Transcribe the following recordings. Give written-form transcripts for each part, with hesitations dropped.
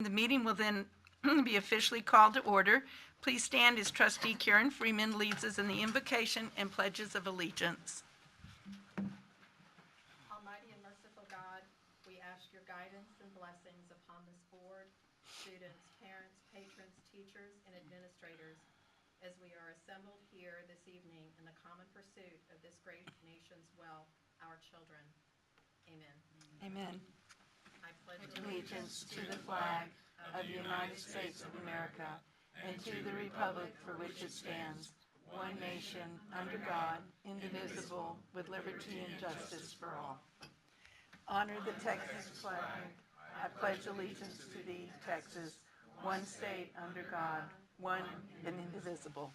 The meeting will then be officially called to order. Please stand as Trustee Karen Freeman leads us in the invocation and pledges of allegiance. Almighty and merciful God, we ask your guidance and blessings upon this board, students, parents, patrons, teachers, and administrators as we are assembled here this evening in the common pursuit of this great nation's wealth, our children. Amen. Amen. I pledge Allegiance to the flag of the United States of America and to the republic for which it stands, one nation, under God, indivisible, with liberty and justice for all. Honor the Texas flag. I pledge allegiance to thee, Texas, one state under God, one and indivisible.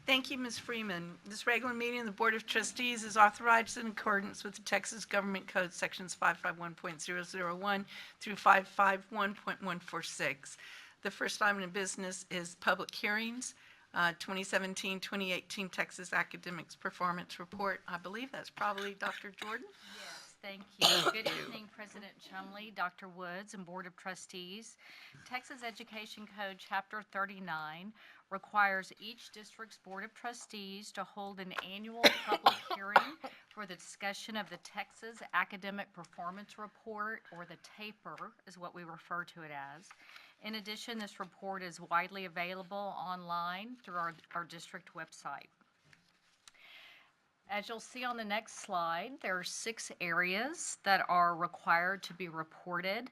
Thank you, Ms. Freeman. This regular meeting of the Board of Trustees is authorized in accordance with the Texas Government Code Sections 551.001 through 551.146. The first item of business is public hearings, 2017-2018 Texas Academics Performance Report. I believe that's probably Dr. Jordan. Yes, thank you. Good evening, President Chumley, Dr. Woods, and Board of Trustees. Texas Education Code Chapter 39 requires each district's Board of Trustees to hold an annual public hearing for the discussion of the Texas Academic Performance Report, or the TAPER is what we refer to it as. In addition, this report is widely available online through our district website. As you'll see on the next slide, there are 6 areas that are required to be reported.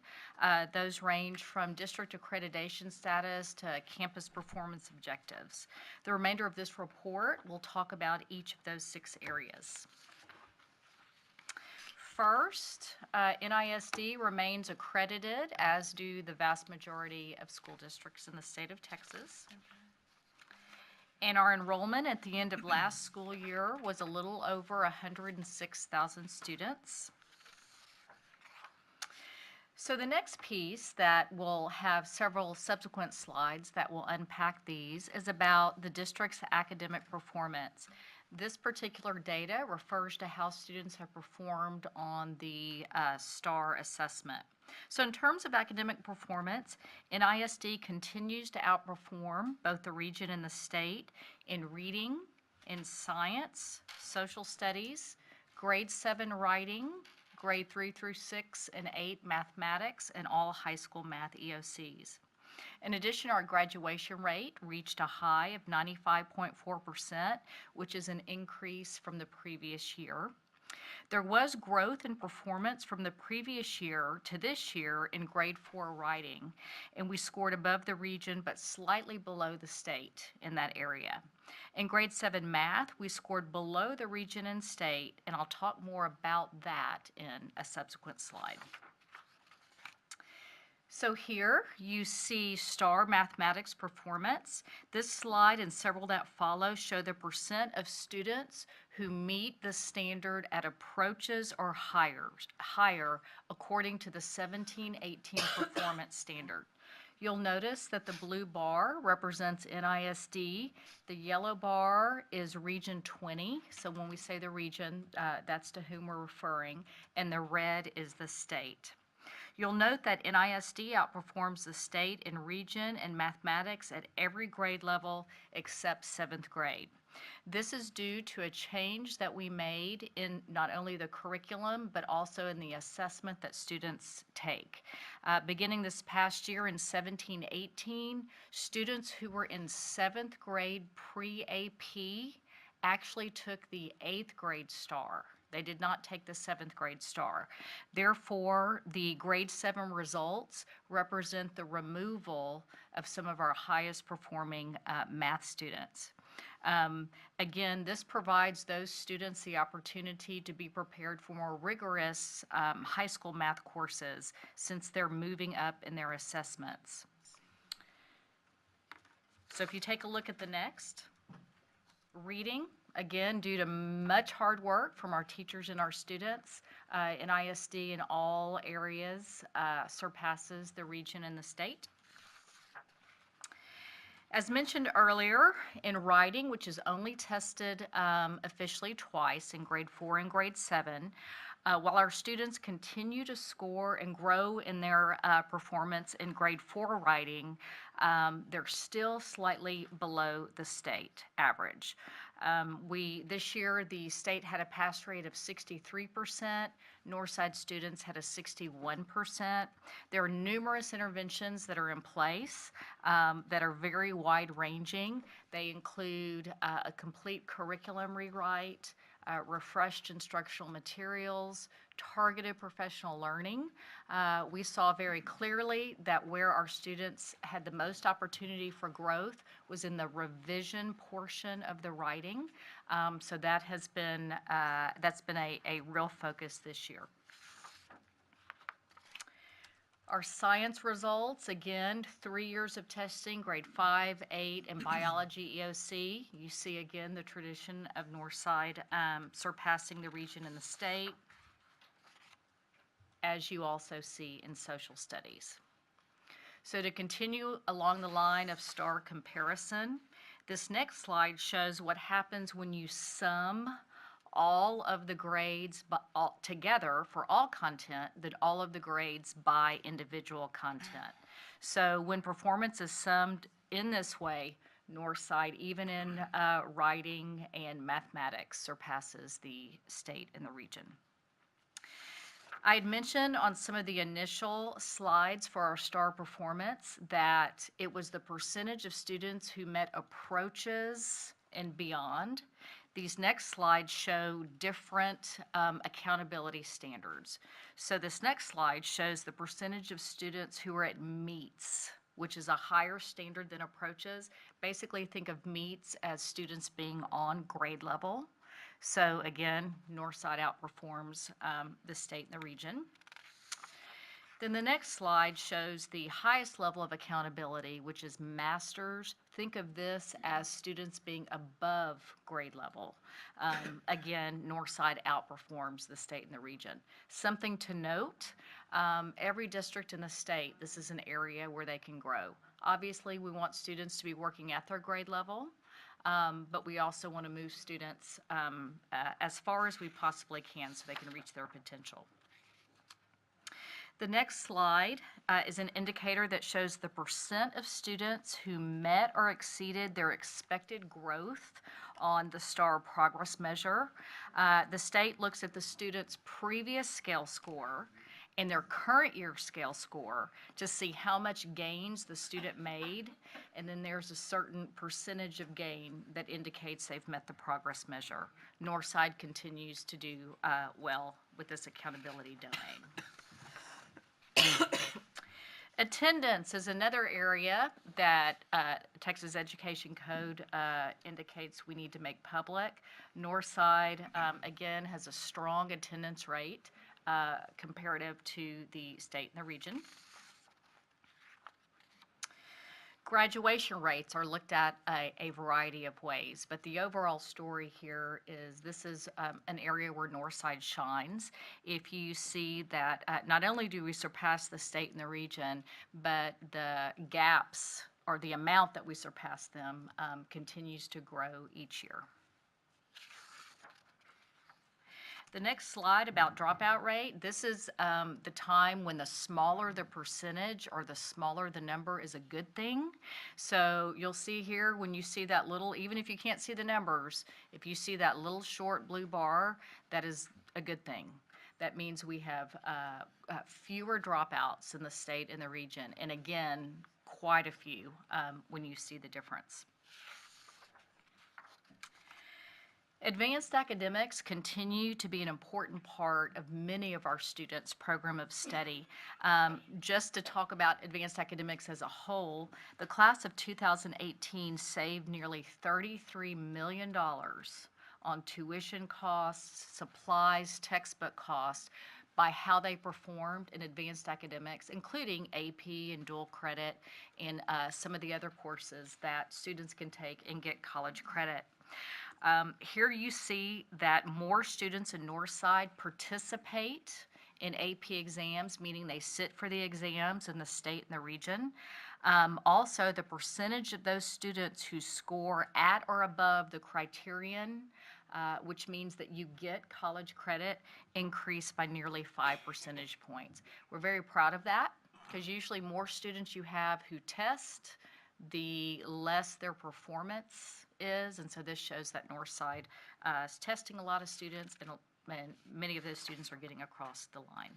Those range from district accreditation status to campus performance objectives. The remainder of this report will talk about each of those 6 areas. First, NISD remains accredited, as do the vast majority of school districts in the state of Texas. And our enrollment at the end of last school year was a little over 106,000 students. So the next piece that will have several subsequent slides that will unpack these is about the district's academic performance. This particular data refers to how students have performed on the STAR assessment. So in terms of academic performance, NISD continues to outperform both the region and the state in reading, in science, social studies, grade 7 writing, grade 3 through 6 and 8 mathematics, and all high school math EOCs. In addition, our graduation rate reached a high of 95.4%, which is an increase from the previous year. There was growth in performance from the previous year to this year in grade 4 writing, and we scored above the region but slightly below the state in that area. In grade 7 math, we scored below the region and state, and I'll talk more about that in a subsequent slide. So here you see STAR mathematics performance. This slide and several that follow show the percent of students who meet the standard at approaches or higher according to the 17-18 performance standard. You'll notice that the blue bar represents NISD. The yellow bar is Region 20. So when we say the region, that's to whom we're referring. And the red is the state. You'll note that NISD outperforms the state in region and mathematics at every grade level except 7th grade. This is due to a change that we made in not only the curriculum, but also in the assessment that students take. Beginning this past year in 17-18, students who were in 7th grade pre-AP actually took the 8th grade STAR. They did not take the 7th grade STAR. Therefore, the grade 7 results represent the removal of some of our highest performing math students. Again, this provides those students the opportunity to be prepared for more rigorous high school math courses since they're moving up in their assessments. So if you take a look at the next, reading. Again, due to much hard work from our teachers and our students, NISD in all areas surpasses the region and the state. As mentioned earlier, in writing, which is only tested officially twice in grade 4 and grade 7, While our students continue to score and grow in their performance in grade 4 writing, they're still slightly below the state average. This year, the state had a pass rate of 63%. Northside students had a 61%. There are numerous interventions that are in place that are very wide-ranging. They include a complete curriculum rewrite, refreshed instructional materials, targeted professional learning. We saw very clearly that where our students had the most opportunity for growth was in the revision portion of the writing. So that has been, that's been a real focus this year. Our science results, again, 3 years of testing, grade 5, 8, and biology EOC. You see again the tradition of Northside surpassing the region and the state, as you also see in social studies. So to continue along the line of star comparison, this next slide shows what happens when you sum all of the grades together for all content, then all of the grades by individual content. So when performance is summed in this way, Northside, even in writing and mathematics, surpasses the state and the region. I had mentioned on some of the initial slides for our star performance that it was the percentage of students who met approaches and beyond. These next slides show different accountability standards. So this next slide shows the percentage of students who are at meets, which is a higher standard than approaches. Basically, think of meets as students being on grade level. So again, Northside outperforms the state and the region. Then the next slide shows the highest level of accountability, which is masters. Think of this as students being above grade level. Again, Northside outperforms the state and the region. Something to note, every district in the state, this is an area where they can grow. Obviously, we want students to be working at their grade level, but we also want to move students as far as we possibly can so they can reach their potential. The next slide is an indicator that shows the percent of students who met or exceeded their expected growth on the STAR progress measure. The state looks at the student's previous scale score and their current year scale score to see how much gains the student made, and then there's a certain percentage of gain that indicates they've met the progress measure. Northside continues to do well with this accountability domain. Attendance is another area that Texas Education Code indicates we need to make public. Northside, again, has a strong attendance rate comparative to the state and the region. Graduation rates are looked at a variety of ways, but the overall story here is this is an area where Northside shines. If you see that not only do we surpass the state and the region, but the gaps or the amount that we surpass them continues to grow each year. The next slide about dropout rate, this is the time when the smaller the percentage or the smaller the number is a good thing. So you'll see here when you see that little, even if you can't see the numbers, if you see that little short blue bar, that is a good thing. That means we have fewer dropouts in the state and the region. And again, quite a few when you see the difference. Advanced academics continue to be an important part of many of our students' program of study. Just to talk about advanced academics as a whole, the class of 2018 saved nearly $33 million on tuition costs, supplies, textbook costs, by how they performed in advanced academics, including AP and dual credit and some of the other courses that students can take and get college credit. Here you see that more students in Northside participate in AP exams, meaning they sit for the exams in the state and the region. Also, the percentage of those students who score at or above the criterion which means that you get college credit, increased by nearly 5 percentage points. We're very proud of that because usually more students you have who test, the less their performance is. And so this shows that Northside is testing a lot of students, and many of those students are getting across the line.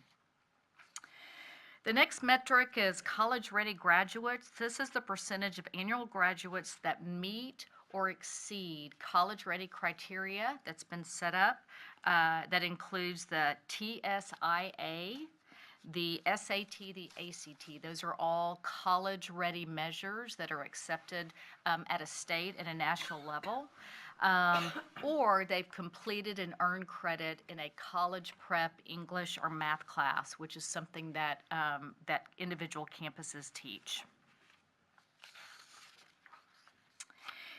The next metric is college-ready graduates. This is the percentage of annual graduates that meet or exceed college-ready criteria that's been set up. That includes the TSIA, the SAT, the ACT. Those are all college-ready measures that are accepted at a state and a national level. Or they've completed and earned credit in a college prep English or math class, which is something that, that individual campuses teach.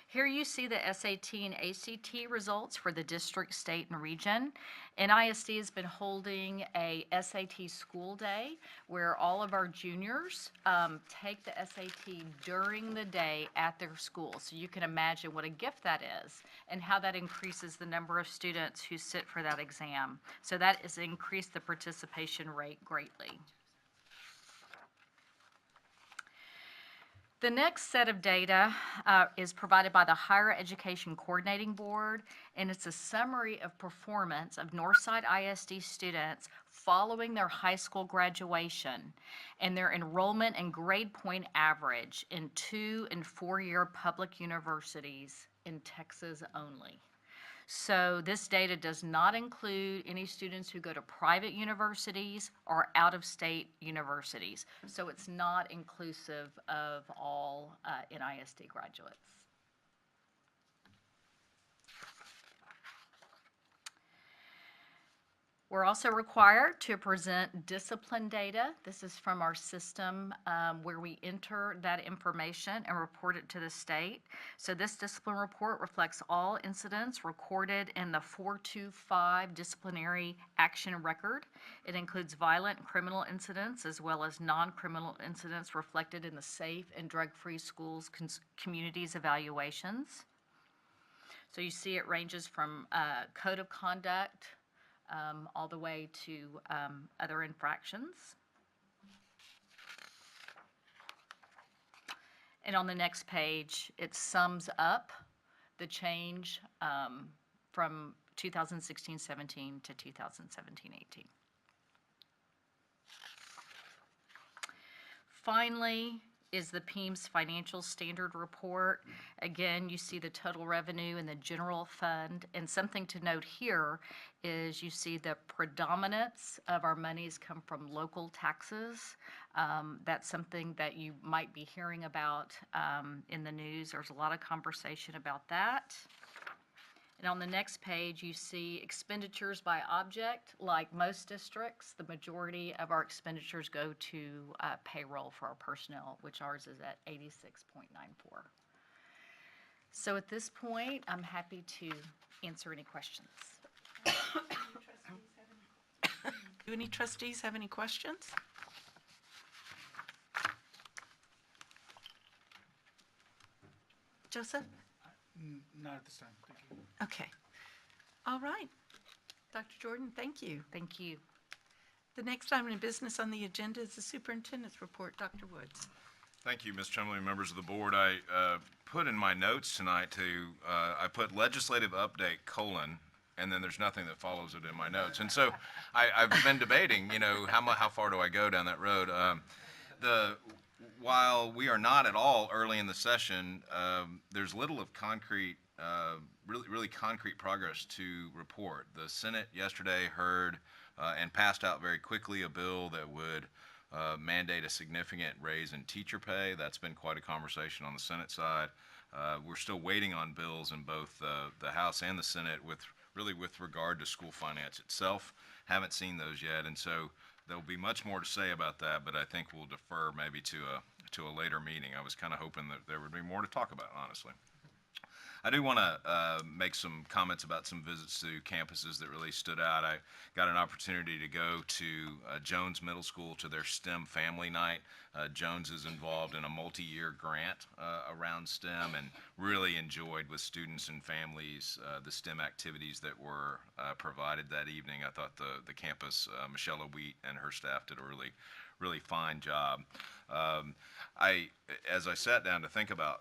Here you see the SAT and ACT results for the district, state, and region. NISD has been holding a SAT school day where all of our juniors take the SAT during the day at their school. So you can imagine what a gift that is and how that increases the number of students who sit for that exam. So that has increased the participation rate greatly. The next set of data is provided by the Higher Education Coordinating Board, and it's a summary of performance of Northside ISD students following their high school graduation and their enrollment and grade point average in 2- and 4-year public universities in Texas only. So this data does not include any students who go to private universities or out-of-state universities. So it's not inclusive of all NISD graduates. We're also required to present discipline data. This is from our system where we enter that information and report it to the state. So this discipline report reflects all incidents recorded in the 425 disciplinary action record. It includes violent and criminal incidents as well as non-criminal incidents reflected in the Safe and Drug-Free Schools Communities evaluations. So you see it ranges from code of conduct, all the way to other infractions. And on the next page, it sums up the change from 2016-17 to 2017-18. Finally, is the PEIMS Financial Standard Report. Again, you see the total revenue in the general fund. And something to note here is you see the predominance of our monies come from local taxes. That's something that you might be hearing about in the news. There's a lot of conversation about that. And on the next page, you see expenditures by object. Like most districts, the majority of our expenditures go to payroll for our personnel, which ours is at 86.94. So at this point, I'm happy to answer any questions. Do any trustees have any questions? Joseph? Not at this time, thank you. Okay. All right. Dr. Jordan, thank you. Thank you. The next item of business on the agenda is the superintendent's report. Dr. Woods. Thank you, Ms. Chumley, members of the board. I put in my notes tonight I put legislative update : and then there's nothing that follows it in my notes. And so I've been debating, you know, how far do I go down that road? While we are not at all early in the session, there's little of concrete, really concrete progress to report. The Senate yesterday heard and passed out very quickly a bill that would mandate a significant raise in teacher pay. That's been quite a conversation on the Senate side. We're still waiting on bills in both the House and the Senate with regard to school finance itself. Haven't seen those yet, and so there'll be much more to say about that, but I think we'll defer maybe to a later meeting. I was kind of hoping that there would be more to talk about, honestly. I do want to make some comments about some visits to campuses that really stood out. I got an opportunity to go to Jones Middle School to their STEM Family Night. Jones is involved in a multi-year grant around STEM and really enjoyed with students and families the STEM activities that were provided that evening. I thought the campus, Michelle Wheat and her staff did a really fine job. As I sat down to think about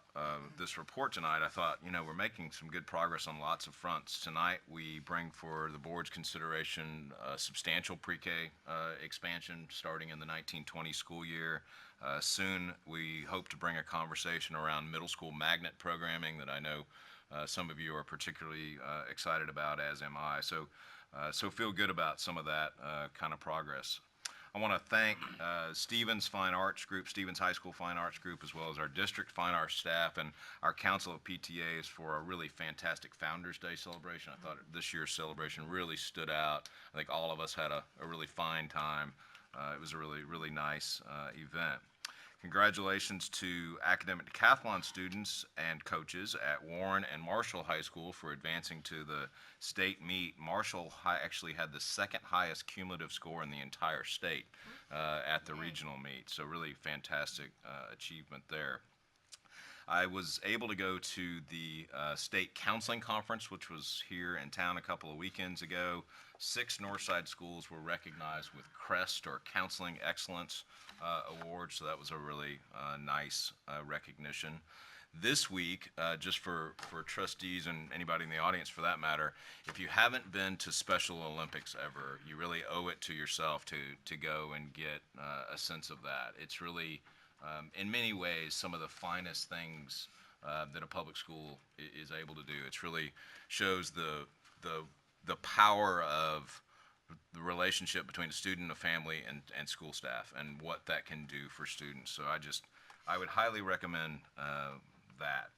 this report tonight, I thought, we're making some good progress on lots of fronts. Tonight, we bring for the board's consideration a substantial pre-K expansion starting in the 1920 school year. Soon, we hope to bring a conversation around middle school magnet programming that I know some of you are particularly excited about, as am I. So feel good about some of that kind of progress. I want to thank Stevens Fine Arts Group, Stevens High School Fine Arts Group, as well as our district fine arts staff and our Council of PTAs for a really fantastic Founders Day celebration. I thought this year's celebration really stood out. I think all of us had a really fine time. It was a really nice event. Congratulations to academic decathlon students and coaches at Warren and Marshall High School for advancing to the state meet. Marshall actually had the second highest cumulative score in the entire state at the regional meet, so really fantastic achievement there. I was able to go to the state counseling conference, which was here in town a couple of weekends ago. 6 Northside schools were recognized with CREST, or Counseling Excellence Awards, so that was a really nice recognition. This week, just for trustees and anybody in the audience for that matter, if you haven't been to Special Olympics ever, you really owe it to yourself to go and get a sense of that. It's really, in many ways, some of the finest things that a public school is able to do. It really shows the power of the relationship between a student, a family, and school staff, and what that can do for students. So I would highly recommend that.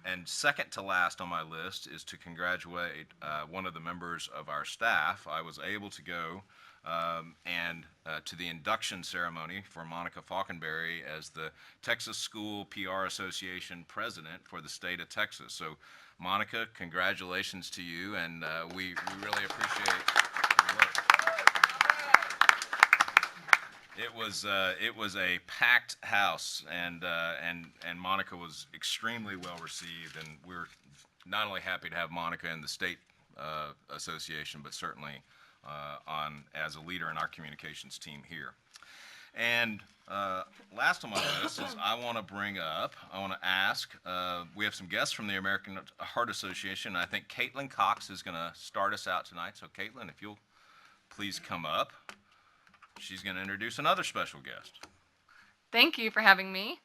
And second to last on my list is to congratulate one of the members of our staff. I was able to go to the induction ceremony for Monica Falkenberry as the Texas School PR Association president for the state of Texas. So Monica, congratulations to you, and we really appreciate your work. It was a packed house, and Monica was extremely well received, and we're not only happy to have Monica in the state association, but certainly as a leader in our communications team here. And last on my list is I want to ask, we have some guests from the American Heart Association. I think Caitlin Cox is going to start us out tonight. So Caitlin, if you'll please come up. She's going to introduce another special guest. Thank you for having me.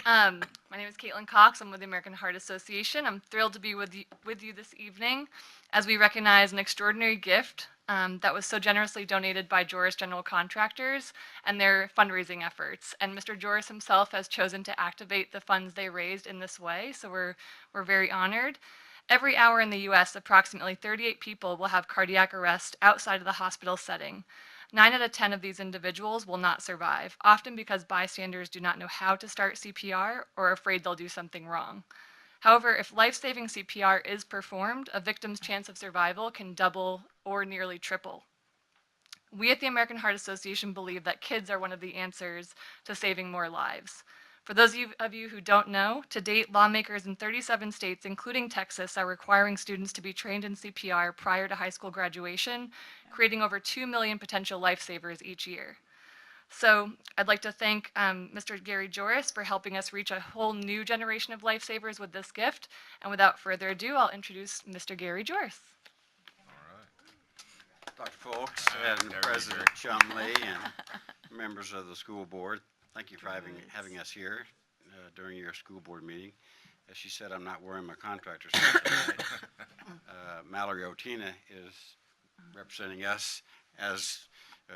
My name is Caitlin Cox. I'm with the American Heart Association. I'm thrilled to be with you this evening as we recognize an extraordinary gift that was so generously donated by Joris General Contractors and their fundraising efforts. And Mr. Joris himself has chosen to activate the funds they raised in this way, so we're very honored. Every hour in the U.S., approximately 38 people will have cardiac arrest outside of the hospital setting. 9 out of 10 of these individuals will not survive, often because bystanders do not know how to start CPR or are afraid they'll do something wrong. However, if life-saving CPR is performed, a victim's chance of survival can double or nearly triple. We at the American Heart Association believe that kids are one of the answers to saving more lives. For those of you who don't know, to date, lawmakers in 37 states, including Texas, are requiring students to be trained in CPR prior to high school graduation, creating over 2 million potential lifesavers each year. So I'd like to thank Mr. Gary Joris for helping us reach a whole new generation of lifesavers with this gift. And without further ado, I'll introduce Mr. Gary Joris. Dr. Folks and President Chumley and members of the school board, thank you for having us here during your school board meeting. As she said, I'm not wearing my contractor suit tonight. Mallory Otina is representing us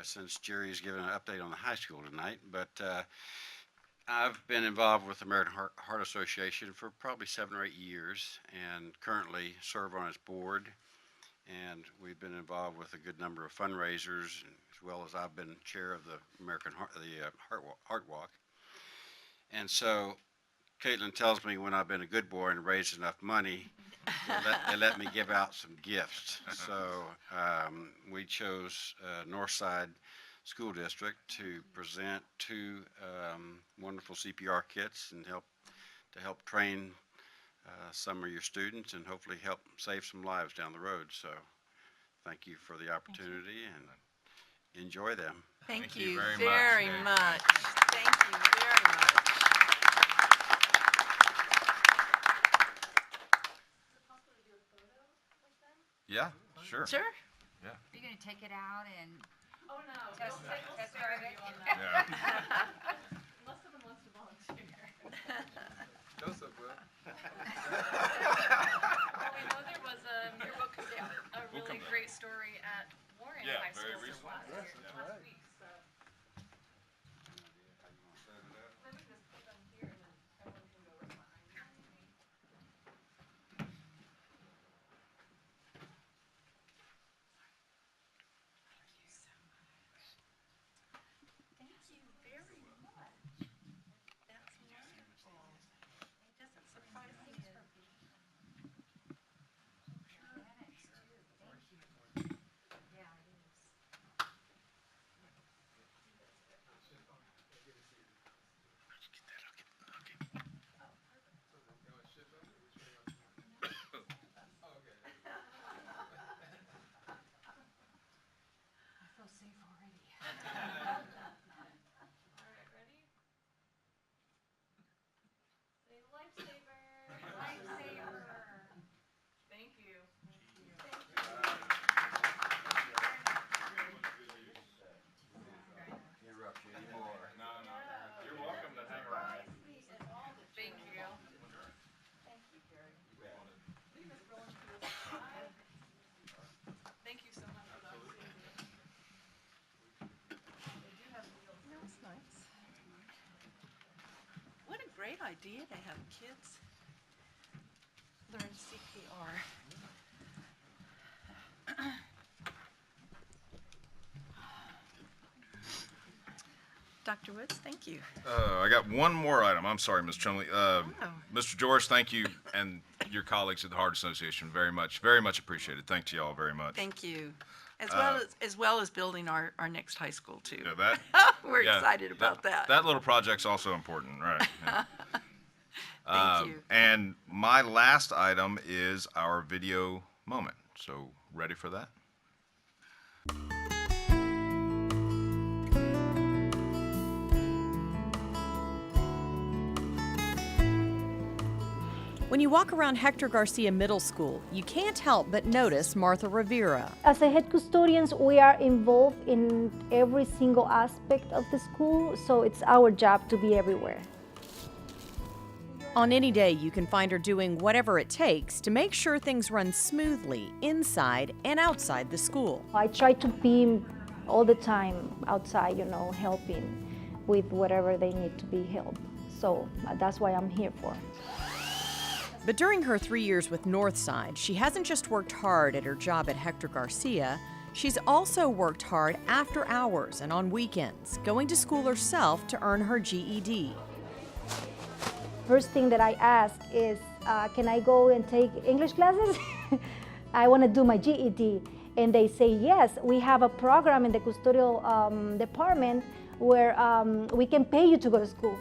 since Jerry has given an update on the high school tonight. But I've been involved with the American Heart Association for probably 7 or 8 years and currently serve on its board. And we've been involved with a good number of fundraisers, as well as I've been chair of the American Heart Walk. And so Caitlin tells me when I've been a good boy and raised enough money, they let me give out some gifts. So we chose Northside School District to present 2 wonderful CPR kits and help train some of your students and hopefully help save some lives down the road. So thank you for the opportunity and enjoy them. Thank you you very very much. much. Thank you very much. Yeah, sure. Sure. Are you going to take it out and Oh, no. test drive it? Yeah. Unless someone wants to volunteer. Joseph will. Well, we know there was a really great story at Warren Yeah, High very School recently. last week, so. Let me just put them here and then everyone can go right behind me. Thank you very much. That's wonderful. Doesn't surprise me. I feel safe already. All right, ready? Say lifesaver. Lifesaver. Thank you. Interrupt you anymore. You're welcome to hang around. Thank you. Thank you so much for that. That's nice. What a great idea to have kids learn CPR. Dr. Woods, thank you. I got one more item. I'm sorry, Ms. Chumley. Mr. George, thank you, and your colleagues at the Heart Association very much appreciated. Thank you all very much. Thank you. As well as building our next high school too. Yeah, that, We're yeah, excited about that. That little project's also important, right? Yeah. Thank you. And my last item is our video moment. So, ready for that? When you walk around Hector Garcia Middle School, you can't help but notice Martha Rivera. As a head custodians, we are involved in every single aspect of the school, so it's our job to be everywhere. On any day, you can find her doing whatever it takes to make sure things run smoothly inside and outside the school. I try to be all the time outside, helping with whatever they need to be helped. So that's why I'm here for. But during her 3 years with Northside, she hasn't just worked hard at her job at Hector Garcia, she's also worked hard after hours and on weekends, going to school herself to earn her GED. First thing that I ask is, can I go and take English classes? I want to do my GED. And they say, yes, we have a program in the custodial department where we can pay you to go to school.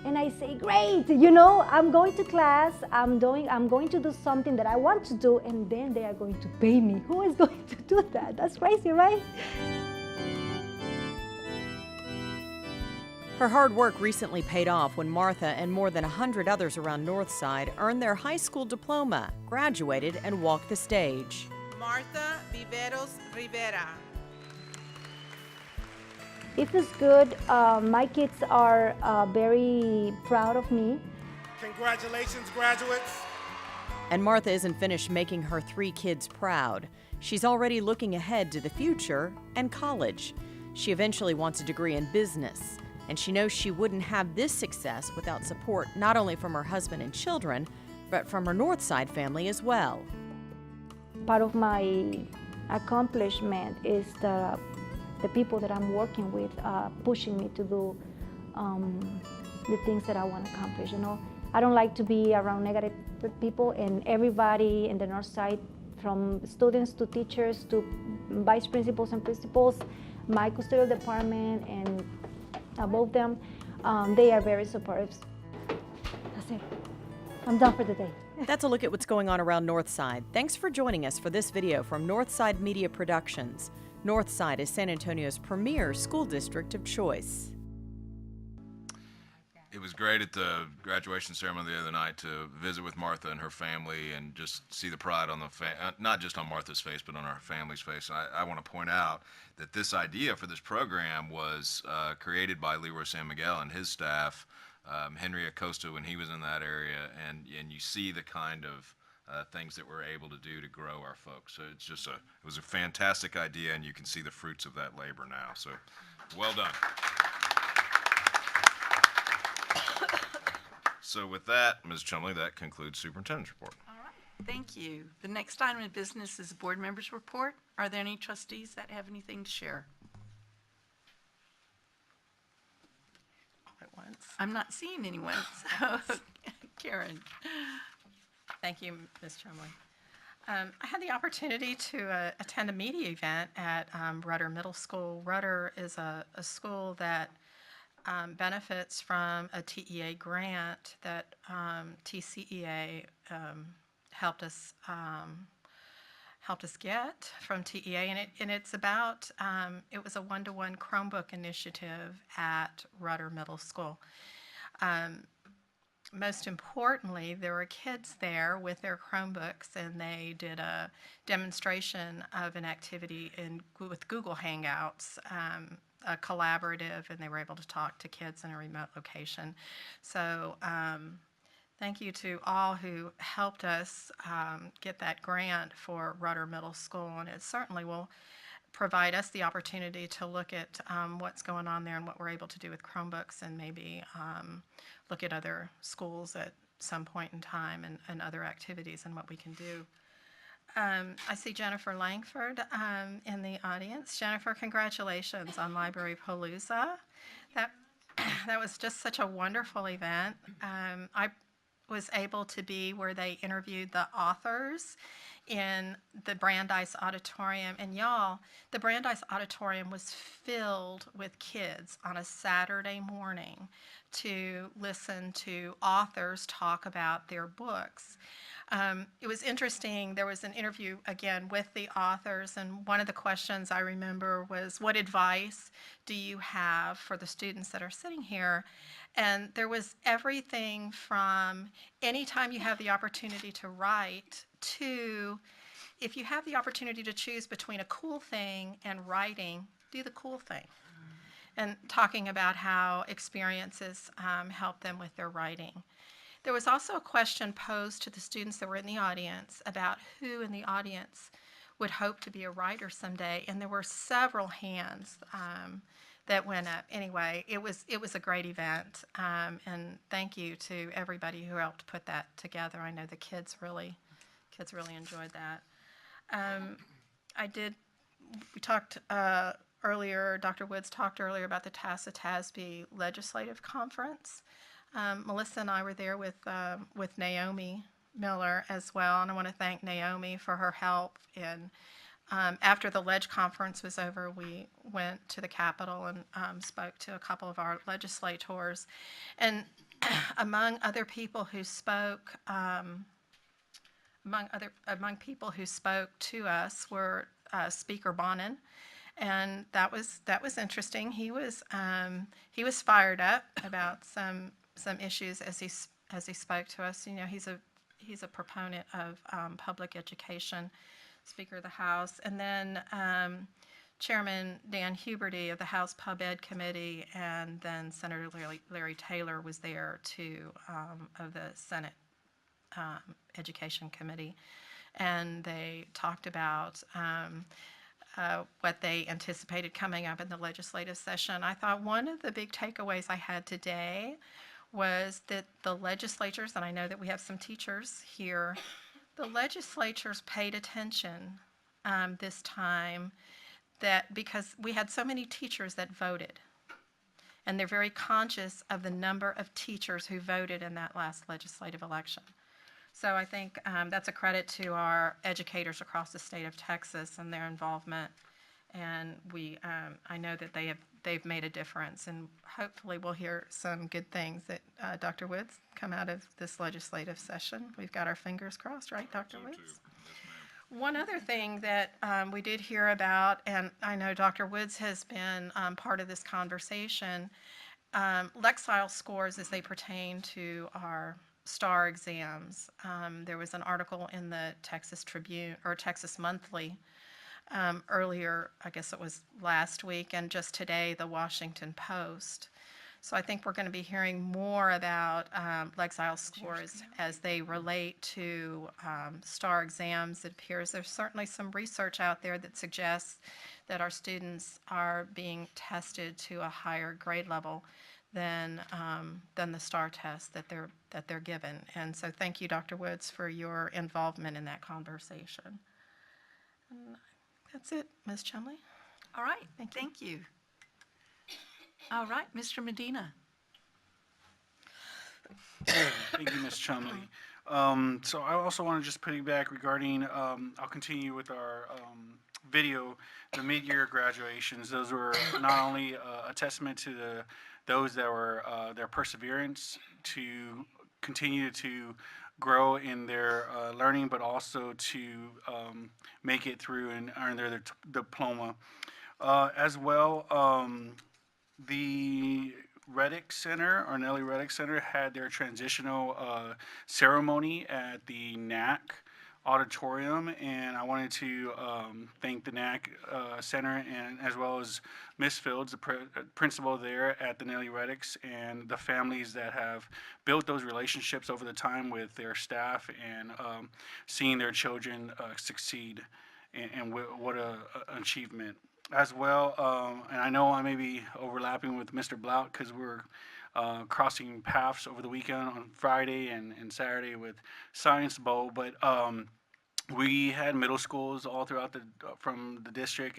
And I say, great, I'm going to class, I'm going to do something that I want to do, and then they are going to pay me. Who is going to do that? That's crazy, right? Her hard work recently paid off when Martha and more than 100 others around Northside earned their high school diploma, graduated, and walked the stage. Martha Viveros Rivera. It was good. My kids are very proud of me. Congratulations, graduates. And Martha isn't finished making her 3 kids proud. She's already looking ahead to the future and college. She eventually wants a degree in business, and she knows she wouldn't have this success without support not only from her husband and children, but from her Northside family as well. Part of my accomplishment is the people that I'm working with pushing me to do the things that I want to accomplish. I don't like to be around negative people, and everybody in the north side, from students to teachers to vice principals and principals, my custodial department and above them, they are very supportive. That's it. I'm done for the day. That's a look at what's going on around Northside. Thanks for joining us for this video from Northside Media Productions. Northside is San Antonio's premier school district of choice. It was great at the graduation ceremony the other night to visit with Martha and her family and just see the pride on the not just on Martha's face, but on our family's face. I want to point out that this idea for this program was created by Leroy San Miguel and his staff, Henry Acosta, when he was in that area, and you see the kind of things that we're able to do to grow our folks. So it's just it was a fantastic idea, and you can see the fruits of that labor now. So well done. So with that, Ms. Chumley, that concludes Superintendent's report. All right, thank you. The next item of business is the board members' report. Are there any trustees that have anything to share? All at once. I'm not seeing anyone, so Karen. Thank you, Ms. Chumley. I had the opportunity to attend a media event at Rudder Middle School. Rudder is a school that benefits from a TEA grant that TCEA helped us get from TEA, and it's about it was a one-to-one Chromebook initiative at Rudder Middle School. Most importantly, there were kids there with their Chromebooks, and they did a demonstration of an activity with Google Hangouts, a collaborative, and they were able to talk to kids in a remote location. So thank you to all who helped us get that grant for Rudder Middle School, and it certainly will provide us the opportunity to look at what's going on there and what we're able to do with Chromebooks, and maybe look at other schools at some point in time and other activities and what we can do. I see Jennifer Langford in the audience. Jennifer, congratulations on Library Palooza. That was just such a wonderful event. I was able to be where they interviewed the authors in the Brandeis Auditorium. And y'all, the Brandeis Auditorium was filled with kids on a Saturday morning to listen to authors talk about their books. It was interesting. There was an interview, again, with the authors, and one of the questions I remember was, what advice do you have for the students that are sitting here? And there was everything from anytime you have the opportunity to write to if you have the opportunity to choose between a cool thing and writing, do the cool thing. And talking about how experiences help them with their writing. There was also a question posed to the students that were in the audience about who in the audience would hope to be a writer someday, and there were several hands that went up. Anyway, it was a great event, and thank you to everybody who helped put that together. I know the kids really enjoyed that. We talked earlier, Dr. Woods talked earlier about the TASB Legislative Conference. Melissa and I were there with Naomi Miller as well, and I want to thank Naomi for her help. And after the Ledge Conference was over, we went to the Capitol and spoke to a couple of our legislators. And among people who spoke to us were Speaker Bonin, and that was interesting. He was fired up about some issues as he spoke to us. You know, he's a proponent of public education, Speaker of the House, and then Chairman Dan Huberty of the House Pub Ed Committee, and then Senator Larry Taylor was there too, of the Senate Education Committee, and they talked about what they anticipated coming up in the legislative session. I thought one of the big takeaways I had today was that the legislatures, and I know that we have some teachers here, the legislatures paid attention this time, that because we had so many teachers that voted. And they're very conscious of the number of teachers who voted in that last legislative election. So I think that's a credit to our educators across the state of Texas and their involvement. And I know that they've made a difference, and hopefully we'll hear some good things that Dr. Woods come out of this legislative session. We've got our fingers crossed, right, Dr. Woods? One other thing that we did hear about, and I know Dr. Woods has been part of this conversation, Lexile scores as they pertain to our STAR exams. There was an article in the Texas Tribune, or Texas Monthly, earlier, I guess it was last week, and just today, the Washington Post. So I think we're going to be hearing more about Lexile scores as they relate to STAR exams. It appears there's certainly some research out there that suggests that our students are being tested to a higher grade level than the STAR test that they're given. And so thank you, Dr. Woods, for your involvement in that conversation. And that's it, Ms. Chumley. All right, thank you. All right, Mr. Medina. Thank you, Ms. Chumley. So I also want to just piggyback regarding, I'll continue with our video, the mid-year graduations. Those were not only a testament to those that were their perseverance to continue to grow in their learning, but also to make it through and earn their diploma. As well, the Reddick Center, or Nellie Reddick Center, had their transitional ceremony at the NAC auditorium, and I wanted to thank the NAC Center, and as well as Ms. Fields, the principal there at the Nellie Reddicks, and the families that have built those relationships over the time with their staff, and seeing their children succeed, and what an achievement. As well, and I know I may be overlapping with Mr. Blount because we're crossing paths over the weekend on Friday and Saturday with Science Bowl, but we had middle schools all throughout from the district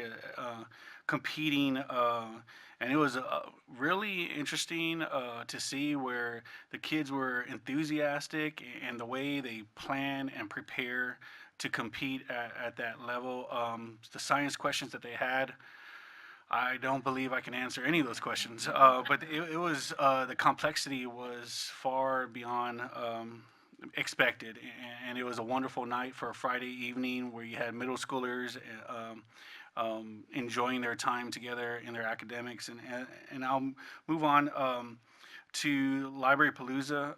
competing, and it was really interesting to see where the kids were enthusiastic and the way they plan and prepare to compete at that level. The science questions that they had, I don't believe I can answer any of those questions, but it was, the complexity was far beyond expected, and it was a wonderful night for a Friday evening where you had middle schoolers enjoying their time together in their academics, and I'll move on to Library Palooza.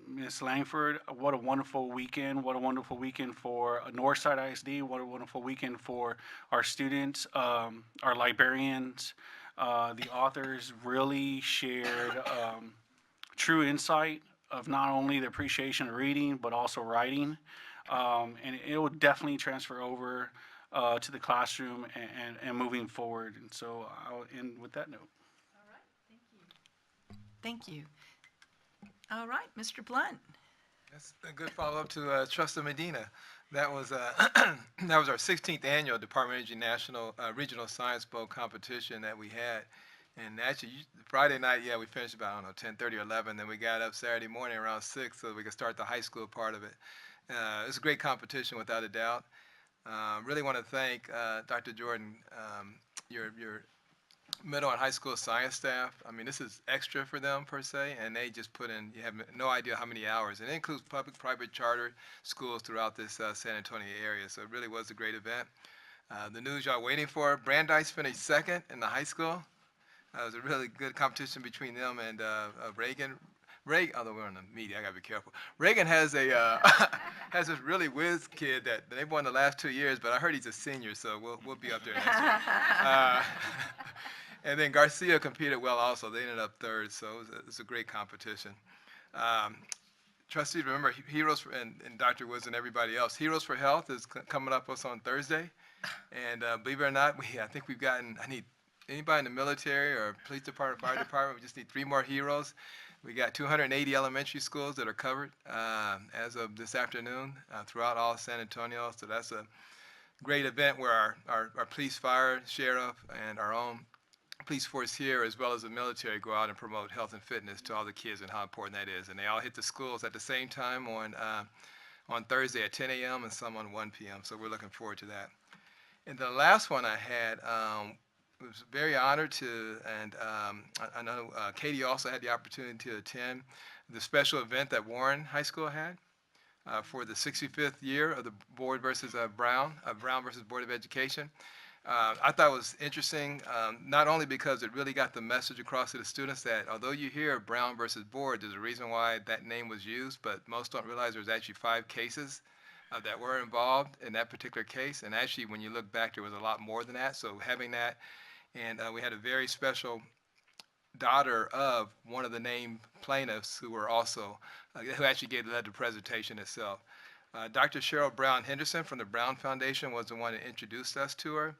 Ms. Langford, what a wonderful weekend. What a wonderful weekend for Northside ISD. What a wonderful weekend for our students, our librarians. The authors really shared true insight of not only the appreciation of reading, but also writing. And it will definitely transfer over to the classroom and moving forward. And so I'll end with that note. Thank you. All right, Mr. Blunt. That's a good follow-up to Trustee Medina. That was that was our 16th annual Department of Energy National Regional Science Bowl competition that we had. And actually, Friday night, yeah, we finished about, I don't know, 10:30 or 11. Then we got up Saturday morning around 6 so we could start the high school part of it. It was a great competition, without a doubt. Really want to thank Dr. Jordan, your middle and high school science staff. I mean, this is extra for them per se, and they just put in, you have no idea how many hours. And it includes public, private, charter schools throughout this San Antonio area. So it really was a great event. The news y'all waiting for, Brandeis finished second in the high school. It was a really good competition between them and Reagan. Although we're on the media, I gotta be careful. Reagan has a has this really whiz kid that they've won the last 2 years, but I heard he's a senior, so we'll be up there next year. And then Garcia competed well also. They ended up third, so it was a great competition. Trustees, remember, Heroes for, and Dr. Woods and everybody else, Heroes for Health is coming up us on Thursday. And believe it or not, I think we've gotten, I need anybody in the military or police department, fire department, we just need 3 more heroes. We got 280 elementary schools that are covered as of this afternoon throughout all San Antonio. So that's a great event where our police, fire, sheriff, and our own police force here as well as the military go out and promote health and fitness to all the kids and how important that is. And they all hit the schools at the same time on Thursday at 10 a.m. and some on 1 p.m. So we're looking forward to that. And the last one I had, was very honored to, and I know Katie also had the opportunity to attend the special event that Warren High School had for the 65th year of the Board versus Brown versus Board of Education. I thought it was interesting, not only because it really got the message across to the students that although you hear Brown versus Board, there's a reason why that name was used, but most don't realize there's actually 5 cases that were involved in that particular case. And actually, when you look back, there was a lot more than that. So having that, and we had a very special daughter of one of the named plaintiffs who were also, who actually led the presentation itself. Dr. Cheryl Brown Henderson from the Brown Foundation was the one that introduced us to her.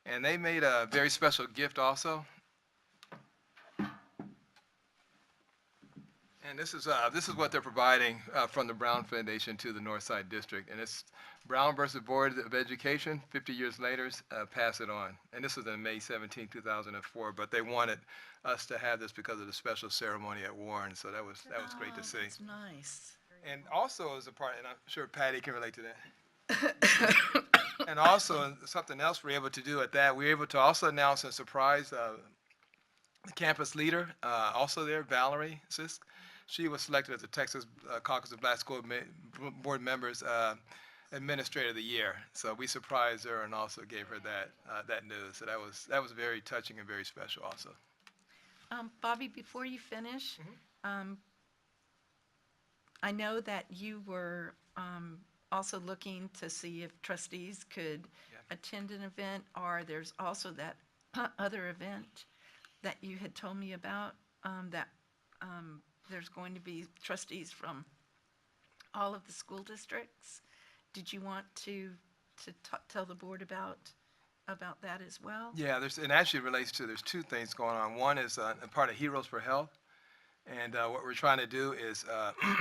And they made a very special gift also. And this is what they're providing from the Brown Foundation to the Northside District. And it's Brown versus Board of Education, 50 years later, pass it on. And this was on May 17, 2004, but they wanted us to have this because of the special ceremony at Warren. So that was great to see. That's nice. And also as a part, and I'm sure Patty can relate to that. And also something else we're able to do at that, we were able to also announce and surprise the campus leader, also there, Valerie Sisk. She was selected as the Texas Caucus of Black School Board Members Administrator of the Year. So we surprised her and also gave her that news. So that was very touching and very special also. Bobby, before you finish, I know that you were also looking to see if trustees could attend an event, or there's also that other event that you had told me about, that there's going to be trustees from all of the school districts. Did you want to tell the board about that as well? Yeah, it actually relates to, there's 2 things going on. One is a part of Heroes for Health. And what we're trying to do is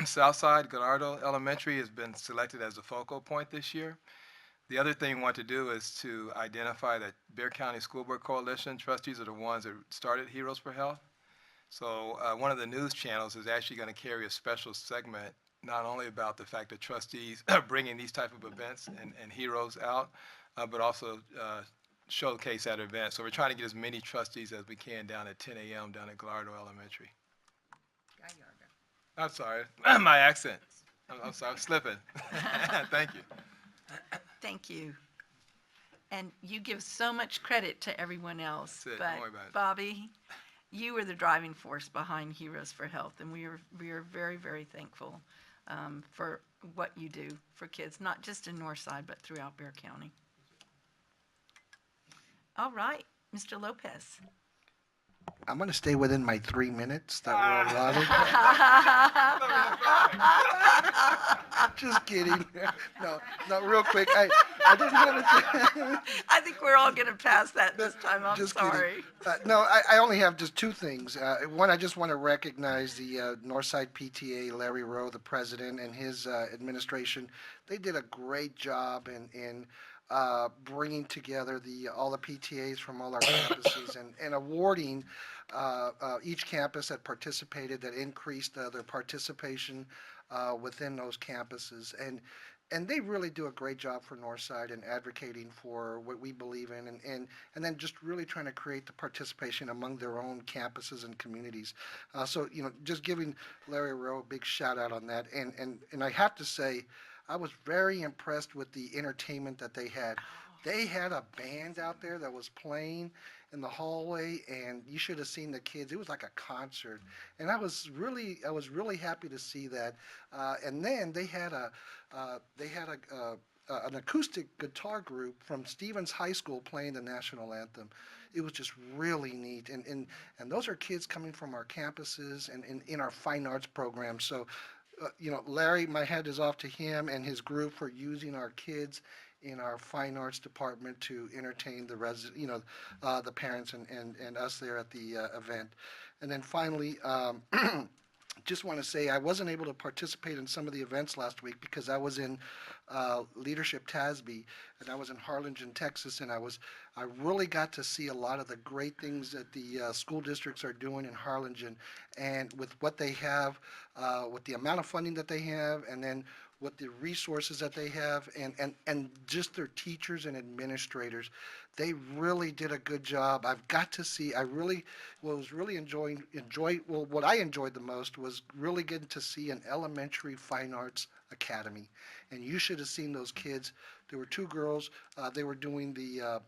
Southside Gallardo Elementary has been selected as a focal point this year. The other thing we want to do is to identify that Bexar County School Board Coalition trustees are the ones that started Heroes for Health. So one of the news channels is actually going to carry a special segment, not only about the fact that trustees are bringing these type of events and heroes out, but also showcase that event. So we're trying to get as many trustees as we can down at 10 a.m. down at Gallardo Elementary. I'm sorry, my accent. I'm sorry, I'm slipping. Thank you. Thank you. And you give so much credit to everyone else. That's it. But Don't worry about it. Bobby, you were the driving force behind Heroes for Health, and we are very, very thankful for what you do for kids, not just in Northside, but throughout Bexar County. All right, Mr. Lopez. I'm going to stay within my 3 minutes that were allotted. Just kidding. No, real quick. I didn't want to. I think we're all going to pass that this time. I'm Just sorry. No, I only have just 2 things. One, I just want to recognize the Northside PTA, Larry Rowe, the president, and his administration. They did a great job in bringing together all the PTAs from all our campuses and awarding each campus that participated, that increased their participation within those campuses. And they really do a great job for Northside in advocating for what we believe in, and then just really trying to create the participation among their own campuses and communities. So, just giving Larry Rowe a big shout out on that. And I have to say, I was very impressed with the entertainment that they had. They had a band out there that was playing in the hallway, and you should have seen the kids. It was like a concert, and I was really happy to see that. And then they had an acoustic guitar group from Stevens High School playing the national anthem. It was just really neat, and those are kids coming from our campuses and in our fine arts program. So. Larry, my hat is off to him and his group for using our kids in our fine arts department to entertain the the parents and us there at the event. And then finally, just want to say I wasn't able to participate in some of the events last week because I was in Leadership TASB, and I was in Harlingen, Texas, and I really got to see a lot of the great things that the school districts are doing in Harlingen, and with what they have, with the amount of funding that they have, and then with the resources that they have, and just their teachers and administrators. They really did a good job. I've got to see, I really was really well, what I enjoyed the most was really getting to see an elementary fine arts academy. And you should have seen those kids. There were two girls, they were doing the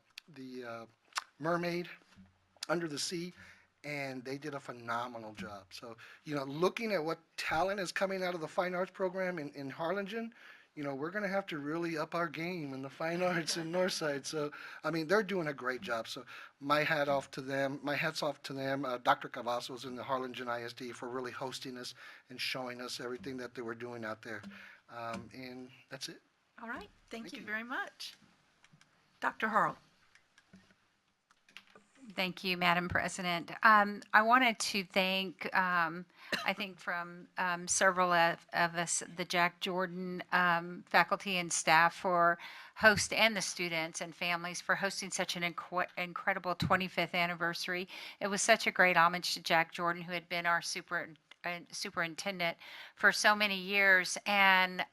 mermaid under the sea, and they did a phenomenal job. So, looking at what talent is coming out of the fine arts program in Harlingen, we're going to have to really up our game in the fine arts in Northside. So, I mean, they're doing a great job. So my hat's off to them. Dr. Cavazos in the Harlingen ISD for really hosting us and showing us everything that they were doing out there. And that's it. All right, thank you you. very much. Dr. Harrell. Thank you, Madam President. I wanted to thank, I think from several of us, the Jack Jordan faculty and staff for and the students and families for hosting such an incredible 25th anniversary. It was such a great homage to Jack Jordan, who had been our superintendent for so many years. And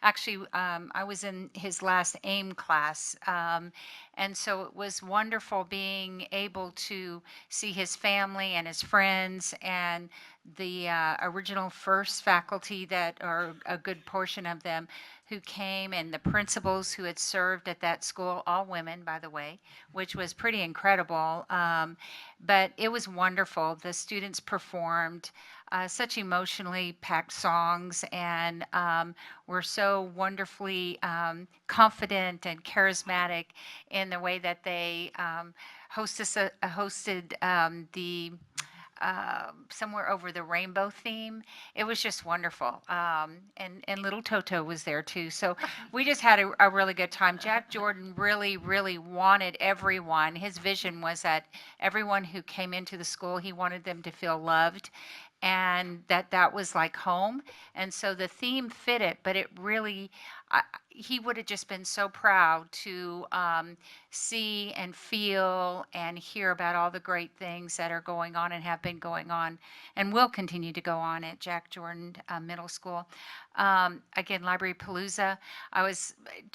actually, I was in his last AIM class. And so it was wonderful being able to see his family and his friends and the original first faculty or a good portion of them who came, and the principals who had served at that school, all women, by the way, which was pretty incredible. But it was wonderful. The students performed such emotionally packed songs, and were so wonderfully confident and charismatic in the way that they hosted the Somewhere Over the Rainbow theme. It was just wonderful. And little Toto was there too. So we just had a really good time. Jack Jordan really, really wanted everyone. His vision was that everyone who came into the school, he wanted them to feel loved, and that was like home. And so the theme fit it, but it really, he would have just been so proud to see and feel and hear about all the great things that are going on and have been going on and will continue to go on at Jack Jordan Middle School. Again, Library Palooza. I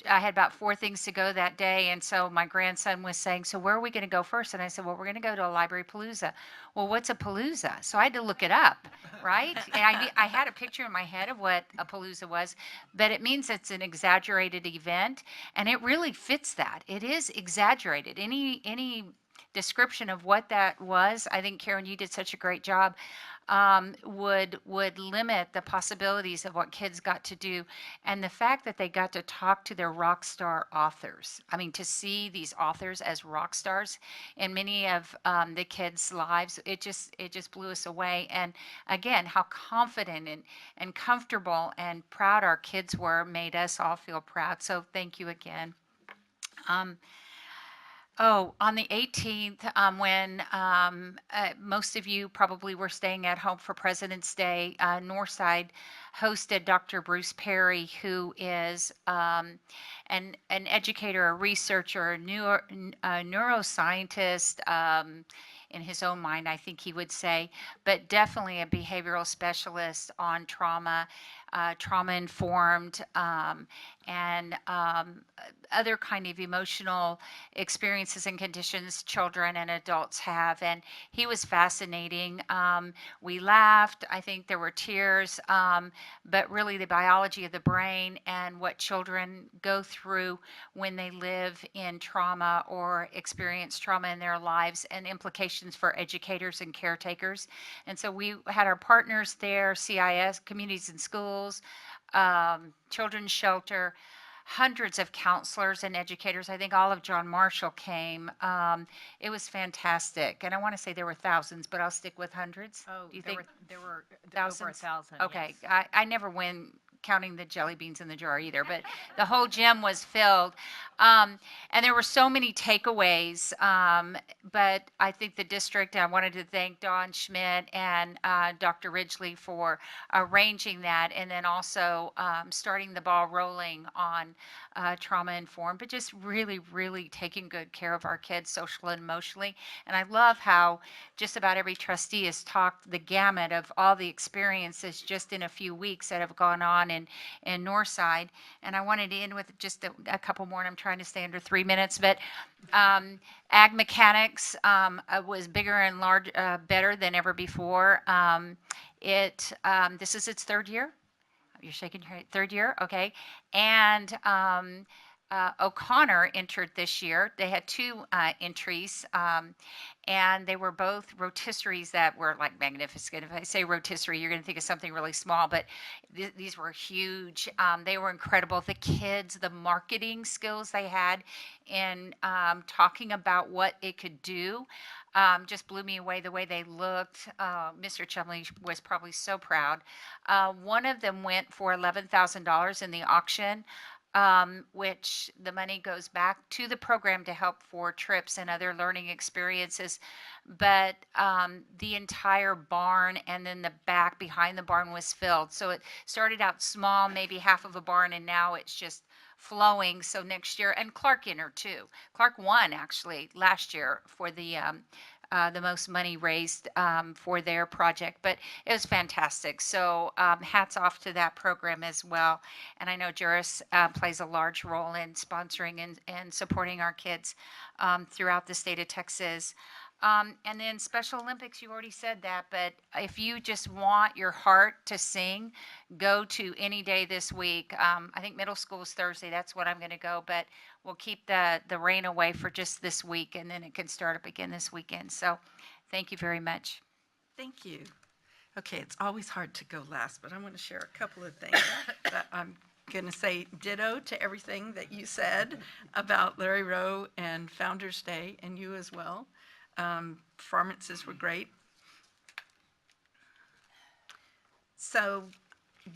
had about 4 things to go that day, and so my grandson was saying, so where are we going to go first? And I said, well, we're going to go to a Library Palooza. Well, what's a palooza? So I had to look it up, right? And I had a picture in my head of what a palooza was, but it means it's an exaggerated event, and it really fits that. It is exaggerated. Any description of what that was, I think, Karen, you did such a great job, would limit the possibilities of what kids got to do. And the fact that they got to talk to their rock star authors. I mean, to see these authors as rock stars in many of the kids' lives, it just blew us away. And again, how confident and comfortable and proud our kids were made us all feel proud. So thank you again. On the 18th, when most of you probably were staying at home for President's Day, Northside hosted Dr. Bruce Perry, who is an educator, a researcher, a neuroscientist, in his own mind, I think he would say, but definitely a behavioral specialist on trauma, trauma-informed, and other kind of emotional experiences and conditions children and adults have. And he was fascinating. We laughed. I think there were tears, but really the biology of the brain and what children go through when they live in trauma or experience trauma in their lives, and implications for educators and caretakers. And so we had our partners there, CIS, Communities in Schools, Children's Shelter, hundreds of counselors and educators. I think all of John Marshall came. It was fantastic. And I want to say there were thousands, but I'll stick with hundreds. Oh, Do you there think were thousands? over 1,000. Okay. Yes. I never win counting the jelly beans in the jar either, but the whole gym was filled. And there were so many takeaways, but I think the district, I wanted to thank Dawn Schmidt and Dr. Ridgely for arranging that, and then also starting the ball rolling on trauma-informed, but just really, really taking good care of our kids socially and emotionally. And I love how just about every trustee has talked the gamut of all the experiences just in a few weeks that have gone on in Northside. And I wanted to end with just a couple more, and I'm trying to stay under 3 minutes, but ag mechanics was bigger and better than ever before. This is its third year. You're shaking your head. Third year, okay. And O'Connor entered this year. They had two entries, and they were both rotisseries that were like magnificent. If I say rotisserie, you're going to think of something really small, but these were huge. They were incredible. The kids, the marketing skills they had in talking about what it could do. Just blew me away the way they looked. Mr. Chumley was probably so proud. One of them went for $11,000 in the auction, which the money goes back to the program to help for trips and other learning experiences. But the entire barn and then the back behind the barn was filled. So it started out small, maybe half of a barn, and now it's just flowing. So next year, and Clark entered too. Clark won actually last year for the most money raised for their project, but it was fantastic. So hats off to that program as well. And I know Juris plays a large role in sponsoring and supporting our kids throughout the state of Texas. And then Special Olympics, you already said that, but if you just want your heart to sing, go to any day this week. I think middle school is Thursday. That's when I'm going to go, but we'll keep the rain away for just this week, and then it can start up again this weekend. So thank you very much. Thank you. Okay, it's always hard to go last, but I want to share a couple of things that I'm going to say ditto to everything that you said about Larry Rowe and Founders Day, and you as well. Performances were great. So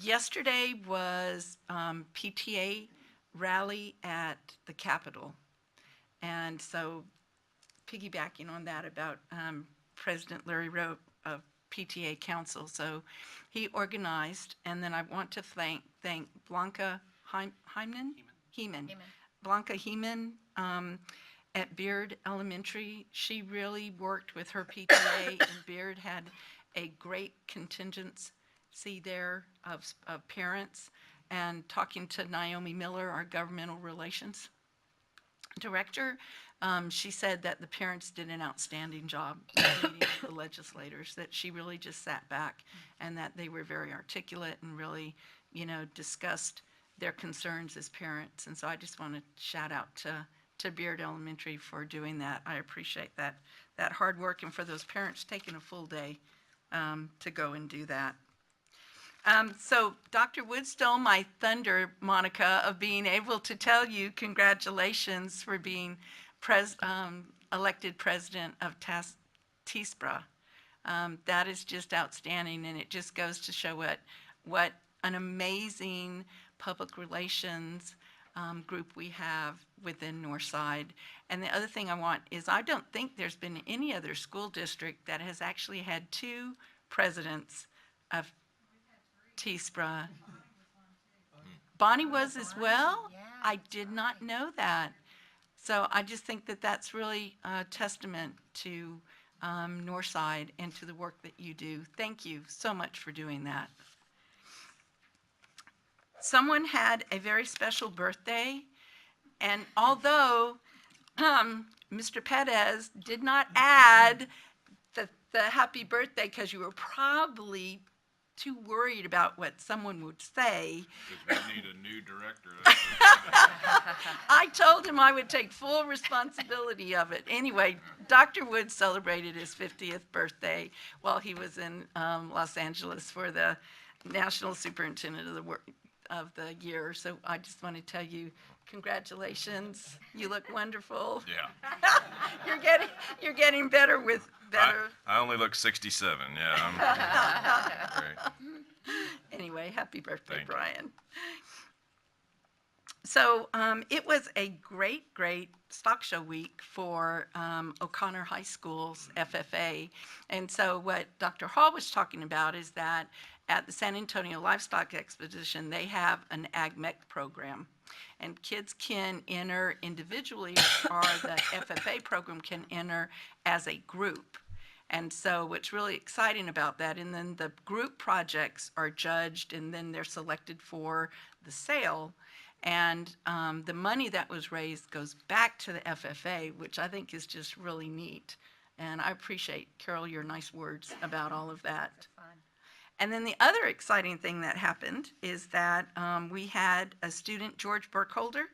yesterday was PTA rally at the Capitol. And so piggybacking on that about President Larry Rowe of PTA Council. So he organized, and then I want to thank Blanca Heeman. Blanca Heeman at Beard Elementary. She really worked with her PTA, and Beard had a great contingency there of parents, and talking to Naomi Miller, our governmental relations director, she said that the parents did an outstanding job meeting with the legislators, that she really just sat back and that they were very articulate and really, discussed their concerns as parents. And so I just want to shout out to Beard Elementary for doing that. I appreciate that hard work, and for those parents taking a full day to go and do that. So Dr. Wood stole my thunder, Monica, of being able to tell you congratulations for being elected president of TSPRA. That is just outstanding, and it just goes to show what an amazing public relations group we have within Northside. And the other thing I want is, I don't think there's been any other school district that has actually had two presidents of TSPRA. Bonnie was as well? I did not know that. So I just think that that's really a testament to Northside and to the work that you do. Thank you so much for doing that. Someone had a very special birthday, and although Mr. Perez did not add the happy birthday because you were probably too worried about what someone would say. Because we need a new director. I told him I would take full responsibility of it. Anyway, Dr. Wood celebrated his 50th birthday while he was in Los Angeles for the National Superintendent of the Year. So I just want to tell you, congratulations. You look wonderful. Yeah. You're getting better with better. I only look 67. Yeah. I'm great. Anyway, happy birthday, Thank you. Brian. So it was a great, great stock show week for O'Connor High School's FFA. And so what Dr. Hall was talking about is that at the San Antonio Livestock Exposition, they have an AgMech program. And kids can enter individually, or the FFA program can enter as a group. And so what's really exciting about that, and then the group projects are judged, and then they're selected for the sale. And the money that was raised goes back to the FFA, which I think is just really neat. And I appreciate, Carol, your nice words about all of that. And then the other exciting thing that happened is that we had a student, George Burkholder,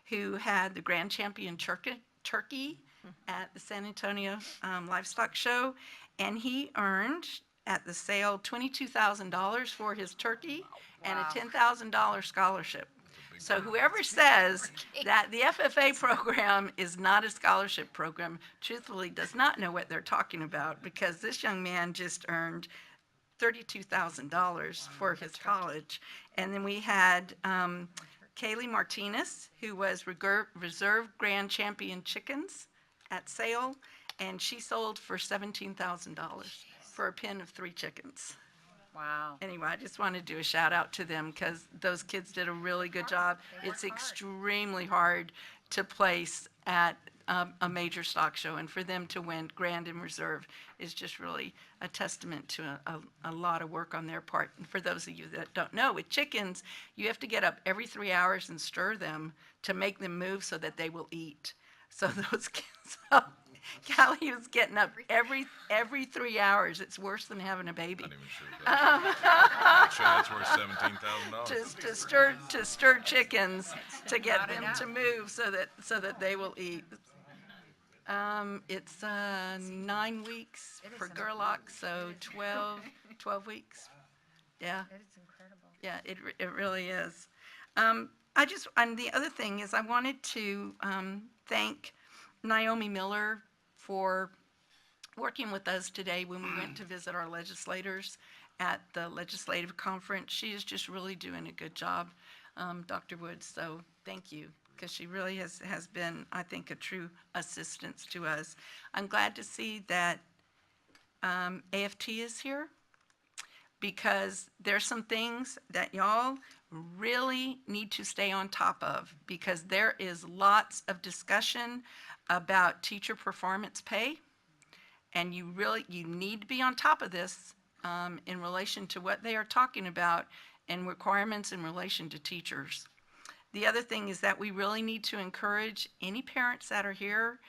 who had the Grand Champion Turkey at the San Antonio Livestock Show. And he earned at the sale $22,000 for his turkey and a $10,000 scholarship. So whoever says that the FFA program is not a scholarship program, truthfully does not know what they're talking about, because this young man just earned $32,000 for his college. And then we had Kaylee Martinez, who was Reserve Grand Champion Chickens at sale, and she sold for $17,000 for a pen of 3 chickens. Wow. Anyway, I just wanted to do a shout out to them because those kids did a really good job. It's extremely hard to place at a major stock show, and for them to win Grand and Reserve is just really a testament to a lot of work on their part. And for those of you that don't know, with chickens, you have to get up every 3 hours and stir them to make them move so that they will eat. So those kids, Callie was getting up every 3 hours. It's worse than having a baby. Not even sure if that's, sure that's worth $17,000. To stir chickens to get them to move so that they will eat. It's 9 weeks for Gerlach, so 12 weeks. Yeah. That is incredible. Yeah, it really is. And the other thing is I wanted to thank Naomi Miller for working with us today when we went to visit our legislators at the legislative conference. She is just really doing a good job, Dr. Woods, so thank you, because she really has been, I think, a true assistance to us. I'm glad to see that AFT is here, because there's some things that y'all really need to stay on top of, because there is lots of discussion about teacher performance pay, and you need to be on top of this in relation to what they are talking about and requirements in relation to teachers. The other thing is that we really need to encourage any parents that are here.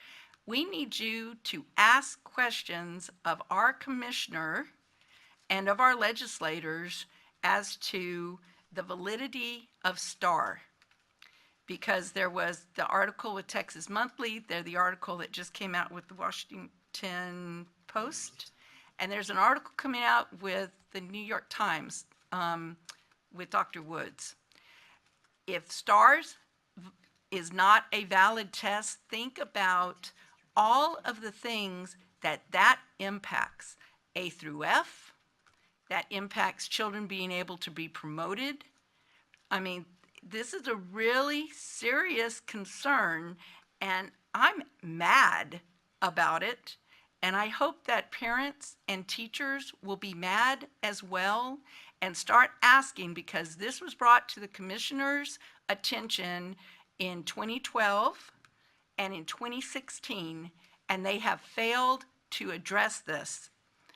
We need you to ask questions of our commissioner and of our legislators as to the validity of STAR. Because there was the article with Texas Monthly, there's the article that just came out with the Washington Post, and there's an article coming out with the New York Times with Dr. Woods. If STARS is not a valid test, think about all of the things that impacts. A through F, that impacts children being able to be promoted. I mean, this is a really serious concern, and I'm mad about it. And I hope that parents and teachers will be mad as well and start asking, because this was brought to the commissioner's attention in 2012 and in 2016, and they have failed to address this.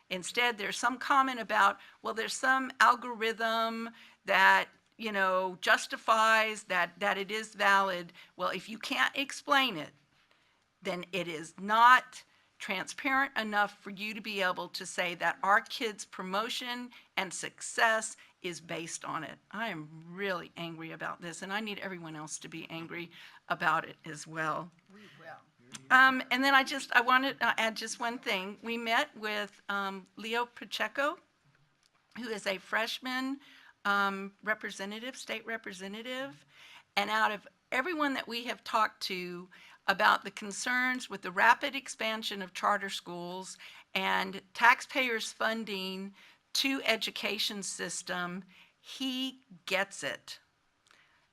Instead, there's some comment about, well, there's some algorithm that justifies that it is valid. Well, if you can't explain it, then it is not transparent enough for you to be able to say that our kids' promotion and success is based on it. I am really angry about this, and I need everyone else to be angry about it as well. We will. And then I wanted to add just one thing. We met with Leo Pacheco, who is a freshman state representative, and out of everyone that we have talked to about the concerns with the rapid expansion of charter schools and taxpayers' funding to education system, he gets it.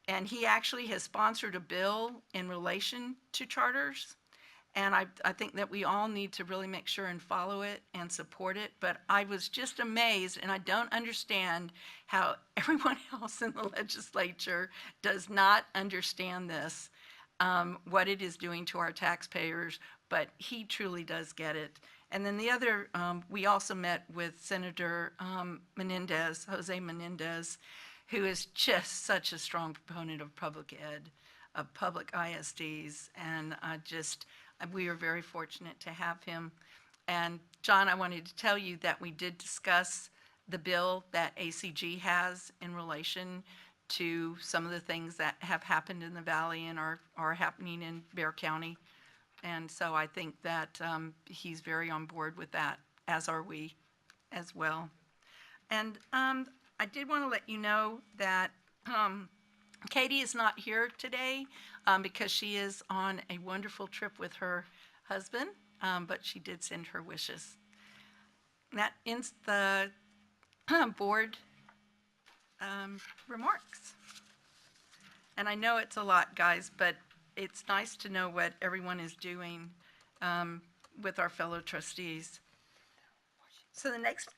And he actually has sponsored a bill in relation to charters. And I think that we all need to really make sure and follow it and support it. But I was just amazed, and I don't understand how everyone else in the legislature does not understand this, what it is doing to our taxpayers, but he truly does get it. And then the other, we also met with Senator Menendez, Jose Menendez, who is just such a strong proponent of public ed, of public ISDs, and we are very fortunate to have him. And John, I wanted to tell you that we did discuss the bill that ACG has in relation to some of the things that have happened in the Valley and are happening in Bexar County. And so I think that he's very on board with that, as are we as well. And I did want to let you know that Katie is not here today because she is on a wonderful trip with her husband, but she did send her wishes. That ends the board remarks. And I know it's a lot, guys, but it's nice to know what everyone is doing with our fellow trustees. So the next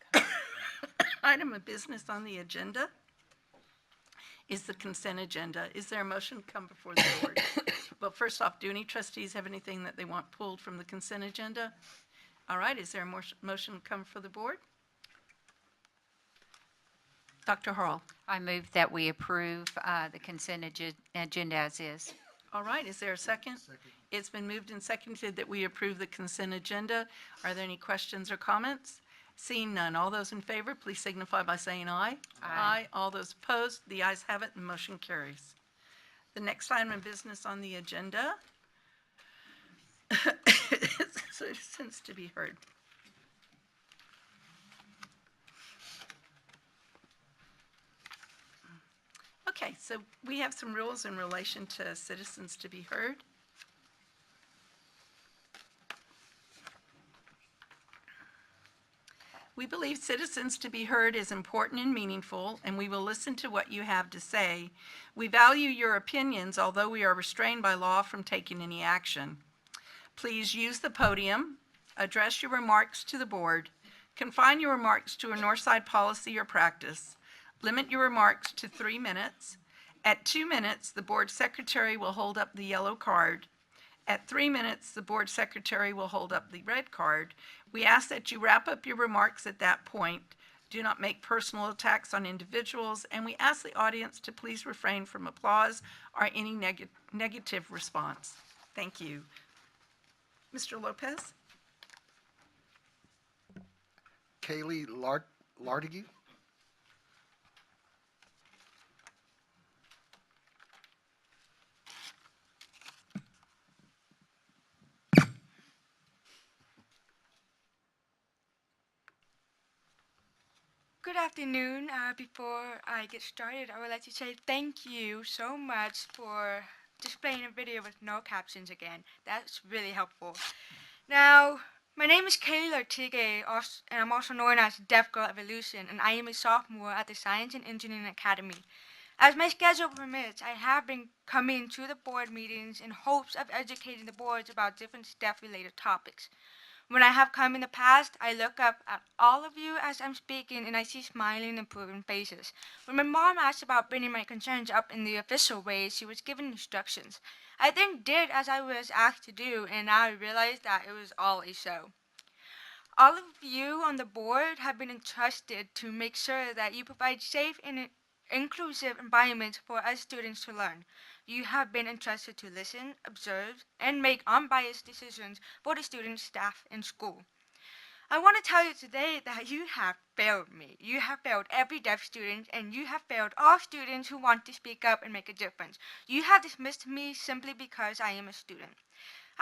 item of business on the agenda is the consent agenda. Is there a motion to come before the board? Well, first off, do any trustees have anything that they want pulled from the consent agenda? All right, is there a motion to come for the board? Dr. Harrell. I move that we approve the consent agenda as is. All right, is there a second? Second. It's been moved and seconded that we approve the consent agenda. Are there any questions or comments? Seeing none, all those in favor, please signify by saying aye. Aye. All those opposed, the ayes have it, and the motion carries. The next item of business on the agenda is citizens to be heard. Okay, so we have some rules in relation to citizens to be heard. We believe citizens to be heard is important and meaningful, and we will listen to what you have to say. We value your opinions, although we are restrained by law from taking any action. Please use the podium, address your remarks to the board, confine your remarks to a Northside policy or practice, limit your remarks to 3 minutes. At 2 minutes, the board secretary will hold up the yellow card. At 3 minutes, the board secretary will hold up the red card. We ask that you wrap up your remarks at that point. Do not make personal attacks on individuals, and we ask the audience to please refrain from applause or any negative response. Thank you. Mr. Lopez? Kaylee Lardigue. Good afternoon. Before I get started, I would like to say thank you so much for displaying a video with no captions again. That's really helpful. Now, my name is Kaylee Lartigue, and I'm also known as Deaf Girl Evolution, and I am a sophomore at the Science and Engineering Academy. As my schedule permits, I have been coming to the board meetings in hopes of educating the boards about different staff-related topics. When I have come in the past, I look up at all of you as I'm speaking and I see smiling, improving faces. When my mom asked about bringing my concerns up in the official way, she was given instructions. I then did as I was asked to do, and now I realized that it was all a show. All of you on the board have been entrusted to make sure that you provide safe and inclusive environments for us students to learn. You have been entrusted to listen, observe, and make unbiased decisions for the students, staff, and school. I want to tell you today that you have failed me. You have failed every deaf student, and you have failed all students who want to speak up and make a difference. You have dismissed me simply because I am a student.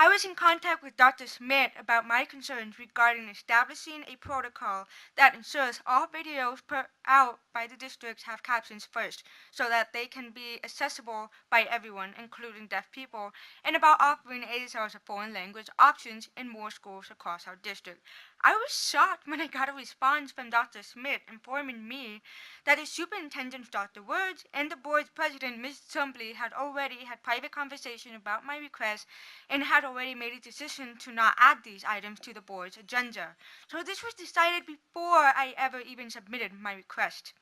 I was in contact with Dr. Smith about my concerns regarding establishing a protocol that ensures all videos put out by the districts have captions first, so that they can be accessible by everyone, including deaf people, and about offering ASLs as foreign language options in more schools across our district. I was shocked when I got a response from Dr. Smith informing me that the superintendent, Dr. Woods, and the board's president, Ms. Chumley, had already had private conversation about my request and had already made a decision to not add these items to the board's agenda. So this was decided before I ever even submitted my request.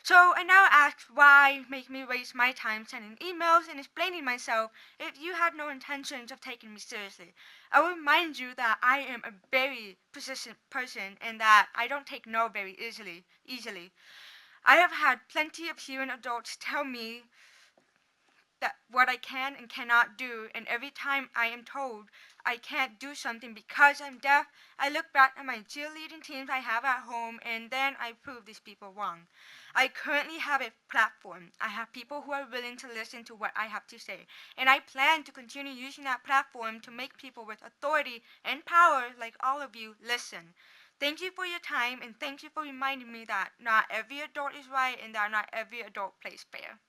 So I now ask, why make me waste my time sending emails and explaining myself if you had no intentions of taking me seriously? I will remind you that I am a very persistent person and that I don't take no very easily. I have had plenty of hearing adults tell me that what I can and cannot do, and every time I am told I can't do something because I'm deaf, I look back at my cheerleading teams I have at home, and then I prove these people wrong. I currently have a platform. I have people who are willing to listen to what I have to say, and I plan to continue using that platform to make people with authority and power like all of you listen. Thank you for your time, and thank you for reminding me that not every adult is right and that not every adult plays fair.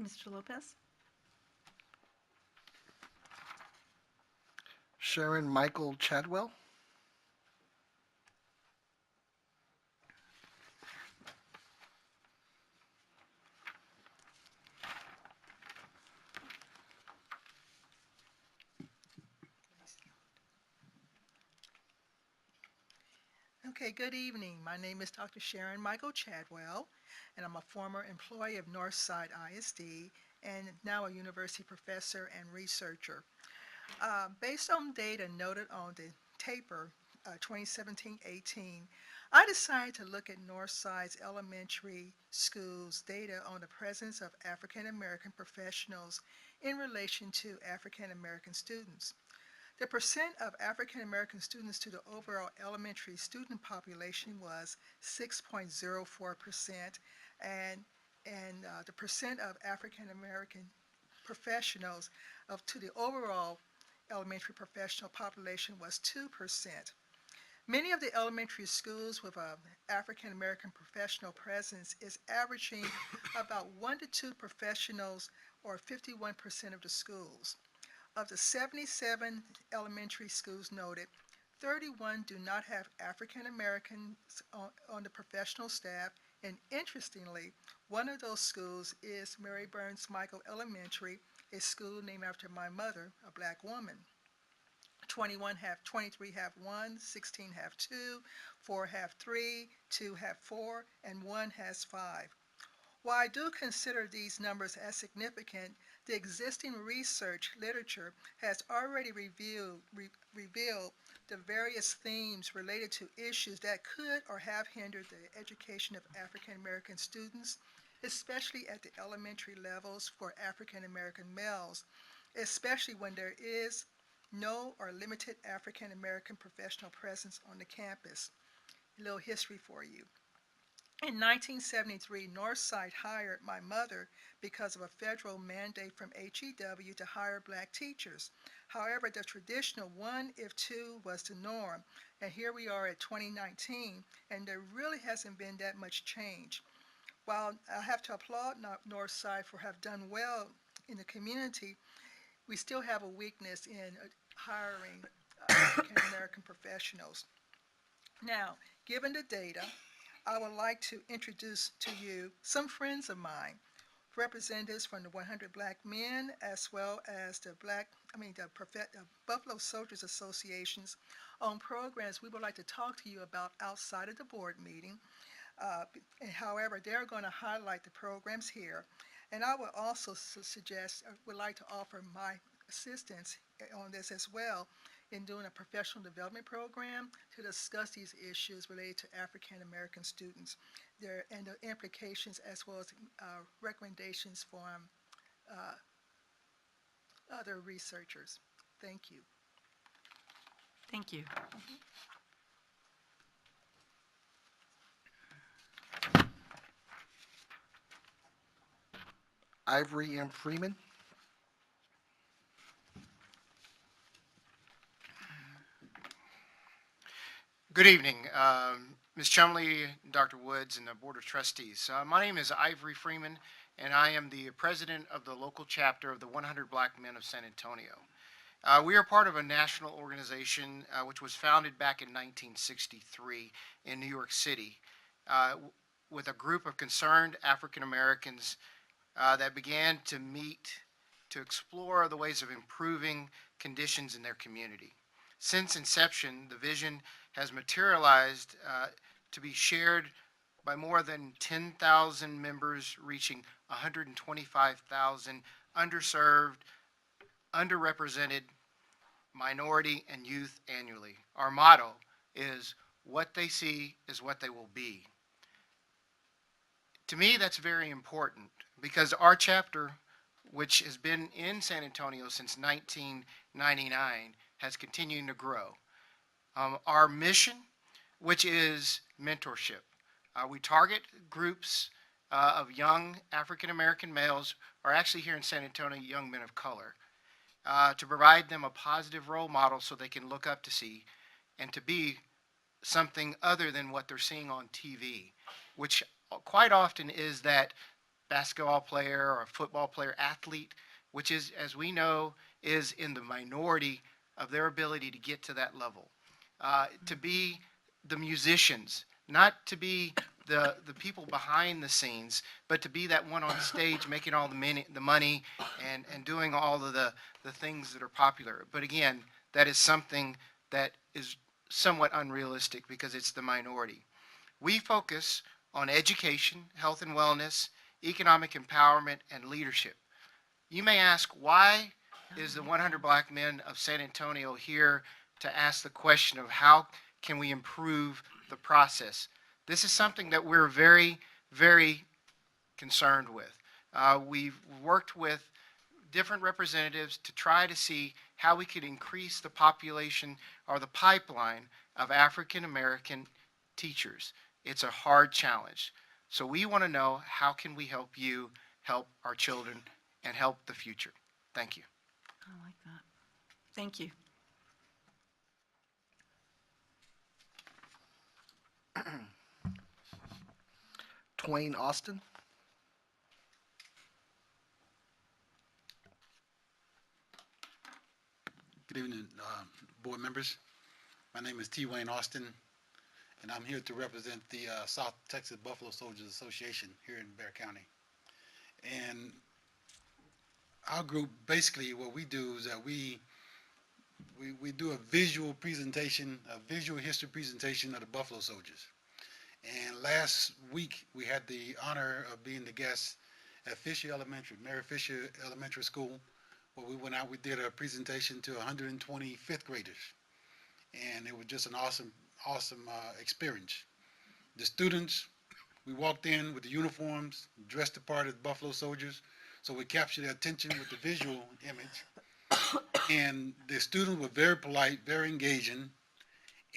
Mr. Lopez? Sharon Michael Chadwell. Okay, good evening. My name is Dr. Sharon Michael Chadwell, and I'm a former employee of Northside ISD and now a university professor and researcher. Based on data noted on the taper 2017-18, I decided to look at Northside's elementary schools data on the presence of African American professionals in relation to African American students. The percent of African American students to the overall elementary student population was 6.04%, and the percent of African American professionals to the overall elementary professional population was 2%. Many of the elementary schools with African American professional presence is averaging about 1 to 2 professionals, or 51% of the schools. Of the 77 elementary schools noted, 31 do not have African Americans on the professional staff, and interestingly, one of those schools is Mary Burns Michael Elementary, a school named after my mother, a black woman. 23 have 1, 16 have 2, 4 have 3, 2 have 4, and 1 has 5. While I do consider these numbers as significant, the existing research literature has already revealed the various themes related to issues that could or have hindered the education of African American students, especially at the elementary levels for African American males, especially when there is no or limited African American professional presence on the campus. A little history for you. In 1973, Northside hired my mother because of a federal mandate from HEW to hire black teachers. However, the traditional 1 if 2 was the norm, and here we are at 2019, and there really hasn't been that much change. While I have to applaud Northside for have done well in the community, we still have a weakness in hiring African American professionals. Now, given the data, I would like to introduce to you some friends of mine, representatives from the 100 Black Men, as well as the Buffalo Soldiers Associations, on programs we would like to talk to you about outside of the board meeting. However, they're going to highlight the programs here, and I would also would like to offer my assistance on this as well, in doing a professional development program to discuss these issues related to African American students, and the implications as well as recommendations from other researchers. Thank you. Thank you. Ivory M. Freeman. Good evening, Ms. Chumley, Dr. Woods, and the Board of Trustees. My name is Ivory Freeman, and I am the president of the local chapter of the 100 Black Men of San Antonio. We are part of a national organization which was founded back in 1963 in New York City with a group of concerned African Americans that began to meet to explore the ways of improving conditions in their community. Since inception, the vision has materialized to be shared by more than 10,000 members, reaching 125,000 underserved, underrepresented minority and youth annually. Our motto is, "What they see is what they will be." To me, that's very important because our chapter, which has been in San Antonio since 1999, has continued to grow. Our mission, which is mentorship. We target groups of young African American males, or actually here in San Antonio, young men of color, to provide them a positive role model so they can look up to see and to be something other than what they're seeing on TV, which quite often is that basketball player or football player athlete, which is, as we know, is in the minority of their ability to get to that level. To be the musicians, not to be the people behind the scenes, but to be that one on stage making all the money and doing all of the things that are popular. But again, that is something that is somewhat unrealistic because it's the minority. We focus on education, health and wellness, economic empowerment, and leadership. You may ask, why is the 100 Black Men of San Antonio here to ask the question of how can we improve the process? This is something that we're very, very concerned with. We've worked with different representatives to try to see how we could increase the population or the pipeline of African American teachers. It's a hard challenge. So we want to know, how can we help you help our children and help the future? Thank you. I like that. Thank you. Twain Austin. Good evening, board members. My name is T. Wayne Austin, and I'm here to represent the South Texas Buffalo Soldiers Association here in Bexar County. And our group, basically what we do is that we do a visual presentation, a visual history presentation of the Buffalo Soldiers. And last week we had the honor of being the guest at Fisher Elementary, Mary Fisher Elementary School, where we went out, we did a presentation to 120 fifth graders. And it was just an awesome experience. The students, we walked in with the uniforms, dressed the part of the Buffalo Soldiers, so we captured their attention with the visual image. And the students were very polite, very engaging.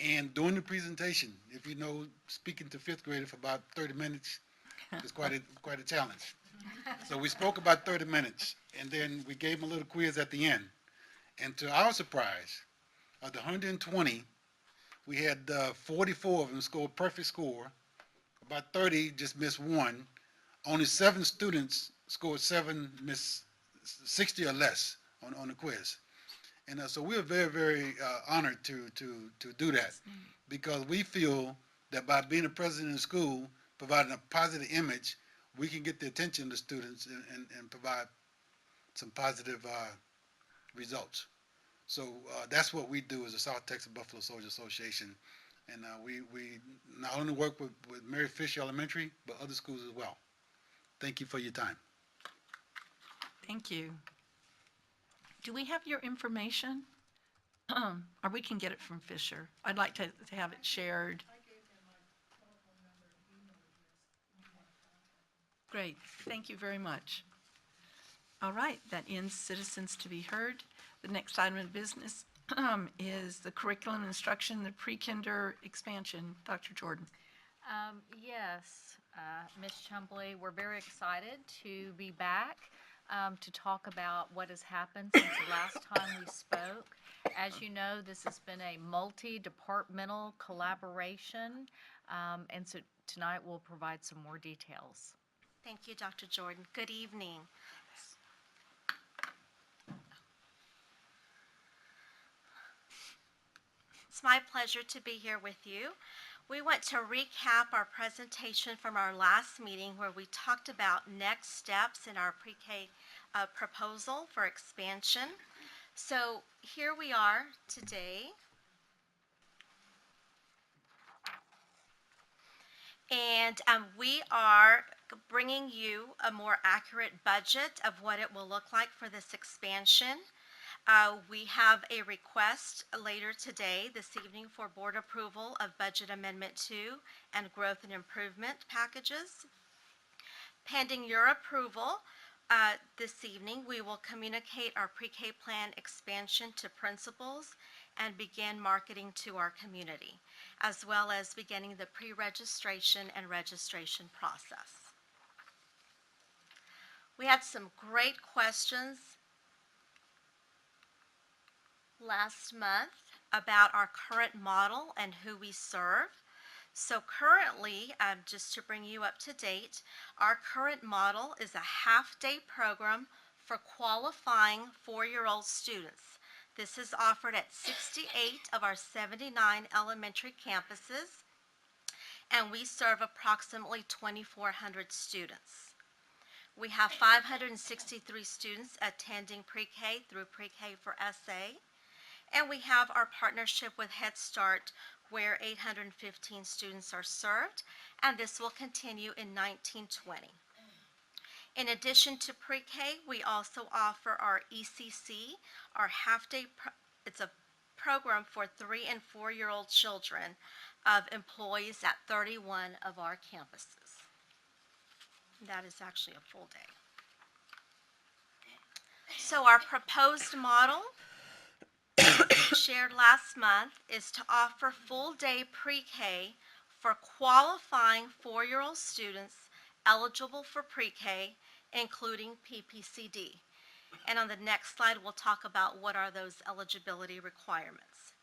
And during the presentation, if you know, speaking to fifth graders for about 30 minutes is quite a challenge. So we spoke about 30 minutes, and then we gave them a little quiz at the end. And to our surprise, of the 120, we had 44 of them score perfect score. About 30 just missed one. Only 7 students scored 7, missed 60 or less on the quiz. And so we are very, very honored to do that, because we feel that by being a president in school, providing a positive image, we can get the attention of the students and provide some positive results. So that's what we do as the South Texas Buffalo Soldiers Association. And we not only work with Mary Fisher Elementary, but other schools as well. Thank you for your time. Thank you. Do we have your information? Or we can get it from Fisher. I'd like to have it shared. Great. Thank you very much. All right, that ends citizens to be heard. The next item of business is the curriculum instruction, the pre-kinder expansion. Dr. Jordan. Yes, Ms. Chumbley, we're very excited to be back to talk about what has happened since the last time we spoke. As you know, this has been a multi-departmental collaboration, and so tonight we'll provide some more details. Thank you, Dr. Jordan. Good evening. my pleasure to be here with you. We want to recap our presentation from our last meeting where we talked about next steps in our pre-K proposal for expansion. So here we are today. And we are bringing you a more accurate budget of what it will look like for this expansion. We have a request later today, this evening, for board approval of Budget Amendment 2 and Growth and Improvement packages. Pending your approval, this evening, we will communicate our pre-K plan expansion to principals and begin marketing to our community, as well as beginning the pre-registration and registration process. We had some great questions last month about our current model and who we serve. So currently, just to bring you up to date, our current model is a half-day program for qualifying 4-year-old students. This is offered at 68 of our 79 elementary campuses, and we serve approximately 2,400 students. We have 563 students attending pre-K through pre-K for SA, and we have our partnership with Head Start where 815 students are served, and this will continue in 1920. In addition to pre-K, we also offer our ECC, our half-day, it's a program for 3- and 4-year-old children of employees at 31 of our campuses. That is actually a full day. So our proposed model shared last month is to offer full-day pre-K for qualifying 4-year-old students eligible for pre-K, including PPCD. And on the next slide, we'll talk about what are those eligibility requirements.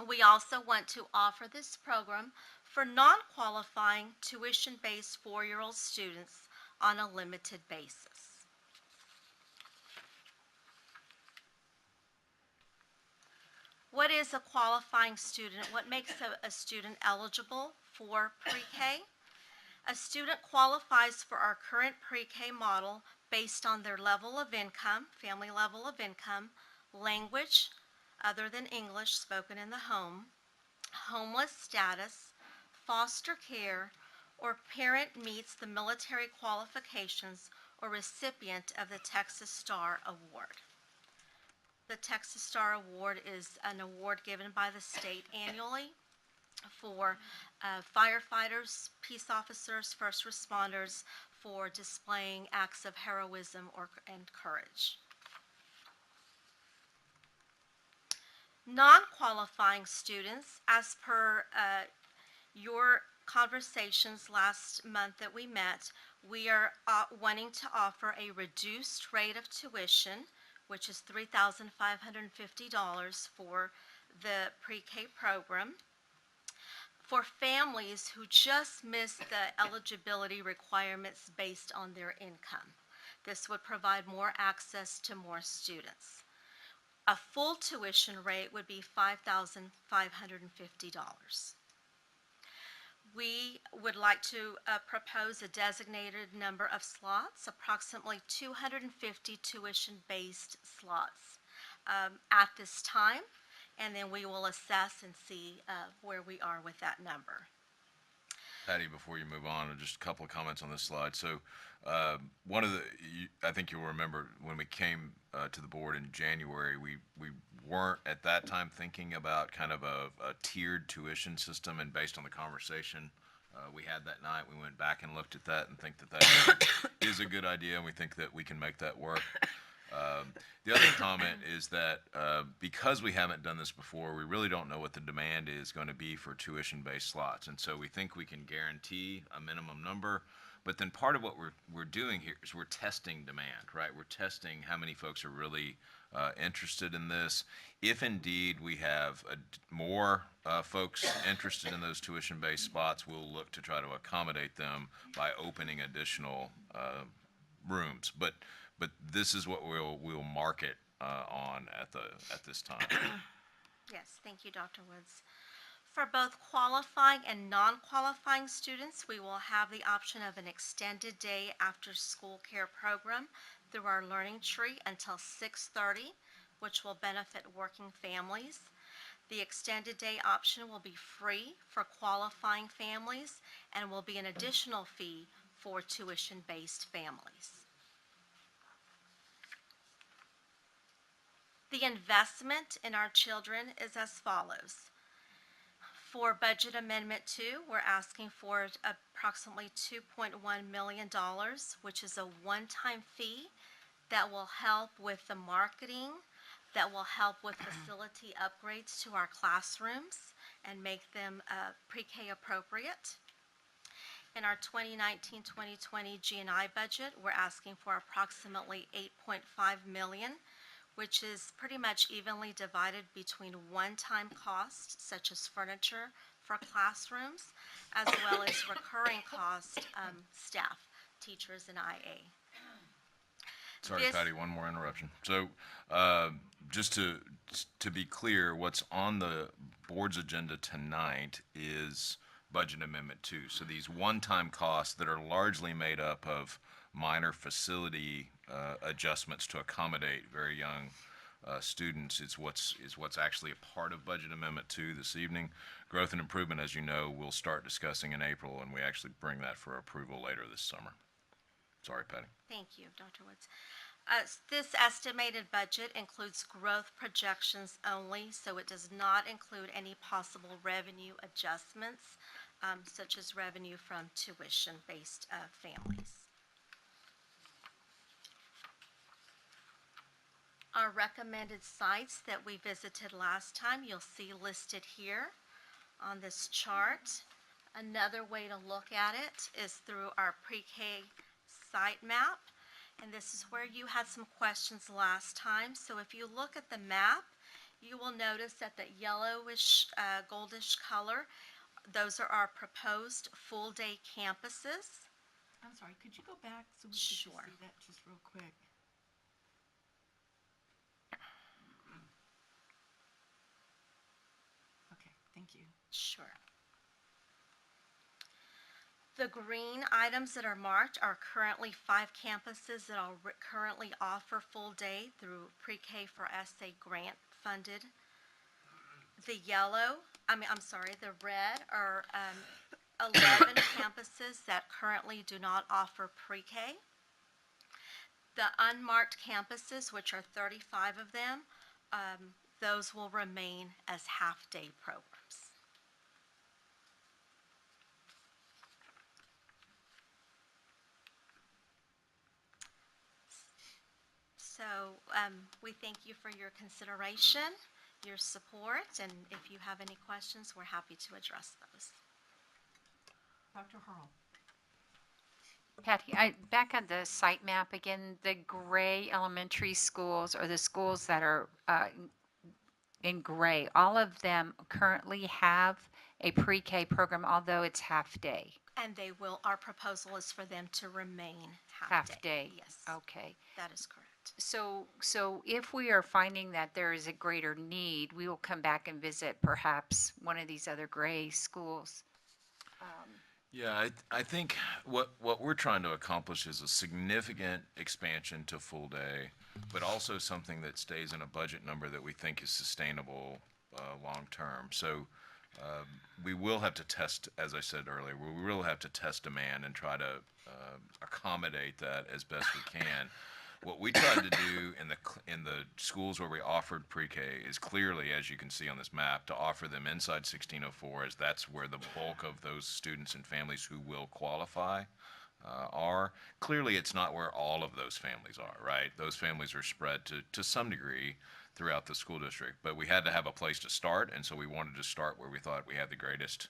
We also want to offer this program for non-qualifying tuition-based 4-year-old students on a limited basis. What is a qualifying student? What makes a student eligible for pre-K? A student qualifies for our current pre-K model based on their level of income, family level of income, language other than English spoken in the home, homeless status, foster care, or parent meets the military qualifications or recipient of the Texas Star Award. The Texas Star Award is an award given by the state annually for firefighters, peace officers, first responders for displaying acts of heroism and courage. Non-qualifying students, as per your conversations last month that we met, we are wanting to offer a reduced rate of tuition, which is $3,550 for the pre-K program, for families who just miss the eligibility requirements based on their income. This would provide more access to more students. A full tuition rate would be $5,550. We would like to propose a designated number of slots, approximately 250 tuition-based slots at this time, and then we will assess and see where we are with that number. Patty, before you move on, just a couple of comments on this slide. So one of the, I think you'll remember when we came to the board in January, we weren't at that time thinking about kind of a tiered tuition system, and based on the conversation we had that night, we went back and looked at that and think that that is a good idea, and we think that we can make that work. The other comment is that because we haven't done this before, we really don't know what the demand is going to be for tuition-based slots. And so we think we can guarantee a minimum number. But then part of what we're doing here is we're testing demand, right? We're testing how many folks are really interested in this. If indeed we have more folks interested in those tuition-based spots, we'll look to try to accommodate them by opening additional rooms. But this is what we'll market on at this time. Yes, thank you, Dr. Woods. For both qualifying and non-qualifying students, we will have the option of an extended day after-school care program through our Learning Tree until 6:30, which will benefit working families. The extended day option will be free for qualifying families and will be an additional fee for tuition-based families. The investment in our children is as follows. For Budget Amendment 2, we're asking for approximately $2.1 million, which is a one-time fee that will help with the marketing, that will help with facility upgrades to our classrooms and make them pre-K appropriate. In our 2019-2020 G&I budget, we're asking for approximately $8.5 million, which is pretty much evenly divided between one-time costs, such as furniture for classrooms, as well as recurring cost, staff, teachers, and IA. Sorry, Patty, one more interruption. So, just to be clear, what's on the board's agenda tonight is Budget Amendment 2. So these one-time costs that are largely made up of minor facility adjustments to accommodate very young students is what's actually a part of Budget Amendment 2 this evening. Growth and improvement, as you know, we'll start discussing in April, and we actually bring that for approval later this summer. Sorry, Patty. Thank you, Dr. Woods. This estimated budget includes growth projections only, so it does not include any possible revenue adjustments, such as revenue from tuition-based families. Our recommended sites that we visited last time, you'll see listed here on this chart. Another way to look at it is through our pre-K site map. And this is where you had some questions last time. So if you look at the map, you will notice that the yellowish, goldish color, those are our proposed full-day campuses. I'm sorry, could you go back so we could Sure. just see that just real quick? Okay, thank you. Sure. The green items that are marked are currently 5 campuses that currently offer full day through pre-K for SA grant funded. The red are 11 campuses that currently do not offer pre-K. The unmarked campuses, which are 35 of them, those will remain as half-day programs. So we thank you for your consideration, your support, and if you have any questions, we're happy to address those. Dr. Hurl. Patty, back on the site map again, the gray elementary schools or the schools that are in gray, all of them currently have a pre-K program, although it's half-day. And they will, our proposal is for them to remain half-day. Half-day. Yes. Okay. That is correct. So if we are finding that there is a greater need, we will come back and visit perhaps one of these other gray schools. Yeah, I think what we're trying to accomplish is a significant expansion to full day, but also something that stays in a budget number that we think is sustainable long term. So we will have to test, as I said earlier, we will have to test demand and try to accommodate that as best we can. What we tried to do in the schools where we offered pre-K is clearly, as you can see on this map, to offer them inside 1604, as that's where the bulk of those students and families who will qualify are. Clearly, it's not where all of those families are, right? Those families are spread to some degree throughout the school district, but we had to have a place to start, and so we wanted to start where we thought we had the greatest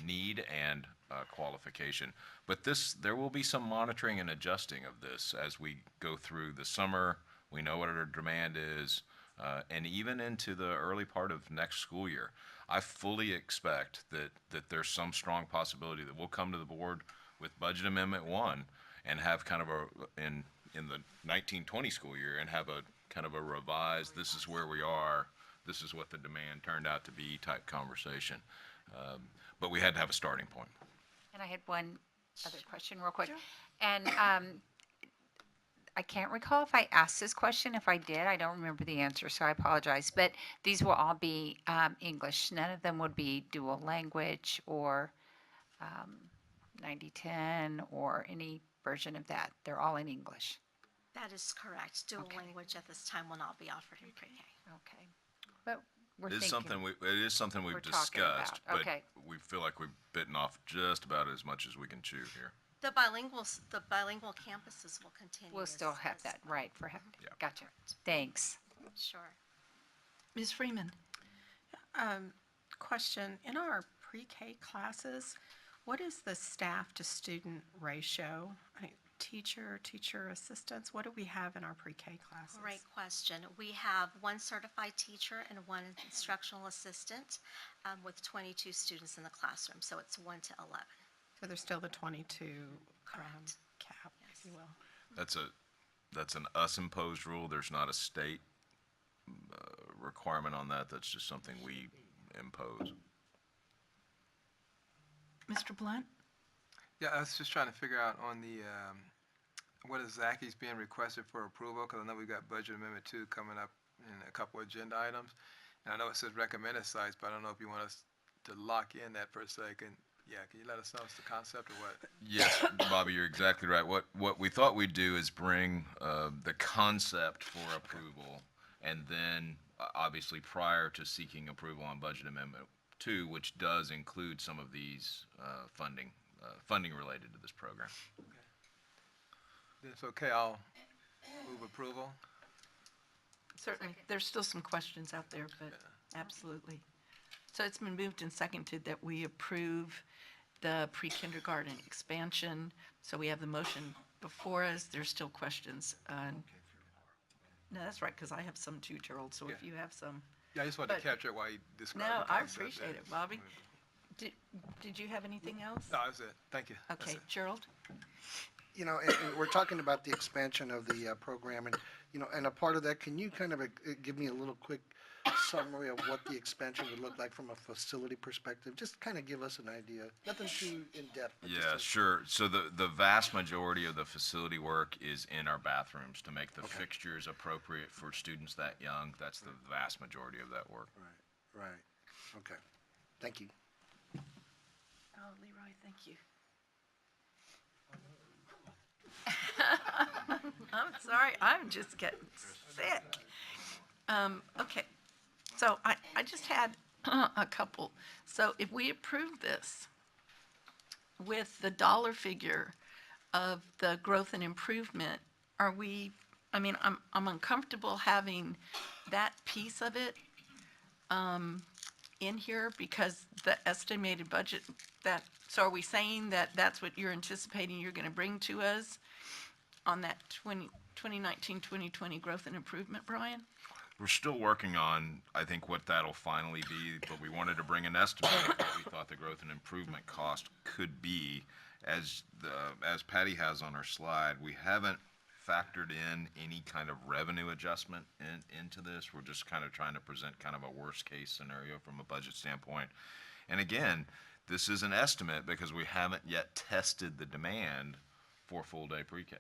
need and qualification. But there will be some monitoring and adjusting of this as we go through the summer. We know what our demand is, and even into the early part of next school year. I fully expect that there's some strong possibility that we'll come to the board with Budget Amendment 1 and have kind of in the 1920 school year and have a kind of a revised, this is where we are this is what the demand turned out to be type conversation. But we had to have a starting point. And I had one other question real quick. And I can't recall if I asked this question. If I did, I don't remember the answer, so I apologize. But these will all be English. None of them would be dual language or 90-10 or any version of that. They're all in English. That is correct. Dual language at this time will not be offered in pre-K. Okay. But we're It is thinking. something we've we're talking about. discussed, but Okay. we feel like we've bitten off just about as much as we can chew here. The bilingual campuses will continue. We'll still have that, right, for gotcha. Thanks. Sure. Ms. Freeman? Question, in our pre-K classes, what is the staff-to-student ratio? Teacher assistants, what do we have in our pre-K classes? Great question. We have one certified teacher and one instructional assistant with 22 students in the classroom, so it's 1 to 11. So there's still the 22 Correct. cap, if you will. That's an us-imposed rule. There's not a state requirement on that. That's just something we impose. Mr. Blunt? Yeah, I was just trying to figure out on the, what exactly is being requested for approval, because I know we've got Budget Amendment 2 coming up in a couple of agenda items. And I know it says recommended sites, but I don't know if you want us to lock in that for a second. Yeah, can you let us know it's the concept or what? Yes, Bobby, you're exactly right. What we thought we'd do is bring the concept for approval, and then obviously prior to seeking approval on Budget Amendment 2, which does include some of these funding related to this program. Then it's okay, I'll move approval. Certainly. There's still some questions out there, but absolutely. So it's been moved and seconded that we approve the pre-kindergarten expansion. So we have the motion before us. There's still questions. No, that's right, because I have some too, Gerald, so if you have some. Yeah, I just wanted to capture it while you describe No, the I concept. appreciate it, Bobby. Did you have anything else? No, that's it. Thank you. That's Okay, it. Gerald? You know, and we're talking about the expansion of the program, and, you know, and a part of that, can you kind of give me a little quick summary of what the expansion would look like from a facility perspective? Just kind of give us an idea. Nothing too in-depth. but just Yeah, sure. So the vast majority of the facility work is in our bathrooms to make the fixtures appropriate for students that young. That's the vast majority of that work. Right. Okay. Thank you. Oh, Leroy, thank you. I'm sorry, I'm just getting sick. Okay, so I just had a couple. So if we approve this with the dollar figure of the growth and improvement, are we, I mean, I'm uncomfortable having that piece of it in here because the estimated budget so are we saying that that's what you're anticipating you're going to bring to us on that 2019-2020 growth and improvement, Brian? We're still working on, I think, what that'll finally be, but we wanted to bring an estimate of what we thought the growth and improvement cost could be. As Patty has on her slide, we haven't factored in any kind of revenue adjustment into this. We're just kind of trying to present kind of a worst-case scenario from a budget standpoint. And again, this is an estimate because we haven't yet tested the demand for full-day pre-K.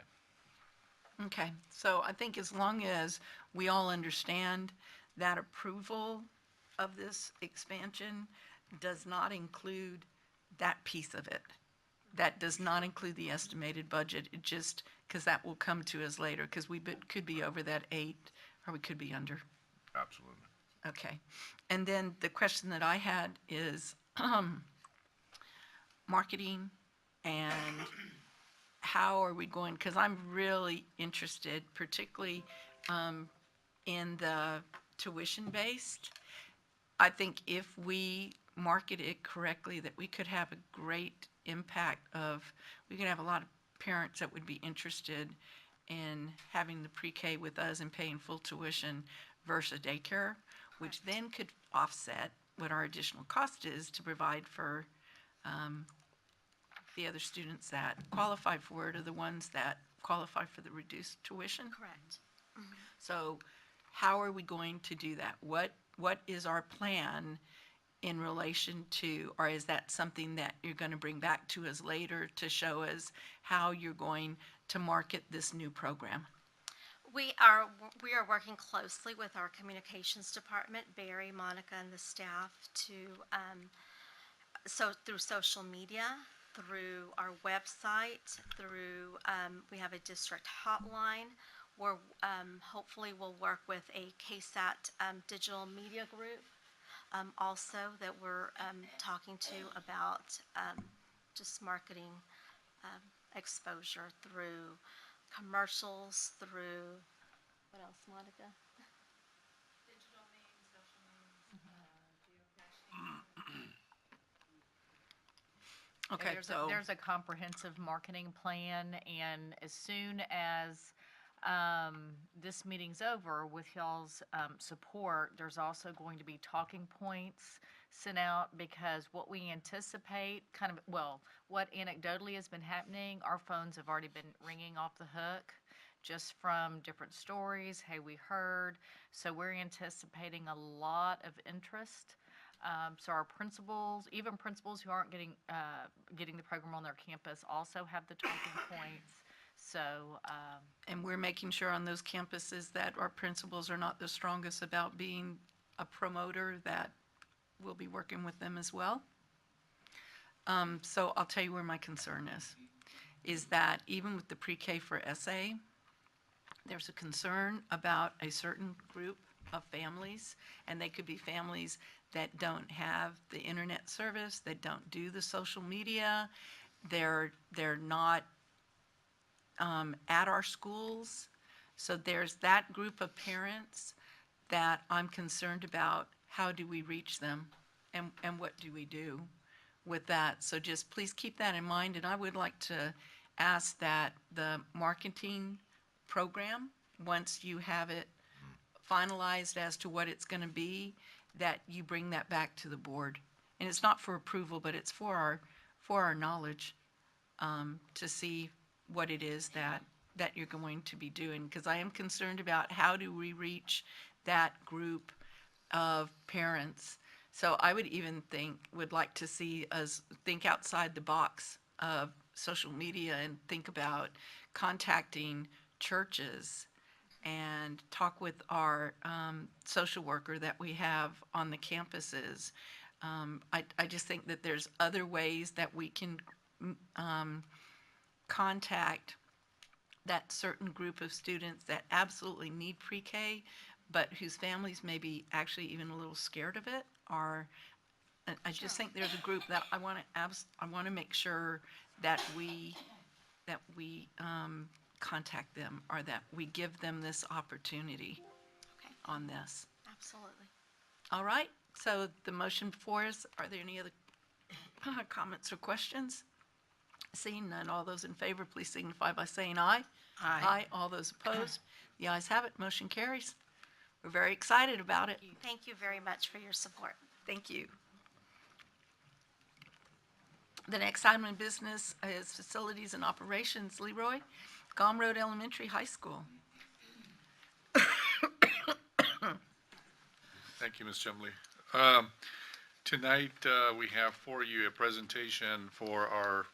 Okay, so I think as long as we all understand that approval of this expansion does not include that piece of it. That does not include the estimated budget, it just, because that will come to us later, because we could be over that 8, or we could be under. Absolutely. Okay, and then the question that I had is marketing and how are we going, because I'm really interested, particularly in the tuition-based. I think if we market it correctly, that we could have a great impact we could have a lot of parents that would be interested in having the pre-K with us and paying full tuition versus daycare, which then could offset what our additional cost is to provide for the other students that qualify for it are the ones that qualify for the reduced tuition. Correct. So how are we going to do that? What what is our plan in relation to, or is that something that you're going to bring back to us later to show us how you're going to market this new program? We are working closely with our communications department, Barry, Monica, and the staff to, through social media, through our website, through, we have a district hotline, where hopefully we'll work with a KSAT digital media group also that we're talking to about just marketing exposure through commercials, through, what else, Monica? Digital means, social means, Okay, so There's a comprehensive marketing plan, and as soon as this meeting's over, with y'all's support, there's also going to be talking points sent out, because what we anticipate, what anecdotally has been happening, our phones have already been ringing off the hook just from different stories. Hey, we heard. So we're anticipating a lot of interest. So our principals, even principals who aren't getting the program on their campus, also have the talking points. So, and we're making sure on those campuses that our principals are not the strongest about being a promoter, that we'll be working with them as well. So I'll tell you where my concern is that even with the pre-K for SA, there's a concern about a certain group of families, and they could be families that don't have the internet service, that don't do the social media, they're not at our schools. So there's that group of parents that I'm concerned about. How do we reach them, and what do we do with that? So just please keep that in mind, and I would like to ask that the marketing program, once you have it finalized as to what it's going to be, that you bring that back to the board. And it's not for approval, but it's for our knowledge, to see what it is that you're going to be doing, because I am concerned about how do we reach that group of parents. So I would like to see us think outside the box of social media and think about contacting churches and talk with our social worker that we have on the campuses. I just think that there's other ways that we can contact that certain group of students that absolutely need pre-K, but whose families may be actually even a little scared of it. Or I just think there's a group that I want to make sure that we contact them, or that we give them this opportunity on this. Absolutely. All right. So the motion before us. Are there any other comments or questions? Seeing none, all those in favor, please signify by saying aye. Aye. All those opposed? The ayes have it. Motion carries. We're very excited about it. Thank you very much for your support. Thank you. The next item in business is facilities and operations. Leroy, Gom Road Elementary High School. Thank you, Ms. Chumley. Tonight, we have for you a presentation for our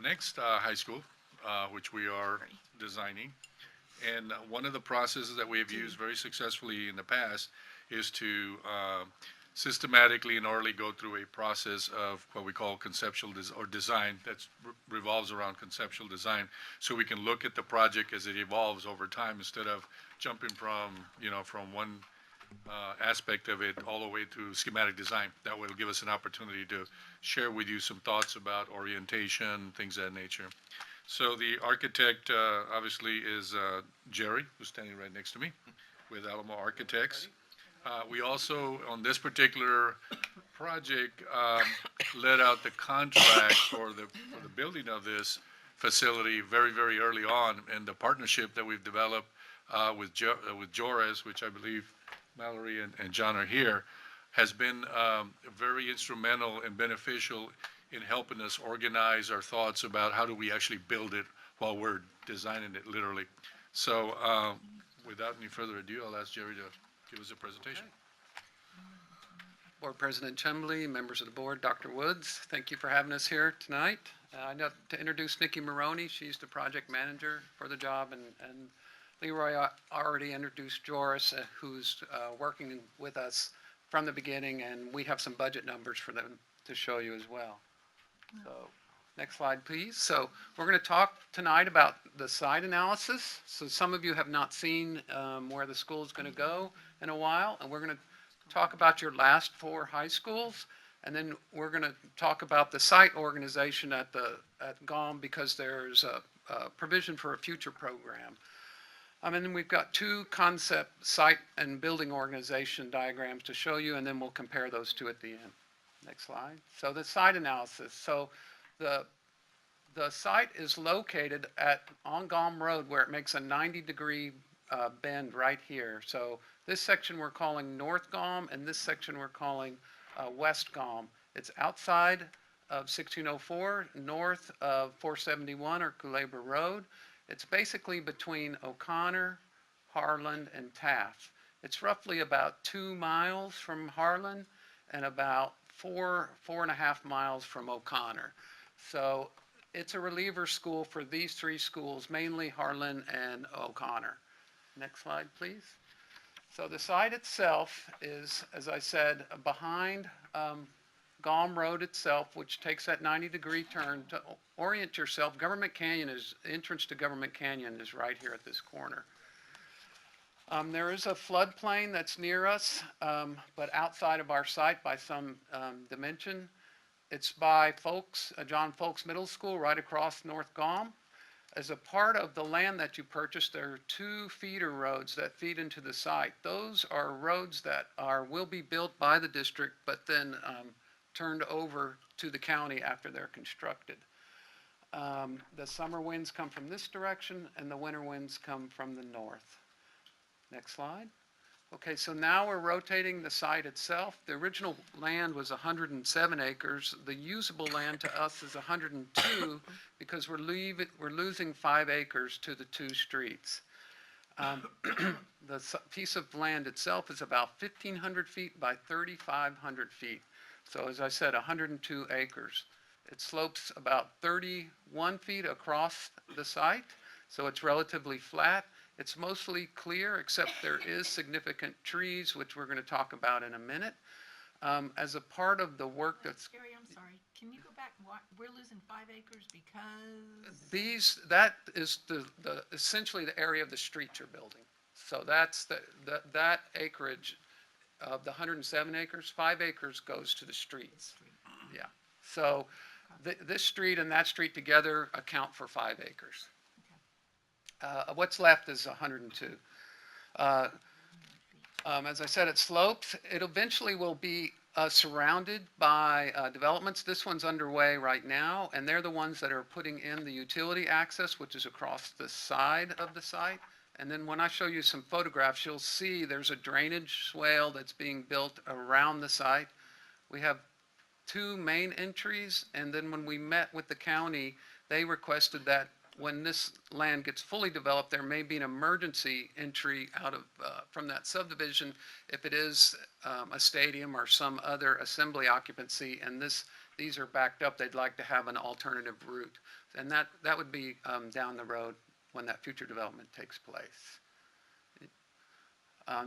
next high school, which we are designing. And one of the processes that we have used very successfully in the past is to systematically and orally go through a process of what we call conceptual design that revolves around conceptual design, so we can look at the project as it evolves over time, instead of jumping from one aspect of it all the way to schematic design. That will give us an opportunity to share with you some thoughts about orientation, things of that nature. So the architect obviously is Jerry, who's standing right next to me, with Alamo Architects. We also, on this particular project, let out the contract for the building of this facility very, very early on, and the partnership that we've developed with Jores, which I believe Mallory and John are here, has been very instrumental and beneficial in helping us organize our thoughts about how do we actually build it while we're designing it, literally. So without any further ado, I'll ask Jerry to give us a presentation. Board President Chumley, members of the board, Dr. Woods, thank you for having us here tonight. I'd like to introduce Nikki Maroney. She's the project manager for the job, and Leroy already introduced Joris, who's working with us from the beginning, and we have some budget numbers for them to show you as well. So, next slide, please. So we're going to talk tonight about the site analysis. So some of you have not seen where the school is going to go in a while, and we're going to talk about your last 4 high schools, and then we're going to talk about the site organization at GOM, because there's a provision for a future program. And then we've got 2 concept site and building organization diagrams to show you, and then we'll compare those 2 at the end. Next slide. So the site analysis. So the site is located on GOM Road, where it makes a 90-degree bend right here. So this section we're calling North GOM, and this section we're calling West GOM. It's outside of 1604, north of 471 or Culebra Road. It's basically between O'Connor, Harlan, and Taft. It's roughly about 2 miles from Harlan and about 4.5 miles from O'Connor. So it's a reliever school for these 3 schools, mainly Harlan and O'Connor. Next slide, please. So the site itself is, as I said, behind GOM Road itself, which takes that 90-degree turn. To orient yourself, Government Canyon entrance to Government Canyon is right here at this corner. There is a floodplain that's near us, but outside of our site by some dimension. It's by John Folks Middle School, right across North GOM. As a part of the land that you purchased, there are 2 feeder roads that feed into the site. Those are roads that will be built by the district, but then turned over to the county after they're constructed. The summer winds come from this direction, and the winter winds come from the north. Next slide. Okay, so now we're rotating the site itself. The original land was 107 acres. The usable land to us is 102 because we're losing 5 acres to the 2 streets. The piece of land itself is about 1,500 feet by 3,500 feet. So as I said, 102 acres. It slopes about 31 feet across the site, so it's relatively flat. It's mostly clear, except there is significant trees, which we're going to talk about in a minute. As a part of the work that's... Gary, I'm sorry. Can you go back? We're losing 5 acres because... That is essentially the area of the street you're building. So that's that acreage of the 107 acres, 5 acres goes to the streets. Yeah. So this street and that street together account for 5 acres. What's left is 102. As I said, it slopes. It eventually will be surrounded by developments. This one's underway right now, and they're the ones that are putting in the utility access, which is across the side of the site. And then when I show you some photographs, you'll see there's a drainage swale that's being built around the site. We have 2 main entries, and then when we met with the county, they requested that when this land gets fully developed, there may be an emergency entry out of from that subdivision if it is a stadium or some other assembly occupancy, and these are backed up. They'd like to have an alternative route, and that would be down the road when that future development takes place.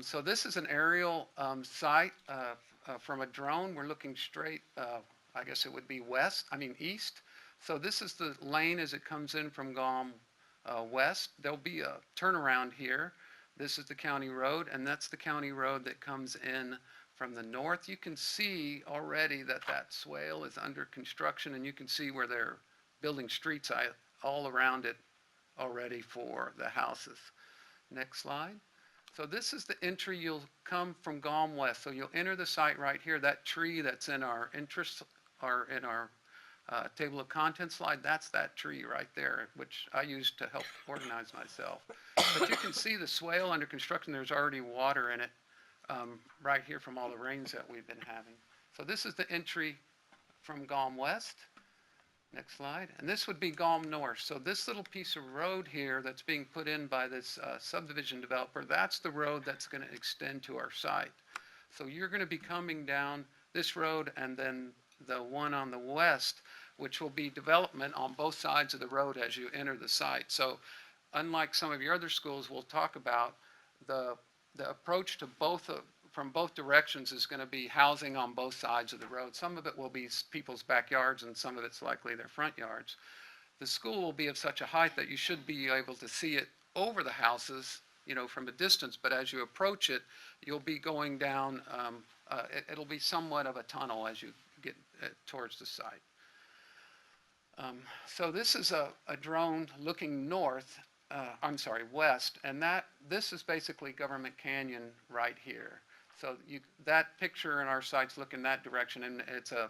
So this is an aerial site from a drone. We're looking straight, I guess it would be east. So this is the lane as it comes in from GOM west. There'll be a turnaround here. This is the county road, and that's the county road that comes in from the north. You can see already that swale is under construction, and you can see where they're building streets all around it already for the houses. Next slide. So this is the entry. You'll come from GOM west. So you'll enter the site right here. That tree that's in our interest or in our table of contents slide, that's that tree right there, which I used to help organize myself. But you can see the swale under construction. There's already water in it right here from all the rains that we've been having. So this is the entry from GOM west. Next slide. And this would be GOM north. So this little piece of road here that's being put in by this subdivision developer, that's the road that's going to extend to our site. So you're going to be coming down this road and then the one on the west, which will be development on both sides of the road as you enter the site. So unlike some of your other schools we'll talk about, the approach to from both directions is going to be housing on both sides of the road. Some of it will be people's backyards and some of it's likely their front yards. The school will be of such a height that you should be able to see it over the houses, you know, from a distance, but as you approach it, you'll be going down, it'll be somewhat of a tunnel as you get towards the site. So this is a drone looking north, west, and this is basically Government Canyon right here. So that picture in our site's looking that direction, and it's a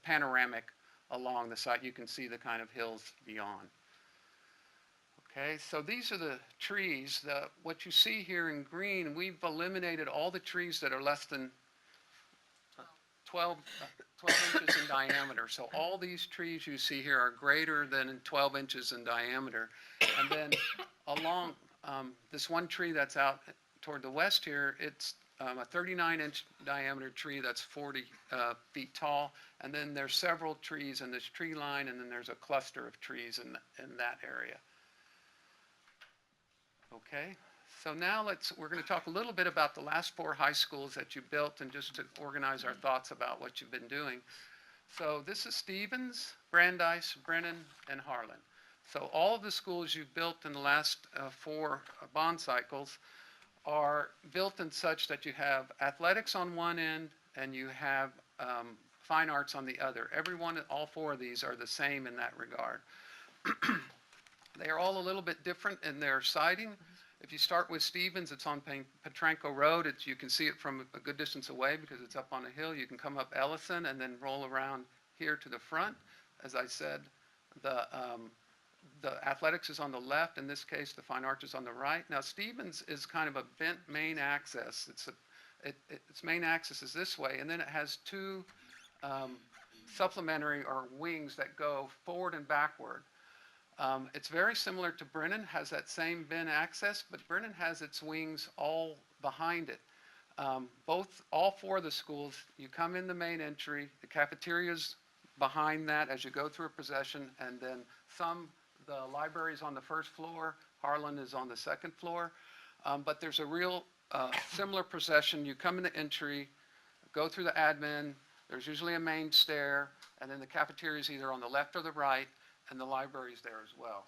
panoramic along the site. You can see the kind of hills beyond. Okay, so these are the trees. What you see here in green, we've eliminated all the trees that are less than 12 inches in diameter. So all these trees you see here are greater than 12 inches in diameter. And then along this one tree that's out toward the west here, it's a 39-inch diameter tree that's 40 feet tall. And then there's several trees in this tree line, and then there's a cluster of trees in that area. Okay, so now we're going to talk a little bit about the last 4 high schools that you built and just to organize our thoughts about what you've been doing. So this is Stevens, Brandeis, Brennan, and Harlan. So all of the schools you've built in the last 4 bond cycles are built in such that you have athletics on one end and you have fine arts on the other. All 4 of these are the same in that regard. They are all a little bit different in their siting. If you start with Stevens, it's on Petranco Road. You can see it from a good distance away because it's up on a hill. You can come up Ellison and then roll around here to the front. As I said, the athletics is on the left. In this case, the fine arts is on the right. Now, Stevens is kind of a bent main axis. Its main axis is this way, and then it has 2 supplementary or wings that go forward and backward. It's very similar to Brennan, has that same bend axis, but Brennan has its wings all behind it. All 4 of the schools, you come in the main entry, the cafeteria's behind that as you go through a procession, and then the library's on the first floor, Harlan is on the second floor, but there's a real similar procession. You come in the entry, go through the admin, there's usually a main stair, and then the cafeteria's either on the left or the right, and the library's there as well.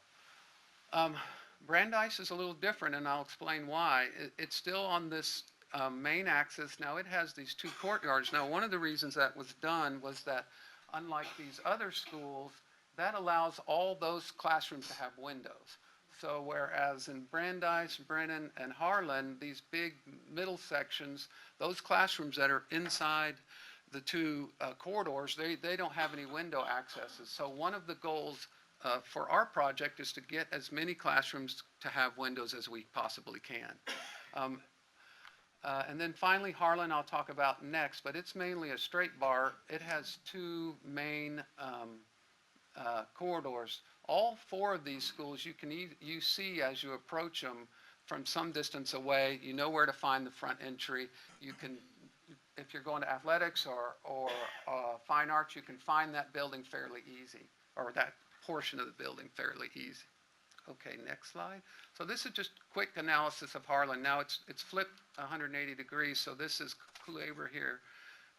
Brandeis is a little different, and I'll explain why. It's still on this main axis. Now it has these 2 courtyards. Now one of the reasons that was done was that unlike these other schools, that allows all those classrooms to have windows. So whereas in Brandeis, Brennan, and Harlan, these big middle sections, those classrooms that are inside the 2 corridors, they don't have any window accesses. So one of the goals for our project is to get as many classrooms to have windows as we possibly can. And then finally, Harlan I'll talk about next, but it's mainly a straight bar. It has 2 main corridors. All 4 of these schools you see as you approach them from some distance away. You know where to find the front entry. You can, if you're going to athletics or fine arts, you can find that building fairly easy, or that portion of the building fairly easy. Okay, next slide. So this is just quick analysis of Harlan. Now it's flipped 180 degrees, so this is Claver here.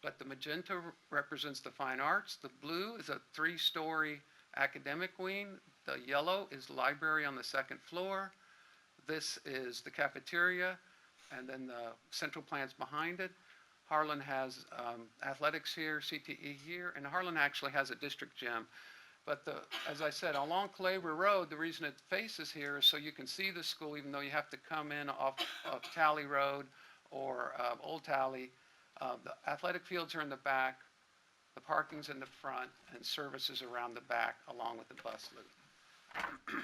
But the magenta represents the fine arts. The blue is a 3-story academic wing. The yellow is the library on the 2nd floor. This is the cafeteria, and then the central plant's behind it. Harlan has athletics here, CTE here, and Harlan actually has a district gym. But as I said, along Claver Road, the reason it faces here is so you can see the school, even though you have to come in off Tally Road or Old Tally. The athletic fields are in the back, the parking's in the front, and services around the back, along with the bus loop.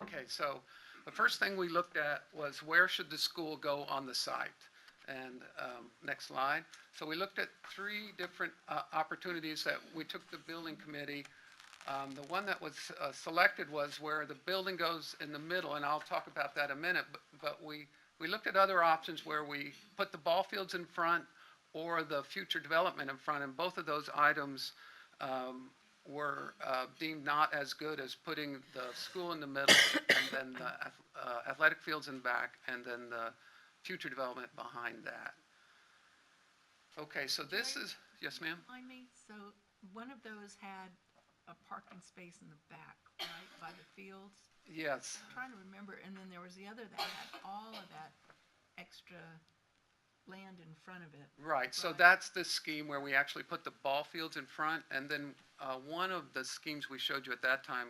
Okay, so the first thing we looked at was where should the school go on the site? And next slide. So we looked at 3 different opportunities that we took the building committee. The one that was selected was where the building goes in the middle, and I'll talk about that in a minute, but we looked at other options where we put the ball fields in front or the future development in front, and both of those items were deemed not as good as putting the school in the middle and then the athletic fields in the back and then the future development behind that. Okay, so this is, yes ma'am? Remind me, so one of those had a parking space in the back, right, by the fields? Yes. I'm trying to remember, and then there was the other that had all of that extra land in front of it. Right, so that's the scheme where we actually put the ball fields in front, and then one of the schemes we showed you at that time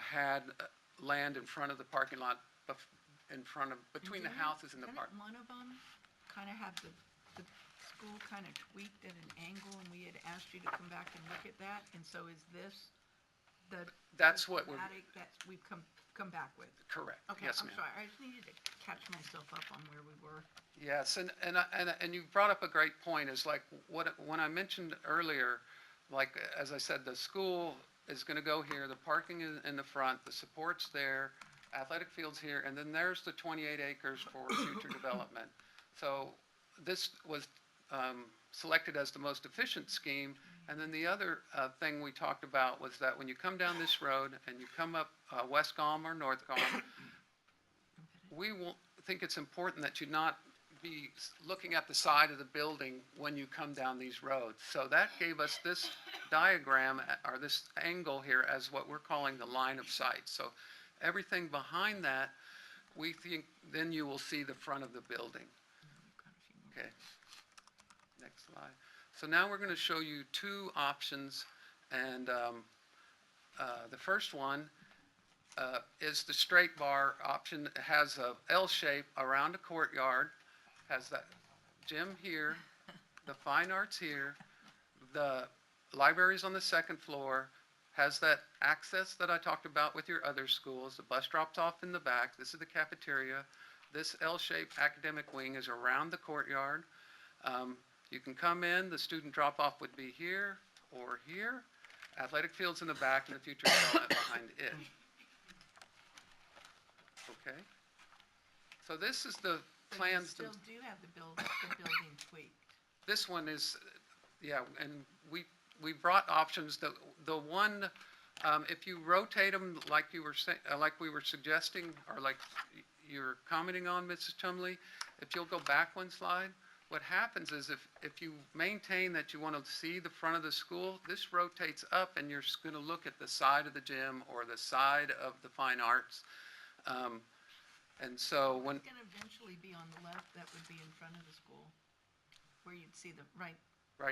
had land in front of the parking lot, in front of, between the houses and the park. Didn't one of them kind of have the school kind of tweaked at an angle, and we had asked you to come back and look at that, and so is this That's what we're, schematic that we've come back with? correct, Okay, yes I'm ma'am. sorry, I just needed to catch myself up on where we were. Yes, and you brought up a great point, is like, when I mentioned earlier, like, as I said, the school is gonna go here, the parking is in the front, the support's there, athletic fields here, and then there's the 28 acres for future development. So this was selected as the most efficient scheme, and then the other thing we talked about was that when you come down this road and you come up West Gulm or North Gulm, we will think it's important that you not be looking at the side of the building when you come down these roads. So that gave us this diagram, or this angle here, as what we're calling the line of sight. So everything behind that, we think then you will see the front of the building. Okay. Next slide. So now we're going to show you two options, and the first one is the straight bar option. It has a L shape around a courtyard, has that gym here, the fine arts here, the library's on the second floor, has that access that I talked about with your other schools. The bus drops off in the back. This is the cafeteria. This L-shaped academic wing is around the courtyard. You can come in, the student drop-off would be here or here. Athletic fields in the back and the future development behind it. Okay. So this is the plans. So you still do have the building tweaked? This one is, yeah, and we brought options. The one, if you rotate them like you were saying, like we were suggesting, or like you're commenting on, Mrs. Chumley, if you'll go back one slide, what happens is if you maintain that you want to see the front of the school, this rotates up and you're going to look at the side of the gym or the side of the fine arts. And so when It's going to eventually be on the left, that would be in front of the school, where you'd see the right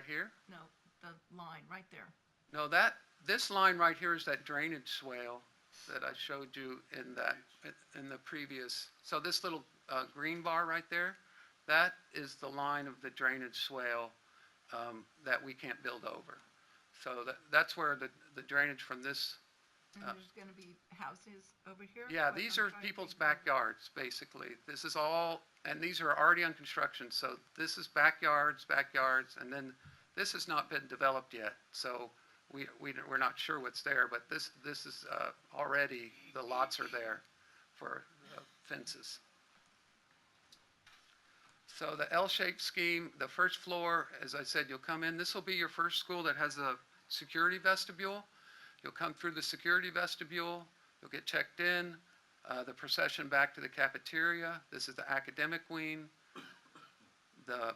here? no, the line, right there. No, this line right here is that drainage swale that I showed you in the previous. So this little green bar right there, that is the line of the drainage swale that we can't build over. So that's where the drainage from this. And there's going to be houses over here? Yeah, What these I'm are trying to people's think of. backyards, basically. This is all, and these are already on construction. So this is backyards, and then this has not been developed yet. So we're not sure what's there, but this is already, the lots are there for fences. So the L-shaped scheme, the first floor, as I said, you'll come in. This will be your first school that has a security vestibule. You'll come through the security vestibule. You'll get checked in. The procession back to the cafeteria. This is the academic wing, the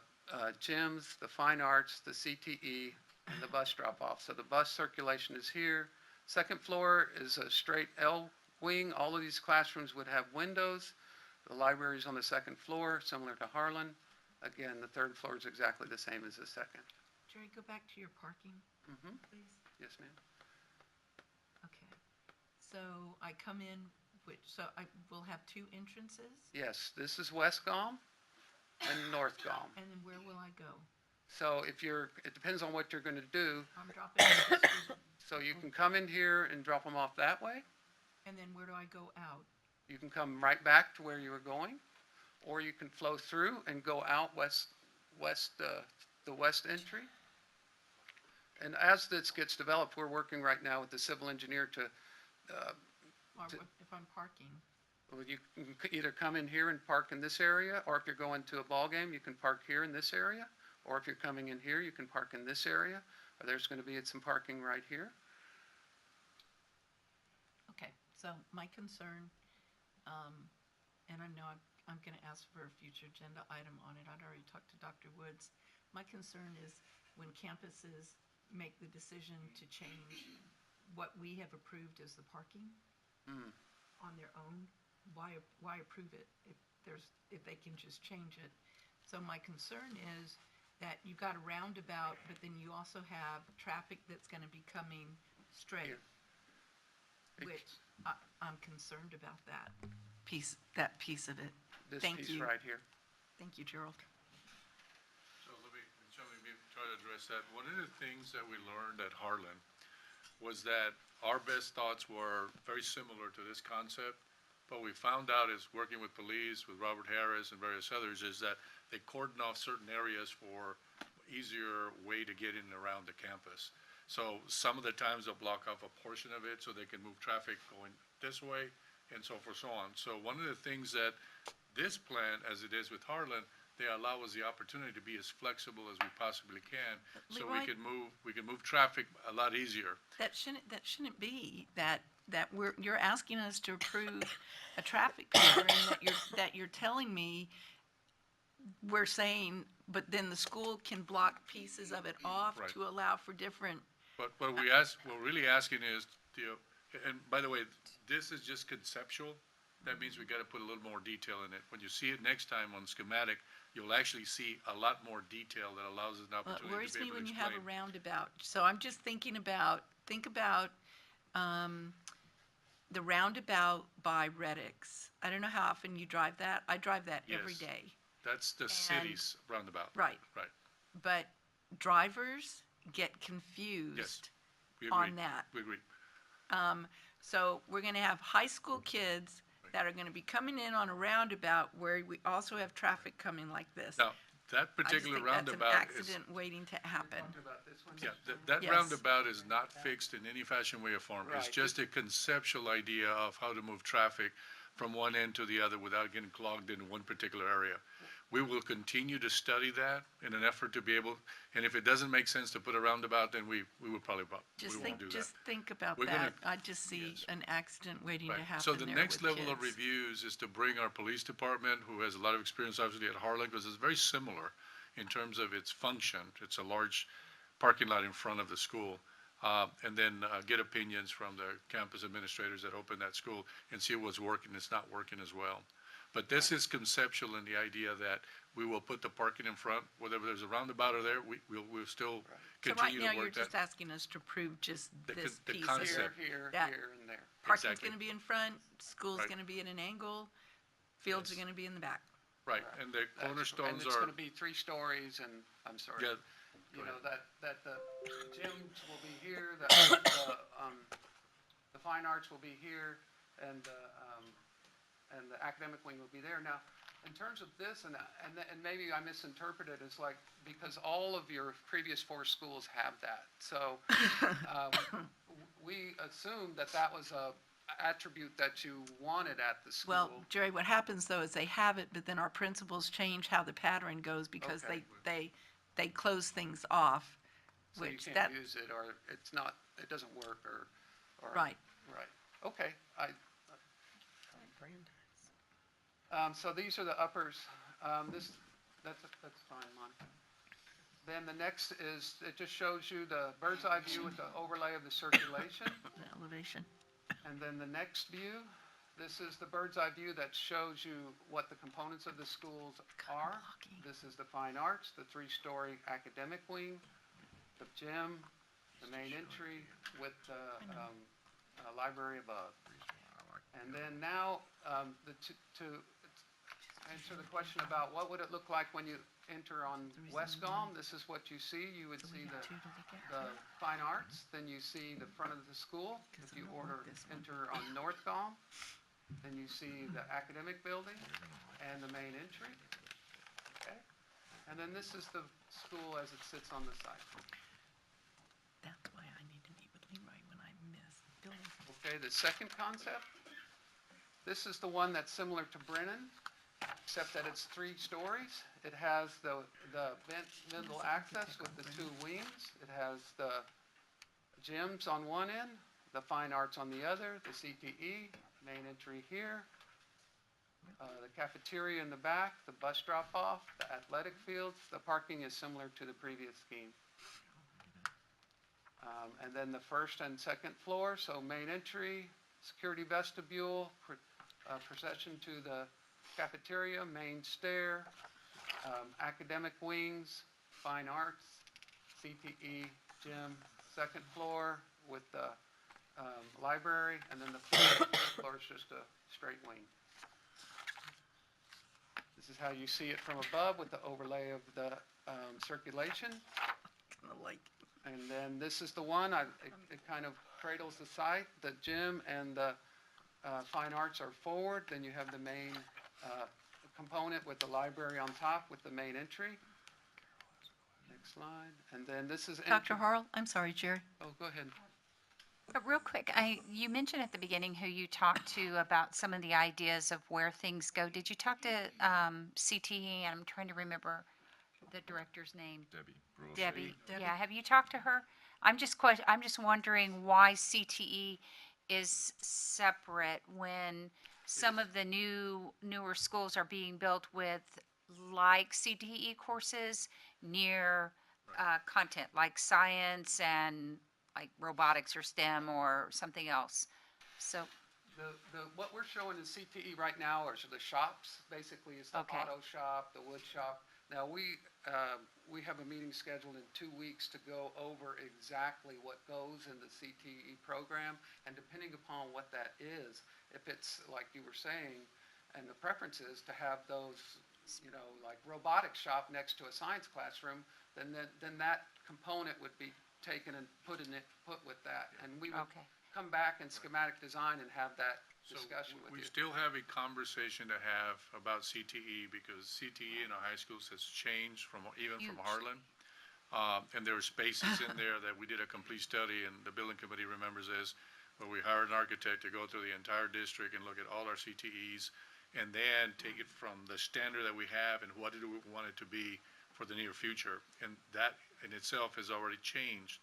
gyms, the fine arts, the CTE, and the bus drop-off. So the bus circulation is here. Second floor is a straight L wing. All of these classrooms would have windows. The library is on the second floor, similar to Harlan. Again, the third floor is exactly the same as the second. Jerry, go back to your parking, please. Yes, ma'am. Okay. So I come in, so I will have two entrances? Yes, this is West Gulm and North Gulm. And then where will I go? So it depends on what you're going to do. I'm dropping off the student. So you can come in here and drop them off that way. And then where do I go out? You can come right back to where you were going, or you can flow through and go out the west entry. And as this gets developed, we're working right now with the civil engineer to If I'm parking? well, you can either come in here and park in this area, or if you're going to a ball game, you can park here in this area, Or if you're coming in here, you can park in this area, or there's going to be some parking right here. Okay, so my concern, and I know I'm going to ask for a future agenda item on it. I'd already talked to Dr. Woods. My concern is when campuses make the decision to change what we have approved as the parking on their own, why approve it if they can just change it? So my concern is that you got a roundabout, but then you also have traffic that's going to be coming straight, which I'm concerned about that piece of it. This Thank piece you. right here. Thank you, Gerald. So let me try to address that. One of the things that we learned at Harlan was that our best thoughts were very similar to this concept, but we found out is working with police, with Robert Harris and various others, is that they cordon off certain areas for easier way to get in and around the campus. So some of the times they'll block off a portion of it so they can move traffic going this way and so forth, so on. So one of the things that this plan, as it is with Harlan, they allow us the opportunity to be as flexible as we possibly can, so we Leroy? can move traffic a lot easier. That shouldn't be that you're asking us to approve a traffic pattern that you're telling me we're saying, but then the school can block pieces of it off Right. to allow for different. But what we're really asking is, and by the way, this is just conceptual. That means we got to put a little more detail in it. When you see it next time on schematic, you'll actually see a lot more detail that allows us an Well, it opportunity worries to be me able to when you have explain. a roundabout. So I'm just think about the roundabout by Reddix. I don't know how often you drive that. I drive that every Yes. day. That's the city's roundabout. Right. Right. But drivers get confused Yes. We on agree. that. We agree. So we're going to have high school kids that are going to be coming in on a roundabout where we also have traffic coming like this. Now, that I just particular think that's an roundabout is, accident waiting to happen. yeah, that Yes. roundabout is not fixed in any fashion, way, or form. It's Right. just a conceptual idea of how to move traffic from one end to the other without getting clogged in one particular area. We will continue to study that in an effort to be able, and if it doesn't make sense to put a roundabout, then we will probably, we won't do that. Just think about We're gonna- that. I just see an accident waiting to Right. happen So the there next with level of kids. reviews is to bring our police department, who has a lot of experience obviously at Harlan, because it's very similar in terms of its function. It's a large parking lot in front of the school. And then get opinions from the campus administrators that opened that school and see what's working and it's not working as well. But this is conceptual in the idea that we will put the parking in front, whether there's a roundabout or there, we'll still So right continue now, to you're work just that. asking us to approve just The this the piece. concept. Here, That here, and there. Parking's Exactly. going to be in front, school's Right. going to be at an angle, fields are Yes. going to be in the back. Right, and the And cornerstones it's are, going to be 3 stories, and, I'm sorry. yeah, You go know, ahead. that the gyms will be here, the fine arts will be here, and the academic wing will be there. Now, in terms of this, and maybe I misinterpreted, it's like, because all of your previous 4 schools have that. So, we assumed that was a attribute that you wanted at the school. Well, Jerry, what happens though is they have it, but then our principals change how the pattern goes because Okay. they close things off, So you which can't that, use it, or it's not, it doesn't work, or. Right. Right, okay, so these are the uppers, that's fine, Monica. Then the next is, it just shows you the bird's eye view with the overlay of the circulation. the elevation. And then the next view, this is the bird's eye view that shows you what the components of the schools are. This is the fine arts, the 3-story academic wing, the gym, the main entry with the library above. And then now, to answer the question about what would it look like when you enter on West Gom, this is what you see. You would see the fine arts, then you see the front of the school. If you enter on North Gom, then you see the academic building and the main entry. Okay? And then this is the school as it sits on the site. That's why I need to meet with Leroy when I miss building. Okay, the second concept, this is the one that's similar to Brennan. except that it's 3 stories. It has the middle access with the 2 wings. It has the gyms on one end, the fine arts on the other, the CTE, main entry here, the cafeteria in the back, the bus drop-off, the athletic fields. The parking is similar to the previous scheme. And then the first and second floor, so main entry, security vestibule, procession to the cafeteria, main stair, academic wings, fine arts, CTE, gym, second floor with the library, and then the first floor is just a straight wing. This is how you see it from above with the overlay of the circulation. And then this is the one, it kind of cradles the site. The gym and the fine arts are forward. Then you have the main component with the library on top with the main entry. Next slide. And then this is... Dr. Harrell, I'm sorry, Jerry. Oh, go ahead. Real quick, you mentioned at the beginning who you talked to about some of the ideas of where things go. Did you talk to CTE? I'm trying to remember the director's name. Debbie. Yeah, have you talked to her? I'm just wondering why CTE is separate when some of the newer schools are being built with like CTE courses near content like science and like robotics or STEM or something else. So What we're showing in CTE right now are the shops. Basically, it's the auto shop, the wood shop. Now, we have a meeting scheduled in 2 weeks to go over exactly what goes in the CTE program, and depending upon what that is, if it's like you were saying, and the preference is to have those, like robotics shop next to a science classroom, then that component would be taken and put with that, and we would come back in schematic design and have that discussion with you. We still have a conversation to have about CTE because CTE in our high schools has changed from Harlan. And there are spaces in there that we did a complete study, and the building committee remembers this, where we hired an architect to go through the entire district and look at all our CTEs and then take it from the standard that we have and what do we want it to be for the near future. And that in itself has already changed.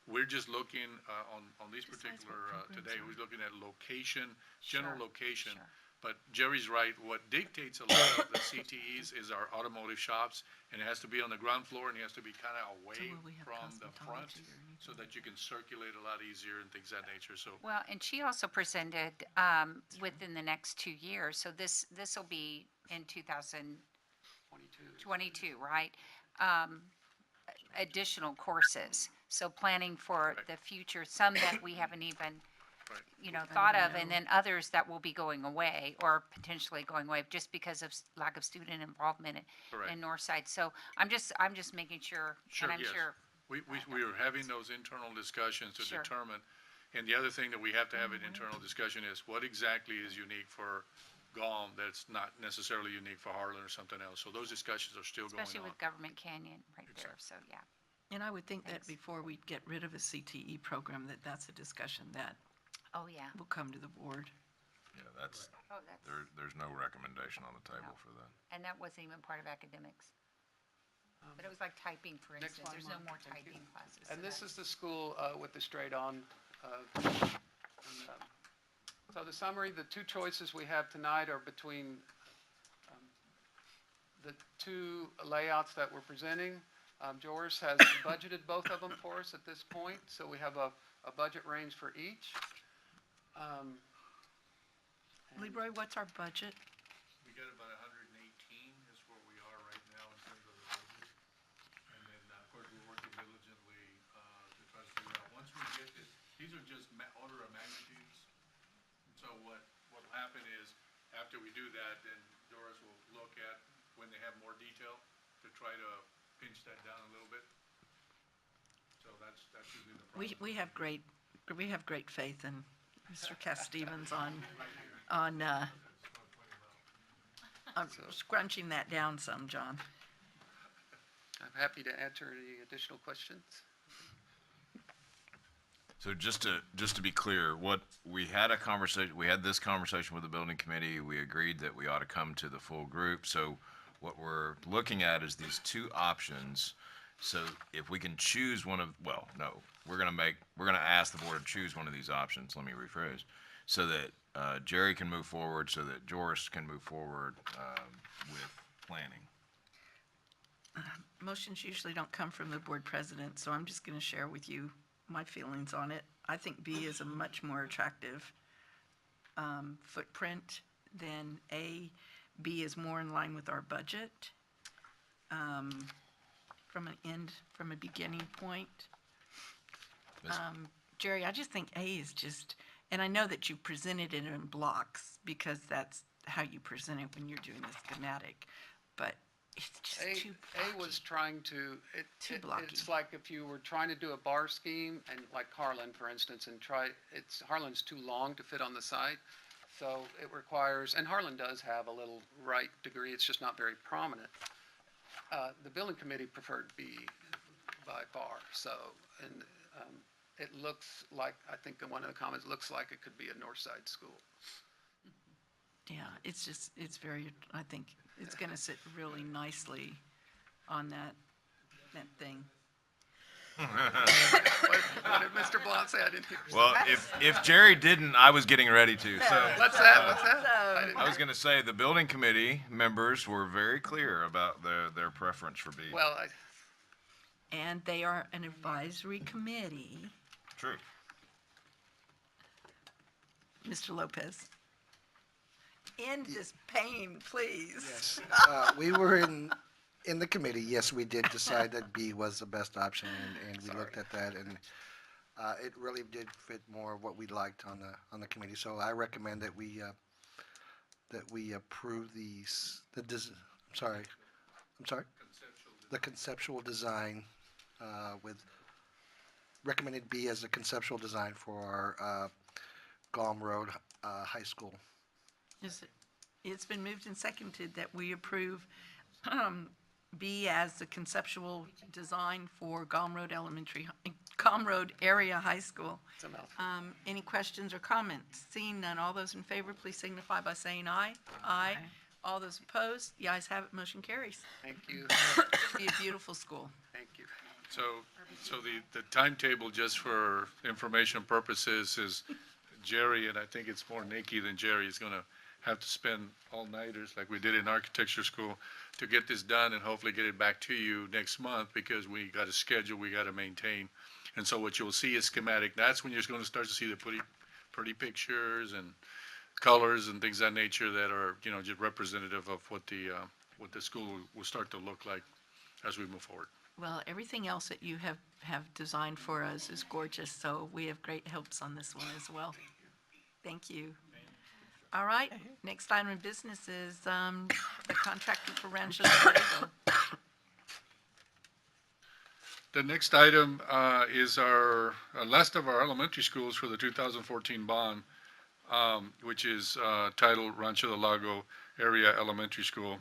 We're just looking on these particular, today, we're looking at location, general location. But Jerry's right, what dictates a lot of the CTEs is our automotive shops, and it has to be on the ground floor and it has to be kind of away from the front so that you can circulate a lot easier and things of that nature. So well, and she also presented within the next 2 years, so this will be in 2022, right? Additional courses. So planning for the future, some that we haven't even, thought of, and then others that will be going away or potentially going away just because of lack of student involvement in Northside. So I'm just making sure, and I'm sure. We are having those internal discussions to determine, and the other thing that we have to have an internal discussion is what exactly is unique for GALM that's not necessarily unique for Harlan or something else. So those discussions are still going on. Especially with Government Canyon right there, so yeah. And I would think that before we get rid of a CTE program, that's a discussion that will come to the board. Yeah, there's no recommendation on the table for that. And that wasn't even part of academics. But it was like typing, for instance. There's no more typing classes. And this is the school with the straight-on. So the summary, the 2 choices we have tonight are between the 2 layouts that we're presenting. Joris has budgeted both of them for us at this point, so we have a budget range for each. Leroy, what's our budget? We got about 118 is where we are right now in terms of the budget. And then, of course, we're working diligently to try to figure out, once we get this, these are just order of magnitudes. And so what will happen is, after we do that, then Doris will look at when they have more detail to try to pinch that down a little bit. So that's usually the problem. We have great faith in Mr. Cass-Stevens on scrunching that down some, John. I'm happy to answer any additional questions. So just to be clear, what we had this conversation with the building committee. We agreed that we ought to come to the full group. So what we're looking at is these two options. So if we can choose one of, well, no, we're gonna ask the board to choose one of these options. Let me rephrase, so that Jerry can move forward, so that Joris can move forward with planning. Motions usually don't come from the board president, so I'm just going to share with you my feelings on it. I think B is a much more attractive footprint than A. B is more in line with our budget from a beginning point. Jerry, I just think A is just, and I know that you presented it in blocks because that's how you present it when you're doing the schematic, but it's just too blocky. A was trying to, Too blocky. it's like if you were trying to do a bar scheme, and like Harlan, for instance, and Harlan's too long to fit on the site. So it requires, and Harlan does have a little right degree, it's just not very prominent. The building committee preferred B by far, so, and it looks like, I think in one of the comments, looks like it could be a north side school. Yeah, it's just, it's very, I think it's going to sit really nicely on that thing. What did Mr. Blount say? I didn't hear. Well, if Jerry didn't, I was getting ready to. So What's that? I was going to say the building committee members were very clear about their preference for B. Well, And they are an advisory committee. True. Mr. Lopez. End this pain, please. Yes. We were in the committee, yes, we did decide that B was the best option, and we looked at that, and it really did fit more what we liked on the committee. So I recommend that we approve the conceptual design with recommended B as the conceptual design for our Galm Road High School. It's been moved and seconded that we approve B as the conceptual design for Galm Road Area High School. Any questions or comments? Seeing none, all those in favor, please signify by saying aye. Aye. All those opposed, the ayes have it, motion carries. Thank you. Be a beautiful school. Thank you. So the timetable, just for information purposes, is Jerry, and I think it's more Nikki than Jerry, is going to have to spend all-nighters like we did in architecture school to get this done and hopefully get it back to you next month, because we got a schedule we got to maintain. And so what you'll see is schematic. That's when you're going to start to see the pretty pictures and colors and things of that nature that are, just representative of what the school will start to look like as we move forward. Well, everything else that you have designed for us is gorgeous, so we have great hopes on this one as well. Thank you. All right, next item of business is the contractor for Rancho Lago. The next item is our last of our elementary schools for the 2014 bond, which is titled Rancho del Lago Area Elementary School.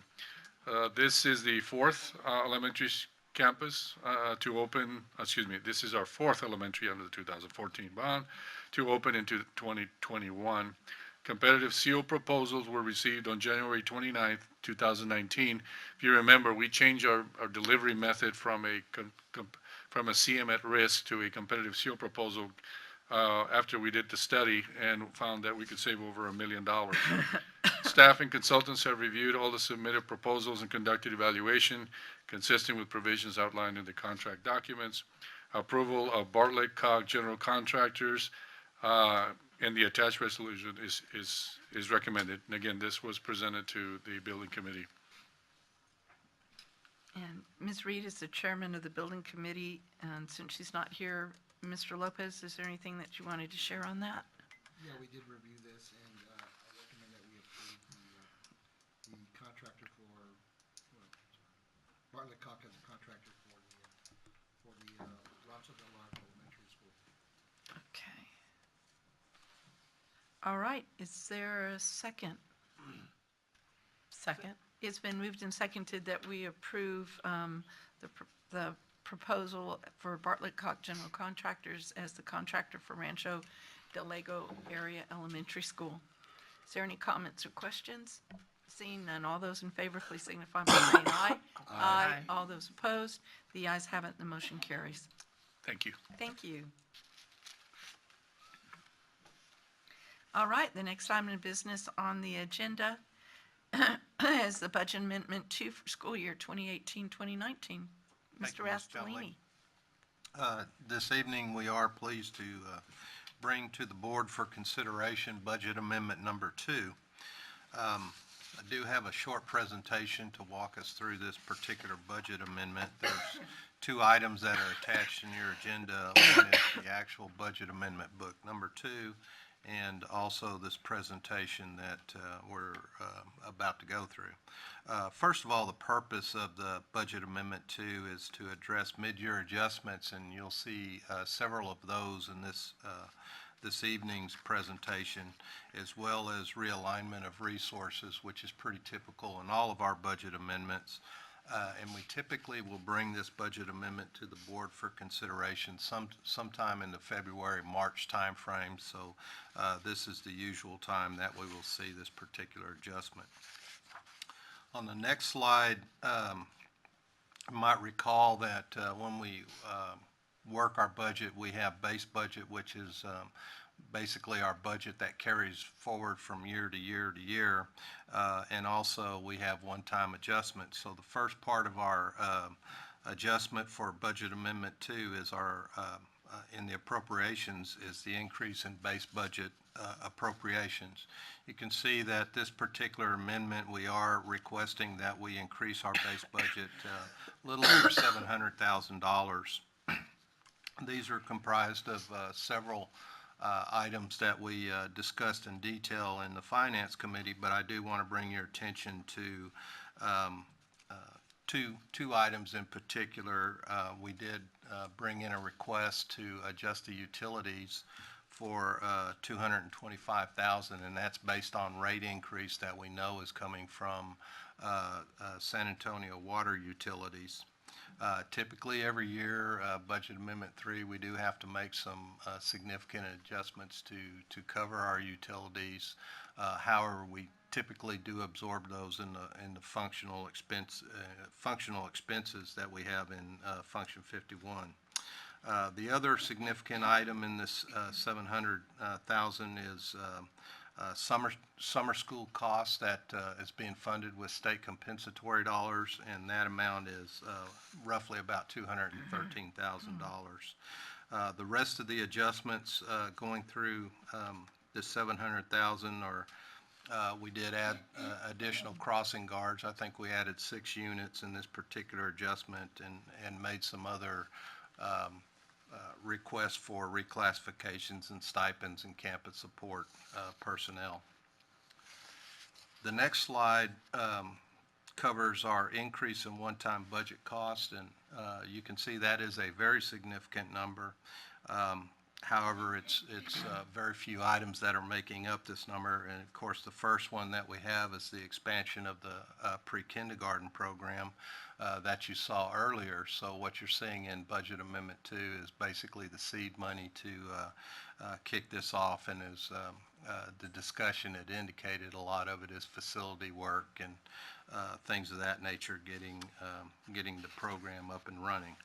This is the fourth elementary campus to open, this is our fourth elementary under the 2014 bond to open into 2021. Competitive seal proposals were received on January 29th, 2019. If you remember, we changed our delivery method from a CM at risk to a competitive seal proposal after we did the study and found that we could save over $1 million. Staff and consultants have reviewed all the submitted proposals and conducted evaluation consistent with provisions outlined in the contract documents. Approval of Bartlett Cog General Contractors and the attached resolution is recommended. And again, this was presented to the building committee. And Ms. Reed is the chairman of the building committee, and since she's not here, Mr. Lopez, is there anything that you wanted to share on that? Yeah, we did review this, and I recommend that we approve the contractor for Bartlett Cock as a contractor for the Rancho del Lago Elementary School. Okay. All right, is there a second? Second. It's been moved and seconded that we approve the proposal for Bartlett Cox General Contractors as the contractor for Rancho Del Lago Area Elementary School. Is there any comments or questions? Seeing none, all those in favor, please signify by saying aye. Aye. All those opposed, the ayes have it, the motion carries. Thank you. Thank you. All right, the next item of business on the agenda is the Budget Amendment 2 for school year 2018-2019. Thank Mr. you, Ms. Rastellini. This evening, we are pleased to bring to the board for consideration Budget Amendment Number 2. I do have a short presentation to walk us through this particular budget amendment. There's two items that are attached in your agenda. One is the actual budget amendment book number 2, and also this presentation that we're about to go through. First of all, the purpose of the Budget Amendment 2 is to address mid-year adjustments, and you'll see several of those in this evening's presentation, as well as realignment of resources, which is pretty typical in all of our budget amendments. And we typically will bring this budget amendment to the board for consideration sometime in the February-March timeframe. So this is the usual time that we will see this particular adjustment. On the next slide, you might recall that when we work our budget, we have base budget, which is basically our budget that carries forward from year to year to year, and also we have one-time adjustments. So the first part of our adjustment for Budget Amendment 2 is our in the appropriations is the increase in base budget appropriations. You can see that this particular amendment, we are requesting that we increase our base budget a little over $700,000. These are comprised of several items that we discussed in detail in the Finance Committee, but I do want to bring your attention to two items in particular. We did bring in a request to adjust the utilities for $225,000, and that's based on rate increase that we know is coming from San Antonio water utilities. Typically every year, Budget Amendment 3, we do have to make some significant adjustments to cover our utilities. However, we typically do absorb those in the functional expenses that we have in Function 51. The other significant item in this $700,000 is summer school costs that is being funded with state compensatory dollars, and that amount is roughly about $213,000. The rest of the adjustments going through the $700,000 are we did add additional crossing guards. I think we added 6 units in this particular adjustment, and made some other requests for reclassifications and stipends and campus support personnel. The next slide covers our increase in one-time budget cost, and you can see that is a very significant number. However, it's very few items that are making up this number, and of course the first one that we have is the expansion of the pre-kindergarten program that you saw earlier. So what you're seeing in Budget Amendment 2 is basically the seed money to kick this off, and as the discussion had indicated, a lot of it is facility work and things of that nature, getting the program up and running.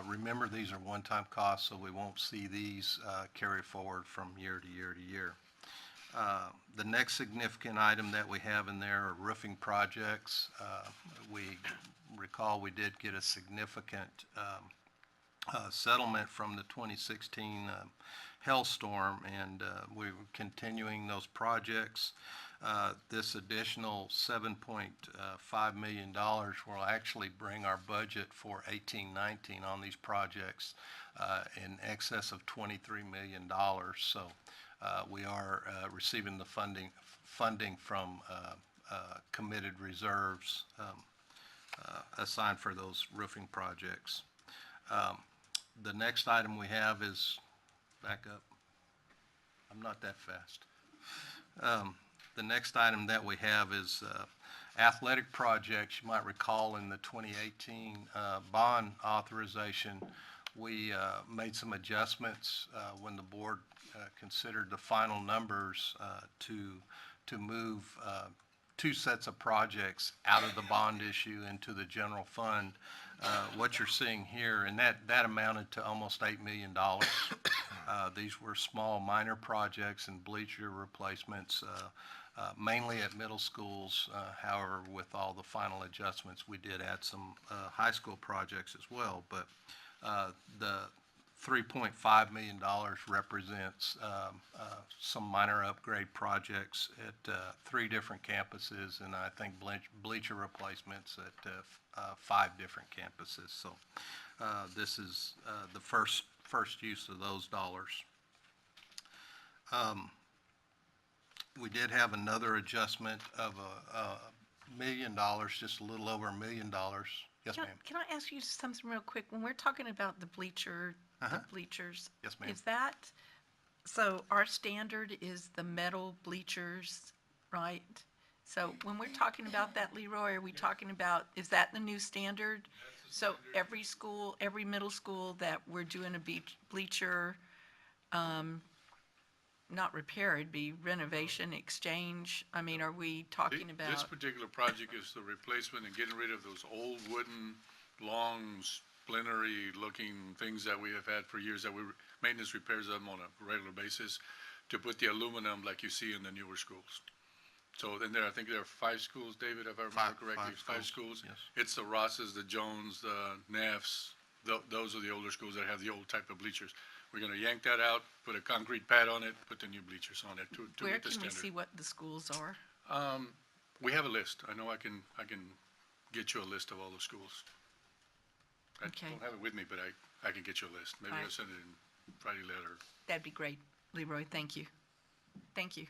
Remember, these are one-time costs, so we won't see these carry forward from year to year to year. The next significant item that we have in there are roofing projects. We recall we did get a significant settlement from the 2016 hailstorm, and we were continuing those projects. This additional $7.5 million will actually bring our budget for 18-19 on these projects in excess of $23 million. So we are receiving the funding from committed reserves assigned for those roofing projects. The next item we have is, back up, I'm not that fast. The next item that we have is Athletic projects, you might recall in the 2018 bond authorization, we made some adjustments when the board considered the final numbers to move two sets of projects out of the bond issue into the general fund. What you're seeing here, and that amounted to almost $8 million. These were small, minor projects and bleacher replacements, mainly at middle schools. However, with all the final adjustments, we did add some high school projects as well. But the $3.5 million represents some minor upgrade projects at 3 different campuses, and I think bleacher replacements at 5 different campuses. So this is the first use of those dollars. We did have another adjustment of $1 million, just a little over $1 million. Yes, ma'am. Can I ask you something real quick? When we're talking about the bleachers, Yes, ma'am. is that, so our standard is the metal bleachers, right? So when we're talking about that, Leroy, are we talking about, is that the new standard? So every school, every middle school that we're doing a bleacher, not repair, it'd be renovation, exchange? I mean, are we talking about? This particular project is the replacement and getting rid of those old wooden, long, splintery-looking things that we have had for years, that we maintenance repairs them on a regular basis, to put the aluminum like you see in the newer schools. So, and I think there are 5 schools, David, if I remember correctly. 5 schools. Yes. It's the Rosses, the Jones, the Neffs. Those are the older schools that have the old type of bleachers. We're going to yank that out, put a concrete pad on it, put the new bleachers on it to Where meet the can we standard. see what the schools are? We have a list. I know I can get you a list of all the schools. I Okay. don't have it with me, but I can get you a list. Maybe I'll send it in Friday letter. That'd be great, Leroy. Thank you. Thank you.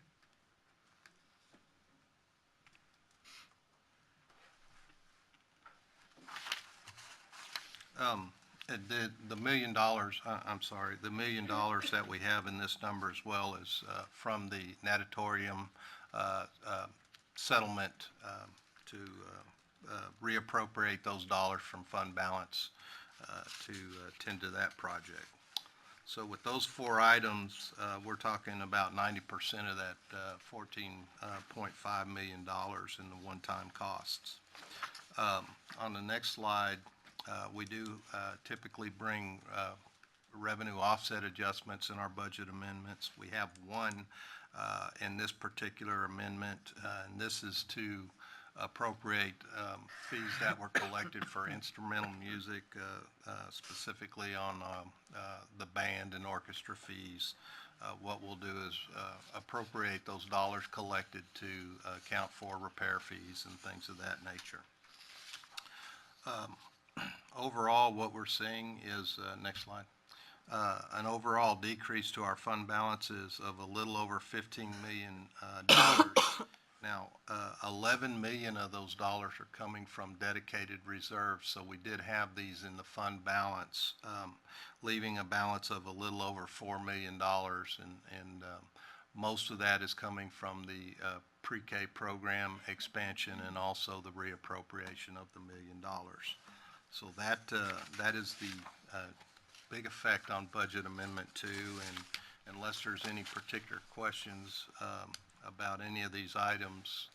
The $1 million, I'm sorry, the $1 million that we have in this number as well is from the natatorium settlement to reappropriate those dollars from fund balance to tend to that project. So with those 4 items, we're talking about 90% of that $14.5 million in the one-time costs. On the next slide, we do typically bring revenue offset adjustments in our budget amendments. We have one in this particular amendment, and this is to appropriate fees that were collected for instrumental music, specifically on the band and orchestra fees. What we'll do is appropriate those dollars collected to account for repair fees and things of that nature. Overall, what we're seeing is, next slide, an overall decrease to our fund balances of a little over $15 million. Now, 11 million of those dollars are coming from dedicated reserves, so we did have these in the fund balance, leaving a balance of a little over $4 million, and most of that is coming from the pre-K program expansion and also the reappropriation of the $1 million. So that is the big effect on Budget Amendment 2, and unless there's any particular questions about any of these items,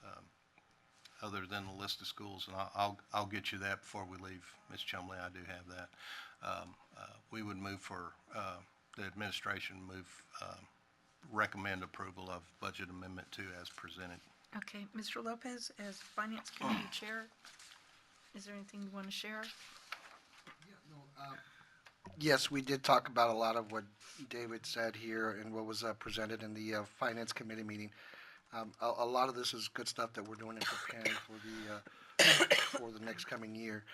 other than the list of schools, and I'll get you that before we leave, Ms. Chumley, I do have that. We would move for, the administration recommend approval of Budget Amendment 2 as presented. Okay, Mr. Lopez, as Finance Committee Chair, is there anything you want to share? Yes, we did talk about a lot of what David said here and what was presented in the Finance Committee meeting. A lot of this is good stuff that we're doing and preparing for the next coming year.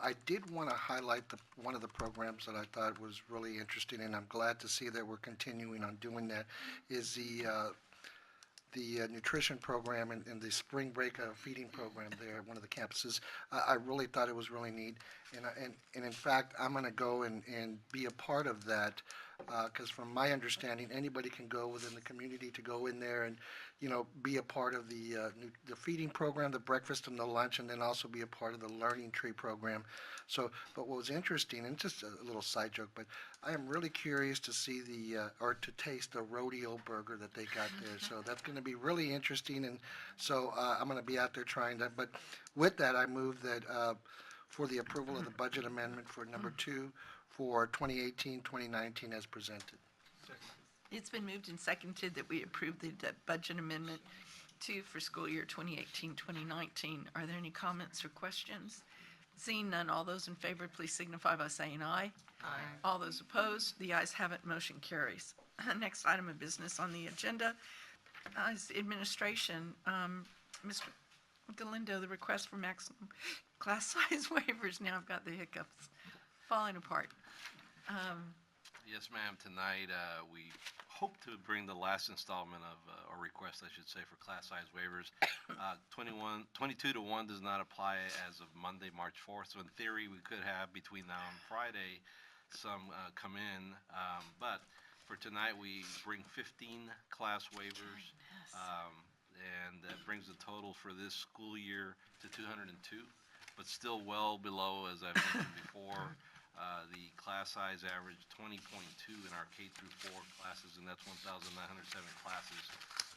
I did want to highlight one of the programs that I thought was really interesting, and I'm glad to see that we're continuing on doing that, is the nutrition program and the spring break feeding program there at one of the campuses. I really thought it was really neat, and in fact, I'm going to go and be a part of that because from my understanding, anybody can go within the community to go in there and, be a part of the feeding program, the breakfast and the lunch, and then also be a part of the learning tree program. So, but what was interesting, and just a little side joke, but I am really curious to see or to taste the rodeo burger that they got there. So that's going to be really interesting, and so I'm going to be out there trying that. But with that, I move that for the approval of the budget amendment for number 2 for 2018-2019 as presented. It's been moved and seconded that we approve the budget amendment 2 for school year 2018-2019. Are there any comments or questions? Seeing none, all those in favor, please signify by saying aye. Aye. All those opposed, the ayes have it, motion carries. Next item of business on the agenda is administration. Mr. Galindo, the request for maximum class size waivers. Now I've got the hiccups falling apart. Yes, ma'am. Tonight, we hope to bring the last installment of, or request, I should say, for class size waivers. 22 to 1 does not apply as of Monday, March 4th. So in theory, we could have between now and Friday some come in. But for tonight, we bring 15 class waivers. And that brings the total for this school year to 202, but still well below, as I've mentioned before, the class size average 20.2 in our K through 4 classes, and that's 1,907 classes.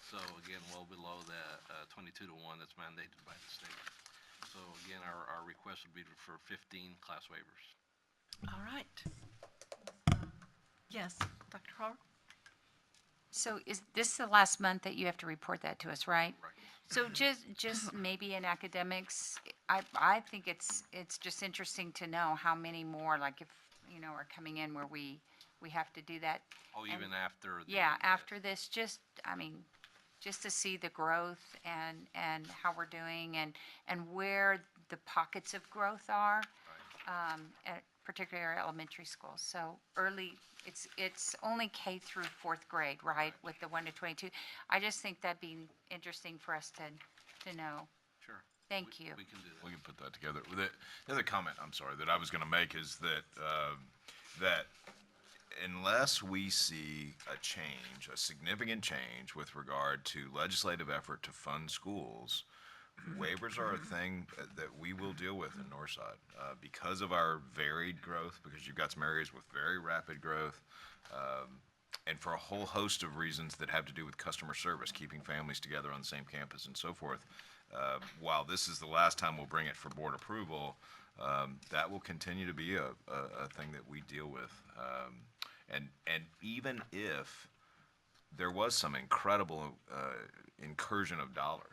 So again, well below the 22 to 1 that's mandated by the state. So again, our request would be for 15 class waivers. All right. Yes, Dr. Hall? So is this the last month that you have to report that to us, right? Right. So just maybe in academics, I think it's just interesting to know how many more, like if, are coming in where we have to do that. Oh, And- even after? Yeah, after this, just to see the growth and how we're doing and where the pockets of growth are, particularly our elementary schools. So early, it's only K through 4th grade, right, with the 1 to 22. I just think that'd be interesting for us to know. Sure. Thank you. We can do that. We can put that together. The other comment, I'm sorry, that I was going to make is that that unless we see a change, a significant change with regard to legislative effort to fund schools, waivers are a thing that we will deal with in Northside because of our varied growth, because you've got some areas with very rapid growth, and for a whole host of reasons that have to do with customer service, keeping families together on the same campus and so forth. While this is the last time we'll bring it for board approval, that will continue to be a thing that we deal with. And even if there was some incredible incursion of dollars,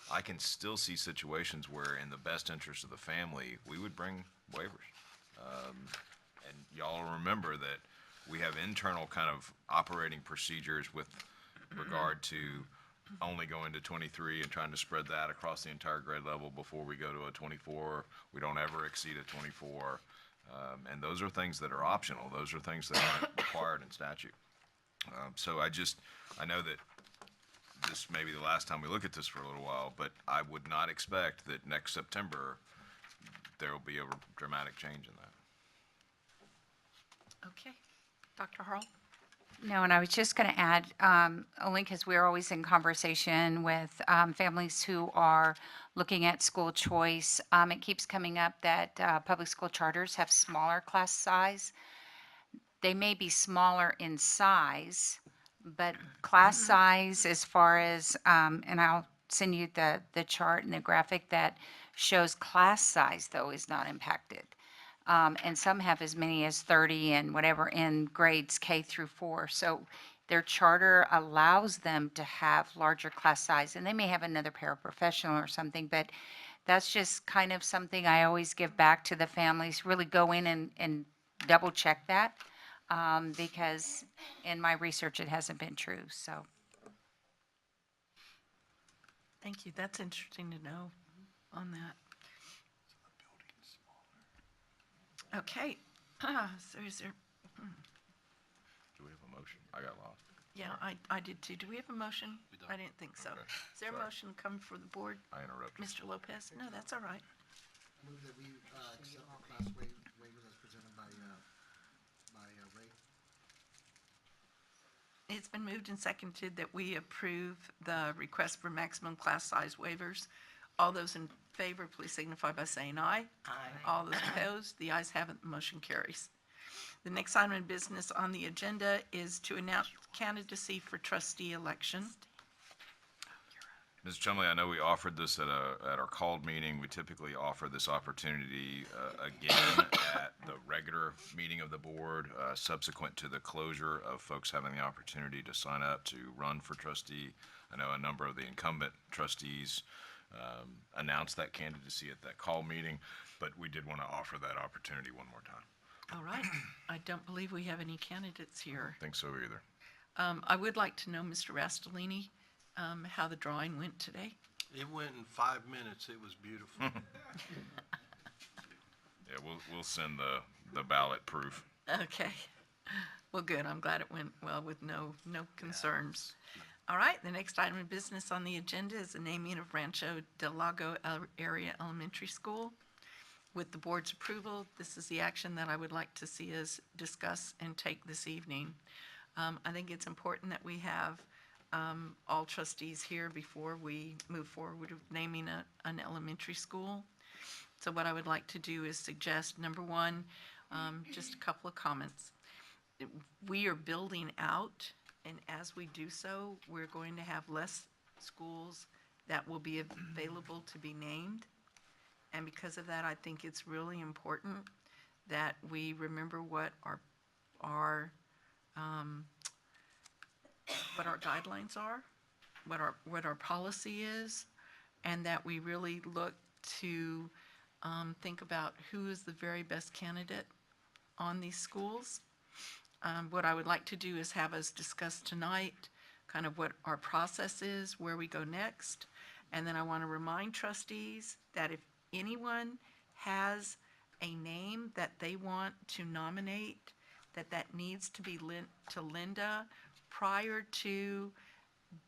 I can still see situations where in the best interest of the family, we would bring waivers. And y'all remember that we have internal kind of operating procedures with regard to only going to 23 and trying to spread that across the entire grade level before we go to a 24. We don't ever exceed a 24. And those are things that are optional. Those are things that aren't required in statute. So I know that this may be the last time we look at this for a little while, but I would not expect that next September there will be a dramatic change in that. Okay. Dr. Harrell? No, and I was just going to add, only because we're always in conversation with families who are looking at school choice. It keeps coming up that public school charters have smaller class size. They may be smaller in size, but class size as far as, and I'll send you the chart and the graphic that shows class size, though, is not impacted. And some have as many as 30 and whatever in grades K through 4. So their charter allows them to have larger class size, and they may have another paraprofessional or something, but that's just kind of something I always give back to the families. Really go in and double check that, because in my research it hasn't been true. So Thank you. That's interesting to know on that. Okay. So is there, Do we have a motion? I got lost. yeah, I did too. Do we have a motion? We don't. I didn't think so. Okay. Is there a Sorry. motion come for the board? I interrupted. Mr. Lopez? No, that's all right. Move that we accept the class waivers as presented by Ray. It's been moved and seconded that we approve the request for maximum class size waivers. All those in favor, please signify by saying aye. Aye. All those opposed, the ayes have it, the motion carries. The next item of business on the agenda is to announce candidacy for trustee election. Ms. Chumley, I know we offered this at our called meeting. We typically offer this opportunity again at the regular meeting of the board, subsequent to the closure of folks having the opportunity to sign up to run for trustee. I know a number of the incumbent trustees announced that candidacy at that call meeting, but we did want to offer that opportunity one more time. All right. I don't believe we have any candidates I here. don't think so either. I would like to know, Mr. Rastellini, how the drawing went today. It went in 5 minutes. It was beautiful. Yeah, we'll send the ballot proof. Okay. Well, good. I'm glad it went well with no concerns. All right, the next item of business on the agenda is the naming of Rancho del Lago Area Elementary School. With the board's approval, this is the action that I would like to see us discuss and take this evening. I think it's important that we have all trustees here before we move forward with naming an elementary school. So what I would like to do is suggest, number one, just a couple of comments. We are building out, and as we do so, we're going to have less schools that will be available to be named. And because of that, I think it's really important that we remember what our guidelines are, what our policy is, and that we really look to think about who is the very best candidate on these schools. What I would like to do is have us discuss tonight kind of what our process is, where we go next, and then I want to remind trustees that if anyone has a name that they want to nominate, that needs to be lent to Linda prior to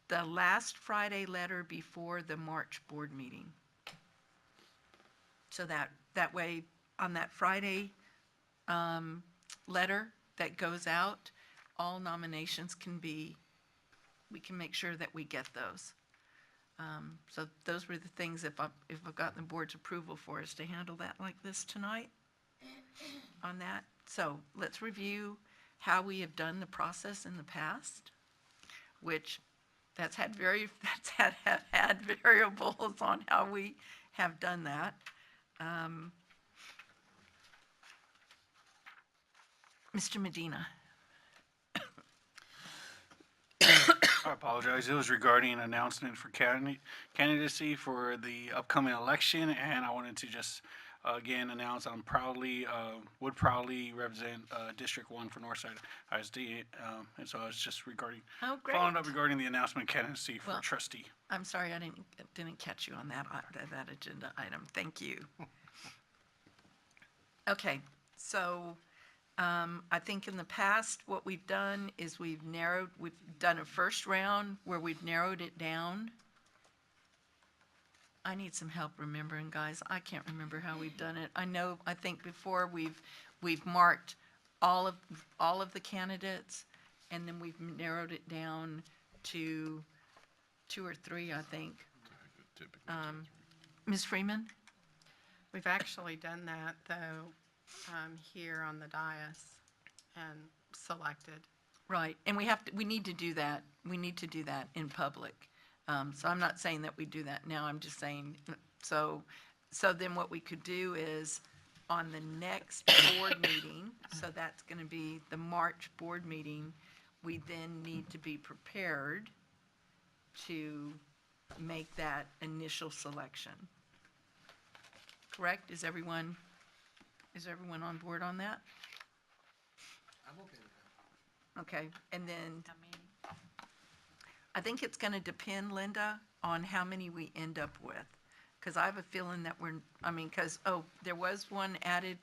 the last Friday letter before the March board meeting. So that way, on that Friday letter that goes out, all nominations we can make sure that we get those. So those were the things, if I've gotten the board's approval for us to handle that like this tonight on that. So let's review how we have done the process in the past, which that's had variables on how we have done that. Mr. Medina. I apologize. It was regarding an announcement for candidacy for the upcoming election, and I wanted to just again announce I'm would proudly represent District 1 for Northside ISD, and so I was just following up regarding the announcement candidacy for trustee. I'm sorry, I didn't catch you on that agenda item. Thank you. Okay, so I think in the past, what we've done is we've done a first round where we've narrowed it down. I need some help remembering, guys. I can't remember how we've done it. I think before we've marked all of the candidates, and then we've narrowed it down to 2 or 3, I think. Ms. Freeman? We've actually done that, though, here on the dais and selected. Right, and we need to do that. We need to do that in public. So I'm not saying that we do that now. I'm just saying, so then what we could do is on the next board meeting, so that's going to be the March board meeting, we then need to be prepared to make that initial selection. Correct? Is everyone on board on that? I'm okay with that. Okay, and then I think it's going to depend, Linda, on how many we end up with. Because I have a feeling that there was one added,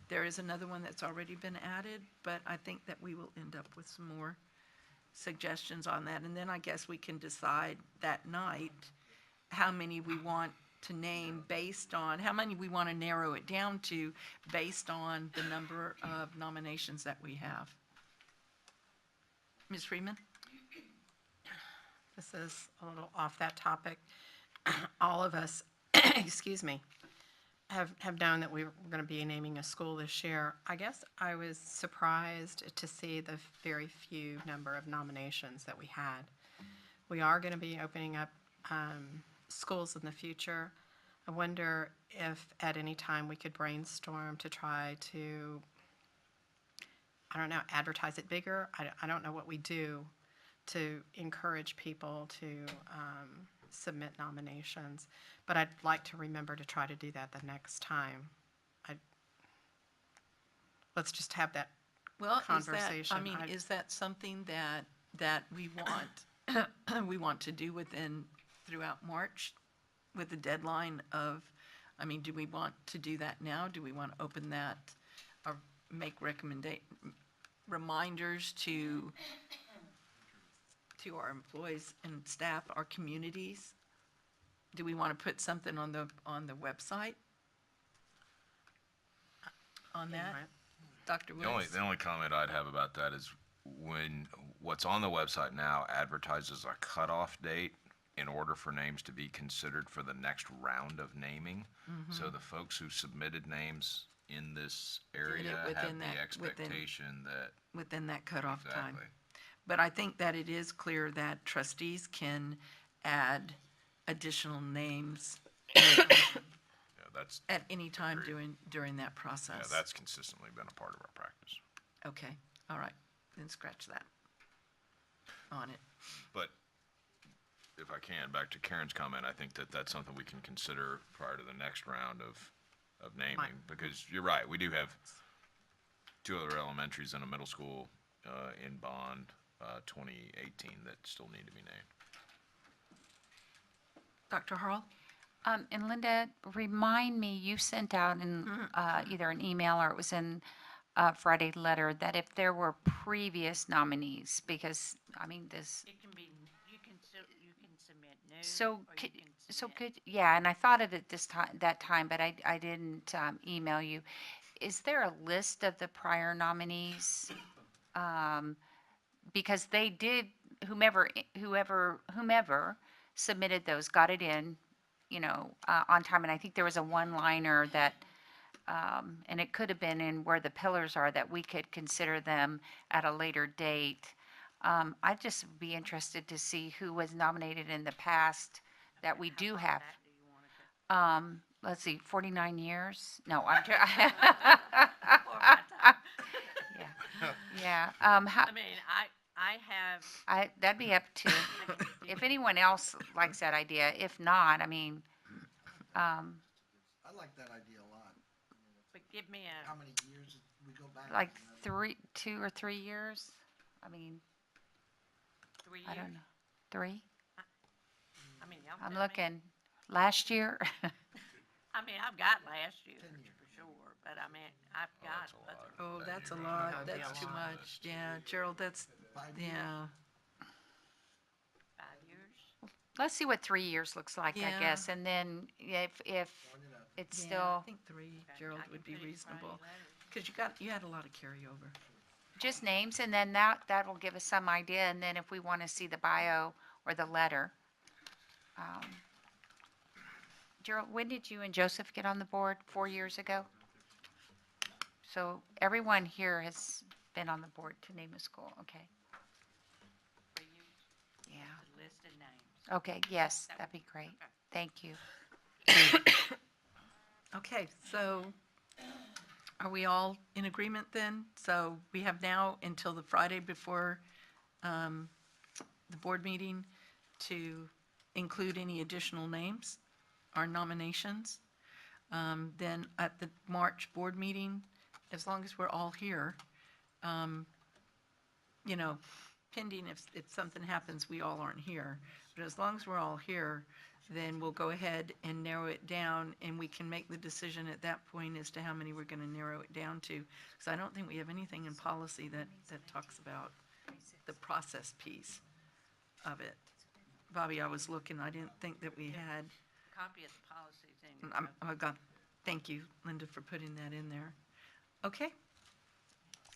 there is another one that's already been added, but I think that we will end up with some more suggestions on that. And then I guess we can decide that night how many we want to name based on, how many we want to narrow it down to based on the number of nominations that we have. Ms. Freeman? This is a little off that topic. All of us, excuse me, have known that we were going to be naming a school this year. I guess I was surprised to see the very few number of nominations that we had. We are going to be opening up schools in the future. I wonder if at any time we could brainstorm to try to, I don't know, advertise it bigger. I don't know what we do to encourage people to submit nominations, but I'd like to remember to try to do that the next time. Let's just have that Well, conversation. Is that something that we want, we want to do throughout March with the deadline of, do we want to do that now? Do we want to open that or make reminders to our employees and staff, our communities? Do we want to put something on the website on that? Dr. Woods? The only comment I'd have about that is when what's on the website now advertises a cutoff date in order for names to be considered for the next round of naming. So the folks who submitted names in this area have the expectation that within that cutoff time. Exactly. But I think that it is clear that trustees can add additional names that's at any time agreed. during that process. Yeah, that's consistently been a part of our practice. Okay, all right, then scratch that on it. But if I can, back to Karen's comment, I think that that's something we can consider prior to the next round of naming, because you're right, we do have 2 other elementaries and a middle school in Bond 2018 that still need to be named. Dr. Harrell? And Linda, remind me, you sent out either an email or it was in a Friday letter that if there were previous nominees, because, this. It can be, you can submit new. Yeah, and I thought of it that time, but I didn't email you. Is there a list of the prior nominees? Because they did, whomever submitted those got it in, on time. And I think there was a one-liner that, and it could have been in where the pillars are, that we could consider them at a later date. I'd just be interested to see who was nominated in the past that we do have. Let's see, 49 years? No, I'm Yeah. That'd be up to, if anyone else likes that idea. If not, I like that idea a lot. But give me How many years did we go back? like 2 or 3 years. 3 years? I don't know. 3? Y'all I'm tell me. looking. Last year? I've got last year for sure, but I've got. Oh, that's a lot, that's too much, yeah, Gerald, that's, yeah. 5 years? Let's see what 3 years looks like, I Yeah. guess. And then if it's Yeah, still, I think 3, Gerald, would be put it in reasonable, Friday because you had a lot of carryover. just names, and then that will give us some idea. And then if we want to see the bio or the letter. Gerald, when did you and Joseph get on the board? 4 years ago? So everyone here has been on the board to name a school, okay? For you Yeah. to list the names. Okay, yes, that'd be great. Thank you. Okay, so are we all in agreement then? So we have now until the Friday before the board meeting to include any additional names or nominations. Then at the March board meeting, as long as we're all here, pending if something happens, we all aren't here. But as long as we're all here, then we'll go ahead and narrow it down, and we can make the decision at that point as to how many we're going to narrow it down to. Because I don't think we have anything in policy that talks about the process piece of it. Bobby, I was looking, I didn't think that we had. Copy of the policies. Thank you, Linda, for putting that in there. Okay.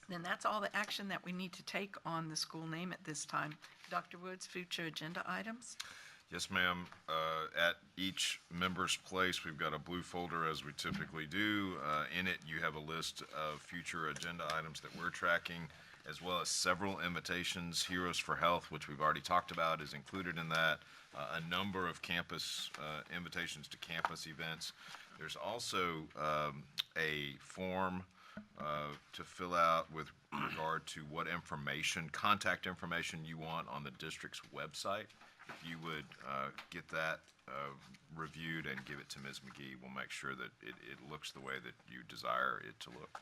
Then that's all the action that we need to take on the school name at this time. Dr. Woods, future agenda items? Yes, ma'am. At each member's place, we've got a blue folder as we typically do. In it, you have a list of future agenda items that we're tracking, as well as several invitations. Heroes for Health, which we've already talked about, is included in that. A number of campus invitations to campus events. There's also a form to fill out with regard to what information, contact information you want on the district's website. If you would get that reviewed and give it to Ms. McGee, we'll make sure that it looks the way that you desire it to look.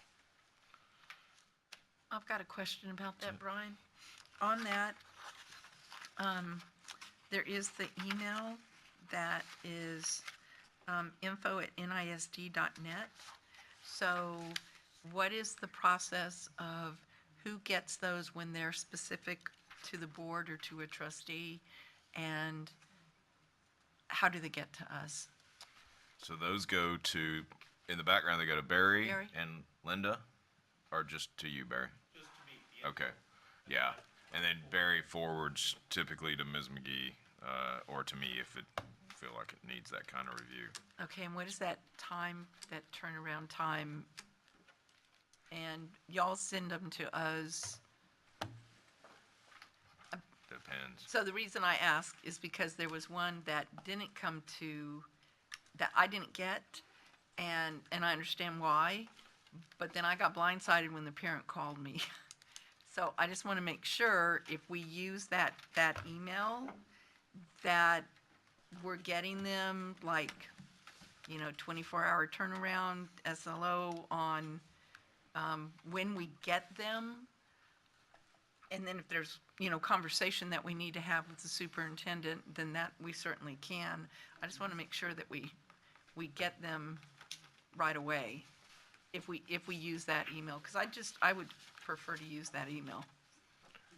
I've got a question about that, Brian. On that, there is the email that is info@nisd.net. So what is the process of who gets those when they're specific to the board or to a trustee? And how do they get to us? So those go to, in the background, they go to Barry Barry? and Linda, or just to you, Barry? Just to me. Okay, yeah. And then Barry forwards typically to Ms. McGee, or to me if it feel like it needs that kind of review. Okay, and what is that time, that turnaround time? And y'all send them to us? Depends. So the reason I ask is because there was one that didn't come to, that I didn't get, and I understand why, but then I got blindsided when the parent called me. So I just want to make sure if we use that email, that we're getting them like, 24-hour turnaround SLO on when we get them. And then if there's, conversation that we need to have with the superintendent, then that we certainly can. I just want to make sure that we get them right away if we use that email, because I would prefer to use that email.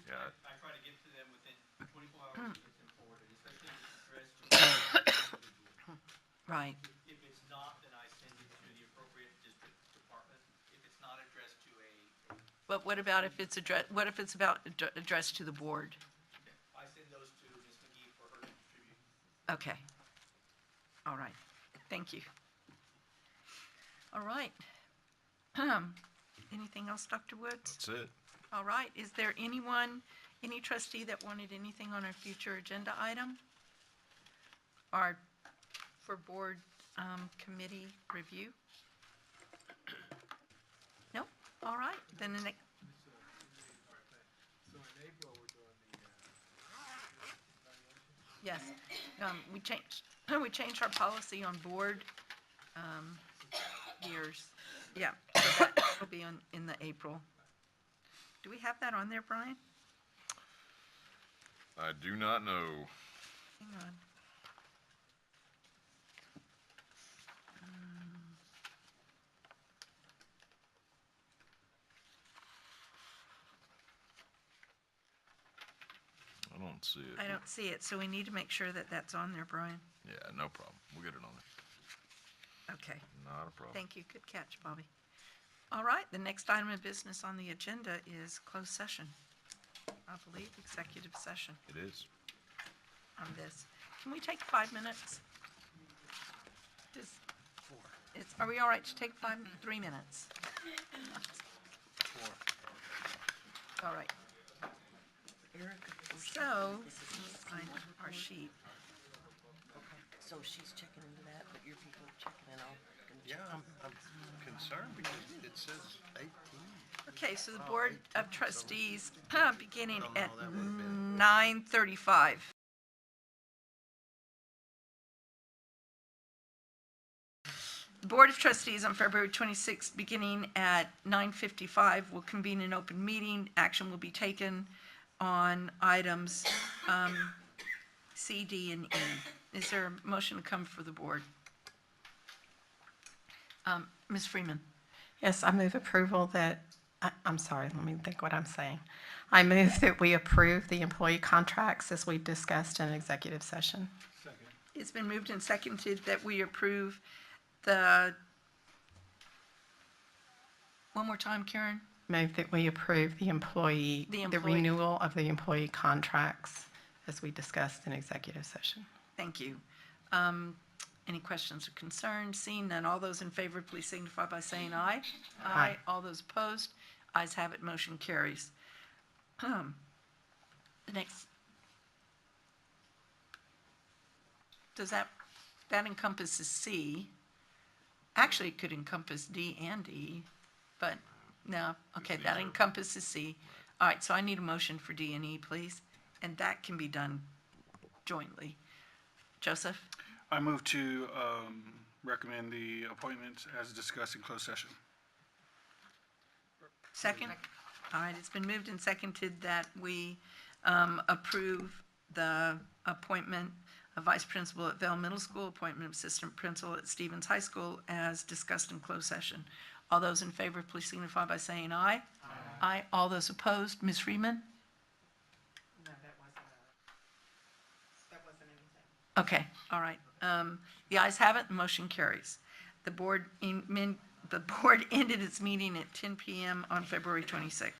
Yeah. I try to get to them within 24 hours to get them forwarded, especially if it's addressed to the individual. Right. If it's not, then I send it to the appropriate district department. If it's not addressed to a. But what about if it's addressed to the board? I send those to Ms. McGee for her to distribute. Okay. All right. Thank you. All right. Anything else, Dr. Woods? That's it. All right. Is there any trustee that wanted anything on our future agenda item? Or for board committee review? Nope. All right. Then the next. So in April, we're doing the. Yes. We changed our policy on board years. Yeah. So that will be in the April. Do we have that on there, Brian? I do not know. Hang on. I don't see it. I don't see it, so we need to make sure that that's on there, Brian. Yeah, no problem. We'll get it on there. Okay. Not a problem. Thank you. Good catch, Bobby. All right, the next item of business on the agenda is closed session. I believe executive session It is. on this. Can we take 5 minutes? Are we all right to take 3 minutes? 4. All right. So, let's find our sheet. So she's checking into that, but your people are checking it all. Yeah, I'm concerned because it says 18. Okay, so the Board of Trustees, beginning at 9:35. The Board of Trustees on February 26th, beginning at 9:55, will convene an open meeting. Action will be taken on items C, D, and E. Is there a motion to come for the board? Ms. Freeman? Yes, I move approval that, I'm sorry, let me think what I'm saying. I move that we approve the employee contracts as we discussed in executive session. Second. It's been moved and seconded that we approve the, one more time, Karen? Move that we approve the renewal of the employee contracts as we discussed in executive session. Thank you. Any questions or concerns? Seeing none, all those in favor, please signify by saying aye. Aye. All those opposed? Ayes have it, motion carries. The next, does that encompasses C? Actually, it could encompass D and E, but no, okay, that encompasses C. All right, so I need a motion for D and E, please, and that can be done jointly. Joseph? I move to recommend the appointments as discussed in closed session. Second? All right, it's been moved and seconded that we approve the appointment of vice principal at Vale Middle School, appointment of assistant principal at Stevens High School as discussed in closed session. All those in favor, please signify by saying aye. Aye. All those opposed? Ms. Freeman? No, that wasn't anything. Okay, all right. The ayes have it, the motion carries. The board ended its meeting at 10 p.m. on February 26th.